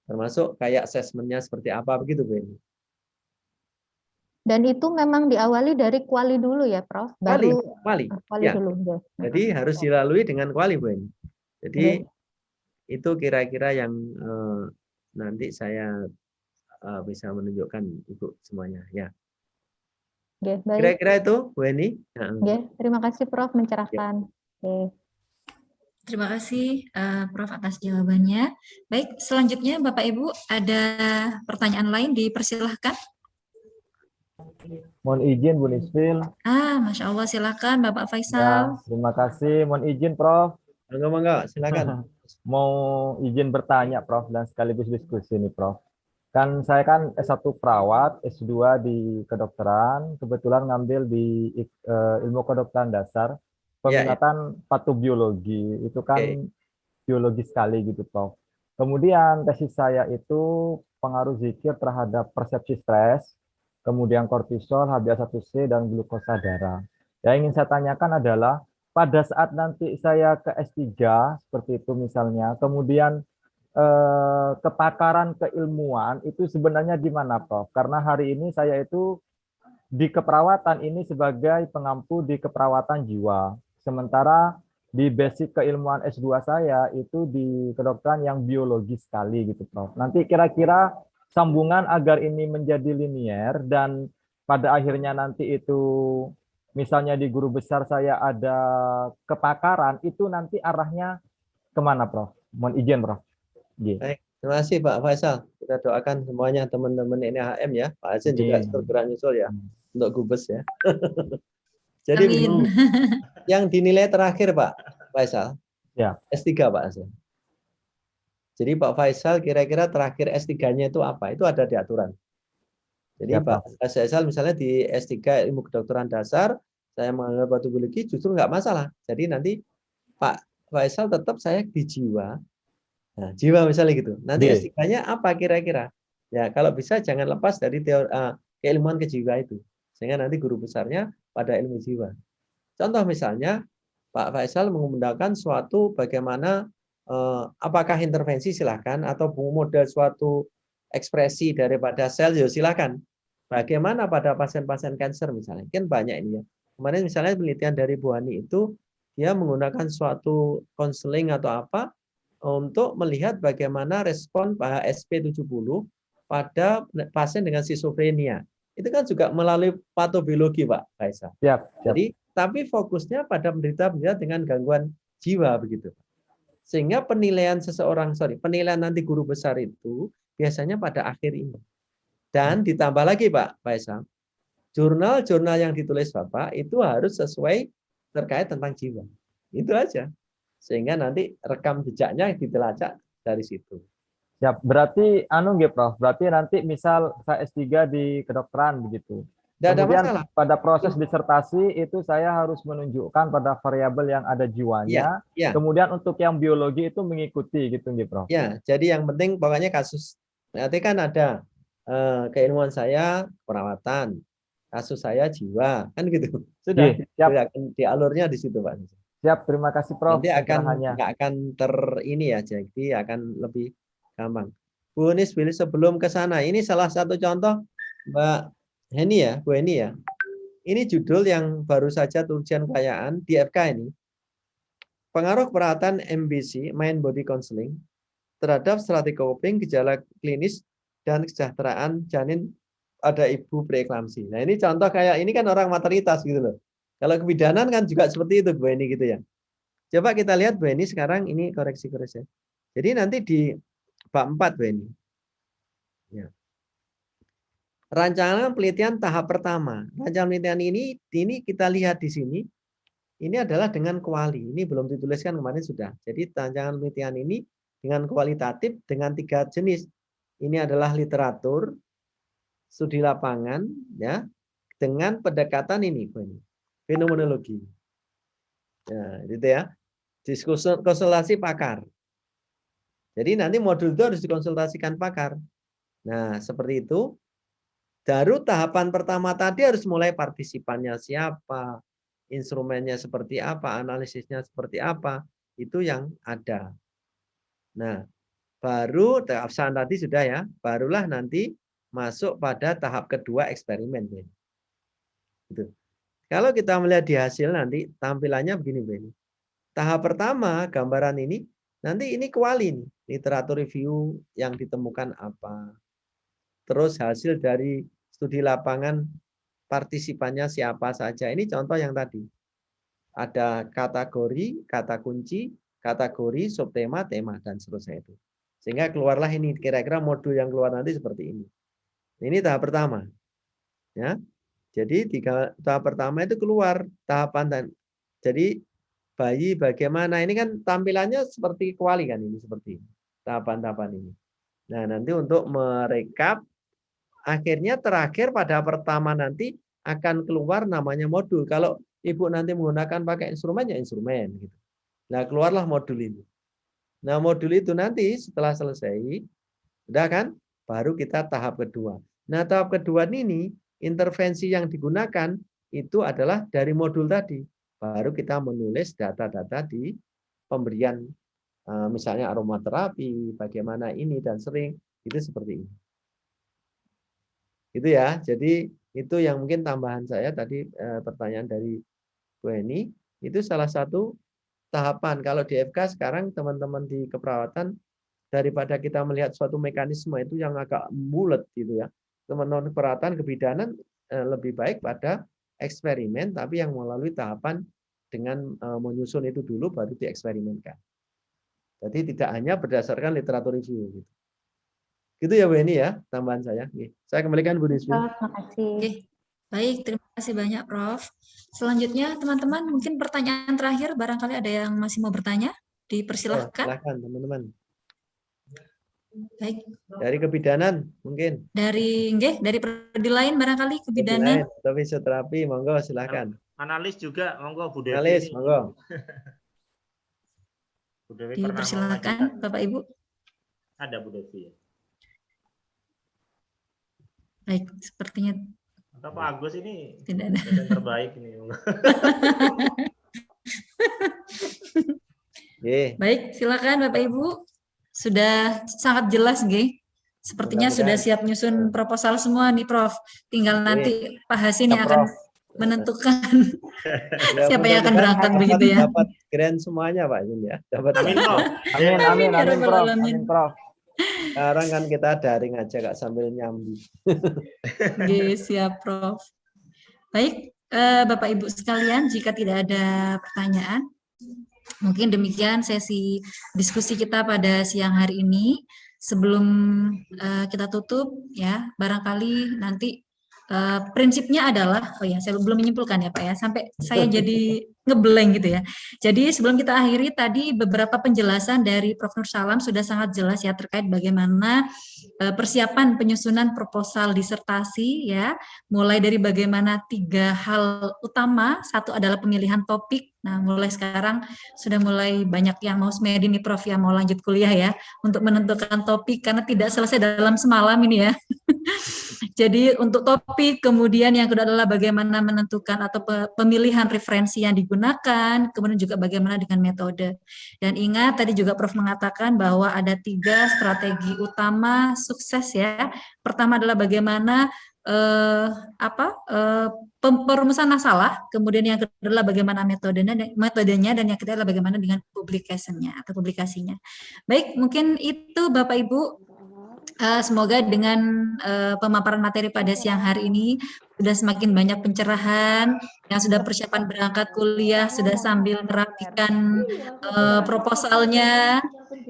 Termasuk kayak asesmennya seperti apa begitu Bu ini. Dan itu memang diawali dari kuali dulu ya Prof, baru kuali ya. dulu. Jadi harus dilalui dengan kuali Bu ini. Jadi itu kira-kira yang nanti saya bisa menunjukkan Ibu semuanya ya. Baik. Kira-kira itu Bu Eni. Terima kasih Prof mencerahkan. Terima kasih Prof atas jawabannya. Baik, selanjutnya Bapak Ibu ada pertanyaan lain dipersilahkan. Mohon izin Bu Nisfil. Masya Allah, silakan Bapak Faisal. Ya, terima kasih. Mohon izin Prof. Monggo, silakan. Mau izin bertanya Prof dan sekaligus diskusi nih Prof. Kan saya kan S1 perawat, S2 di kedokteran, kebetulan ngambil di ilmu kedokteran dasar, peminatan patobiologi, itu kan biologi sekali gitu Prof. Kemudian tesis saya itu pengaruh zikir terhadap persepsi stres, kemudian kortisol, HbA1c, dan glukosa darah. Yang ingin saya tanyakan adalah, pada saat nanti saya ke S3, seperti itu misalnya, kemudian kepakaran keilmuan itu sebenarnya gimana Prof? Karena hari ini saya itu di keperawatan ini sebagai pengampu di keperawatan jiwa. Sementara di basic keilmuan S2 saya itu di kedokteran yang biologis sekali gitu Prof. Nanti kira-kira sambungan agar ini menjadi linier dan pada akhirnya nanti itu misalnya di guru besar saya ada kepakaran, itu nanti arahnya kemana Prof? Mohon izin Prof. Baik, terima kasih Pak Faisal. Kita doakan semuanya teman-teman NHM ya. Pak Azin juga bergerak nyusul ya untuk Gubes ya. Jadi yang dinilai terakhir Pak Faisal, ya S3 Pak Azin. Jadi Pak Faisal kira-kira terakhir S3-nya itu apa? Itu ada di aturan. Jadi ya, Pak Faisal misalnya di S3 ilmu kedokteran dasar, saya menganggap patobiologi justru nggak masalah. Jadi nanti Pak Faisal tetap saya di jiwa. Nah, jiwa misalnya gitu. Nanti S3-nya apa kira-kira? Ya, kalau bisa jangan lepas dari teori keilmuan kejiwa itu. Sehingga nanti guru besarnya pada ilmu jiwa. Contoh misalnya Pak Faisal menggunakan suatu bagaimana apakah intervensi silahkan atau model suatu ekspresi daripada sel ya silakan. Bagaimana pada pasien-pasien kanker misalnya, kan banyak ini ya. Kemarin misalnya penelitian dari Bu Hani itu dia menggunakan suatu konseling atau apa untuk melihat bagaimana respon SP70 pada pasien dengan skizofrenia. Itu kan juga melalui patobiologi, Pak Faisal. Siap, siap. Jadi, tapi fokusnya pada penderita-penderita dengan gangguan jiwa begitu. Sehingga penilaian penilaian nanti guru besar itu biasanya pada akhir ini. Dan ditambah lagi Pak Faisal, jurnal-jurnal yang ditulis Bapak itu harus sesuai terkait tentang jiwa. Itu aja. Sehingga nanti rekam jejaknya dilacak dari situ. Siap. Berarti nggih Prof. Berarti nanti misal saya S3 di kedokteran begitu. Tidak ada Kemudian masalah. pada proses disertasi itu saya harus menunjukkan pada variabel yang ada jiwanya. Ya. Kemudian untuk yang biologi itu mengikuti gitu nggih Prof. Ya, jadi yang penting pokoknya kasus. Nanti kan ada keilmuan saya perawatan, kasus saya jiwa, kan gitu. Sudah, siap. di alurnya di situ Pak. Siap, terima kasih Prof. Nanti nggak akan ini ya, jadi akan lebih gampang. Bu Nis, sebelum ke sana, ini salah satu contoh Mbak Heni ya, Bu Heni ya. Ini judul yang baru saja ujian kekayaan di FK ini. Pengaruh perawatan MBC, Mind Body Counseling, terhadap strategi coping, gejala klinis, dan kesejahteraan janin pada ibu preeklamsi. Nah ini contoh kayak ini kan orang maternitas gitu loh. Kalau kebidanan kan juga seperti itu Bu Eni gitu ya. Coba kita lihat Bu Eni sekarang ini koreksi. Jadi nanti di bab 4 Bu Eni. Ya. Rancangan penelitian tahap pertama. Rancangan penelitian ini kita lihat di sini. Ini adalah dengan kuali. Ini belum dituliskan kemarin sudah. Jadi rancangan penelitian ini dengan kualitatif dengan 3 jenis. Ini adalah literatur, studi lapangan, ya, dengan pendekatan ini, fenomenologi. Ya, gitu ya. Konsultasi pakar. Jadi nanti modul itu harus dikonsultasikan pakar. Nah, seperti itu. Baru tahapan pertama tadi harus mulai partisipannya siapa, instrumennya seperti apa, analisisnya seperti apa, itu yang ada. Nah, baru tahap tadi sudah ya, barulah nanti masuk pada tahap kedua eksperimen. Gitu. Kalau kita melihat di hasil nanti tampilannya begini, Bu. Tahap pertama gambaran ini, nanti ini kuali nih, literatur review yang ditemukan apa. Terus hasil dari studi lapangan partisipannya siapa saja. Ini contoh yang tadi. Ada kategori, kata kunci, kategori, subtema, tema, dan seterusnya itu. Sehingga keluarlah ini kira-kira modul yang keluar nanti seperti ini. Ini tahap pertama. Ya. Jadi tahap pertama itu keluar tahapan dan jadi bayi bagaimana ini kan tampilannya seperti kuali kan ini seperti ini. Tahapan-tahapan ini. Nah, nanti untuk merekap akhirnya terakhir pada pertama nanti akan keluar namanya modul. Kalau Ibu nanti menggunakan pakai instrumen ya instrumen gitu. Nah, keluarlah modul ini. Nah, modul itu nanti setelah selesai, udah kan? Baru kita tahap kedua. Nah, tahap kedua ini intervensi yang digunakan itu adalah dari modul tadi. Baru kita menulis data-data di pemberian misalnya aromaterapi, bagaimana ini dan sering itu seperti ini. Itu ya. Jadi itu yang mungkin tambahan saya tadi pertanyaan dari Bu Heni, itu salah satu tahapan. Kalau di FK sekarang teman-teman di keperawatan daripada kita melihat suatu mekanisme itu yang agak bulat gitu ya. Teman-teman keperawatan kebidanan lebih baik pada eksperimen tapi yang melalui tahapan dengan menyusun itu dulu baru dieksperimenkan. Jadi tidak hanya berdasarkan literatur review gitu. Gitu ya Bu Eni ya, tambahan saya. Saya kembalikan Bu Nisbi. Terima kasih. Oke. Baik, terima kasih banyak Prof. Selanjutnya teman-teman mungkin pertanyaan terakhir barangkali ada yang masih mau bertanya, dipersilahkan. Silahkan teman-teman. Baik. Dari kebidanan mungkin. Dari prodi lain barangkali kebidanan. Atau fisioterapi, monggo silahkan. Analis juga, monggo Bu Devi. Analis, monggo. Bu Devi Dipersilakan Bapak Ibu. Ada Bu Devi ya. Baik, sepertinya atau Pak Agus ini tidak ada. yang terbaik ini. Baik, silakan Bapak Ibu. Sudah sangat jelas, G. Sepertinya sudah siap nyusun proposal semua nih, Prof. Tinggal nanti Pak Hasin yang akan menentukan siapa yang akan berangkat begitu ya. Dapat grant semuanya Pak Jun ya. Dapat. Amin, Prof. Amin, ya Rabbal Prof. Alamin. Amin, Prof. Sekarang kan kita daring aja Kak sambil nyambi. Oke, siap Prof. Baik, Bapak Ibu sekalian, jika tidak ada pertanyaan, mungkin demikian sesi diskusi kita pada siang hari ini. Sebelum kita tutup, ya, barangkali nanti prinsipnya adalah, oh ya, saya belum menyimpulkan ya Pak ya, sampai saya jadi ngeblank gitu ya. Jadi sebelum kita akhiri tadi beberapa penjelasan dari Prof. Nur Salam sudah sangat jelas ya terkait bagaimana persiapan penyusunan proposal disertasi ya, mulai dari bagaimana 3 hal utama. Satu adalah pemilihan topik. Nah, mulai sekarang sudah mulai banyak yang mau semedi nih Prof yang mau lanjut kuliah ya untuk menentukan topik karena tidak selesai dalam semalam ini ya. Jadi untuk topik, kemudian yang kedua adalah bagaimana menentukan atau pemilihan referensi yang digunakan, kemudian juga bagaimana dengan metode. Dan ingat tadi juga Prof mengatakan bahwa ada 3 strategi utama sukses ya. Pertama adalah bagaimana perumusan masalah, kemudian yang kedua adalah bagaimana metodenya, dan yang ketiga adalah bagaimana dengan publikasinya atau publikasinya. Baik, mungkin itu Bapak Ibu. Semoga dengan pemaparan materi pada siang hari ini sudah semakin banyak pencerahan, yang sudah persiapan berangkat kuliah, sudah sambil merapikan proposalnya,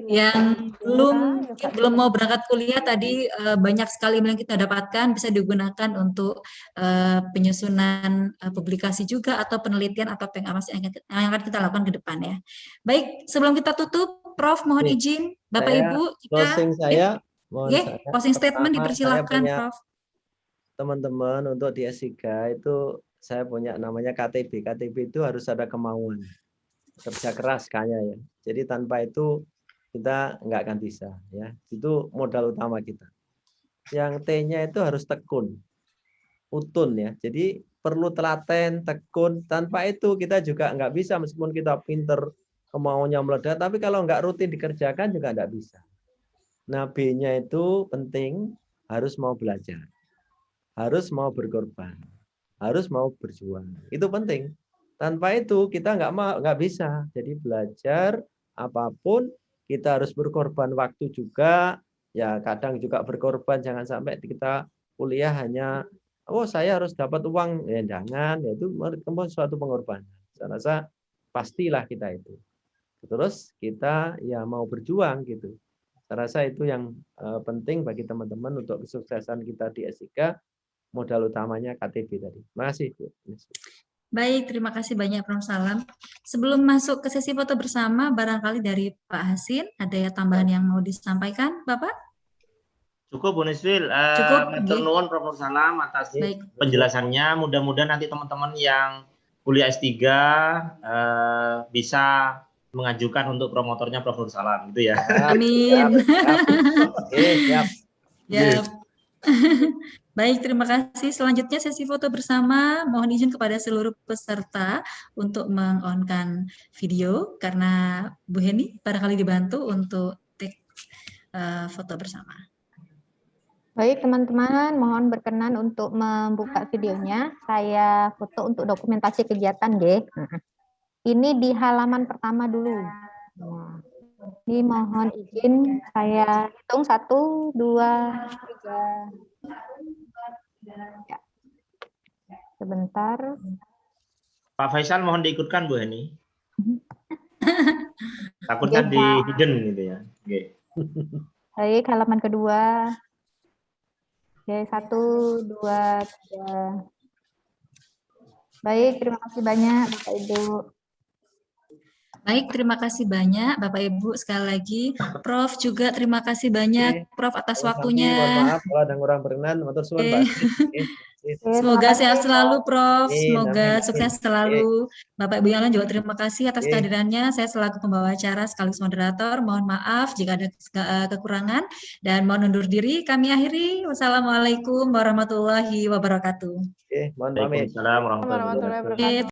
yang belum mau berangkat kuliah tadi banyak sekali yang kita dapatkan bisa digunakan untuk penyusunan publikasi juga atau penelitian atau pengawasan yang akan kita lakukan ke depan ya. Baik, sebelum kita tutup, Prof mohon izin Bapak Ibu Closing saya. Closing statement dipersilakan, Prof. Teman-teman untuk di S3 itu saya punya namanya KTB. KTB itu harus ada kemauan, kerja keras kayaknya ya. Jadi tanpa itu kita nggak akan bisa ya. Itu modal utama kita. Yang T-nya itu harus tekun, utun ya. Jadi perlu telaten, tekun. Tanpa itu kita juga nggak bisa meskipun kita pinter, kemauannya meledak. Tapi kalau nggak rutin dikerjakan juga nggak bisa. Nah, B-nya itu penting, harus mau belajar, harus mau berkorban, harus mau berjuang. Itu penting. Tanpa itu kita nggak bisa. Jadi belajar apapun kita harus berkorban waktu juga. Ya kadang juga berkorban. Jangan sampai kita kuliah hanya saya harus dapat uang. Ya jangan. Ya, itu suatu pengorbanan. Saya rasa pastilah kita itu. Terus kita ya mau berjuang gitu. Saya rasa itu yang penting bagi teman-teman untuk kesuksesan kita di S3, modal utamanya KTB tadi. Terima kasih, Bu. Baik, terima kasih banyak Prof. Salam. Sebelum masuk ke sesi foto bersama, barangkali dari Pak Hasin, ada ya tambahan yang mau disampaikan, Bapak? Cukup, Bu Nisfil. Cukup. Matur nuwun Prof. Salam atas penjelasannya. Mudah-mudahan nanti teman-teman yang kuliah S3 bisa mengajukan untuk promotornya Prof. Nur Salam gitu ya. Amin. Siap. Ya. Baik, terima kasih. Selanjutnya sesi foto bersama. Mohon izin kepada seluruh peserta untuk meng-on-kan video karena Bu Heni barangkali dibantu untuk take foto bersama. Baik teman-teman, mohon berkenan untuk membuka videonya. Saya foto untuk dokumentasi kegiatan, G. Ini di halaman pertama dulu. Nah, ini mohon izin saya hitung 1, 2, 3. Ya. Sebentar. Pak Faisal mohon diikutkan Bu Heni. Takutnya di hidden gitu ya. Oke. Baik, halaman kedua. Oke, 1, 2, 3. Baik, terima kasih banyak Bapak Ibu. Baik, terima kasih banyak Bapak Ibu. Sekali lagi, Prof juga terima kasih banyak Prof atas waktunya. Mohon maaf kalau ada yang kurang berkenan. Matur suwun, Pak. Semoga sehat selalu, Prof. Semoga sukses selalu. Bapak Ibu yang lain juga terima kasih atas kehadirannya. Saya selaku pembawa acara sekaligus moderator, mohon maaf jika ada kekurangan dan mohon undur diri. Kami akhiri. Wassalamualaikum warahmatullahi wabarakatuh. Mohon pamit. Waalaikumsalam warahmatullahi wabarakatuh.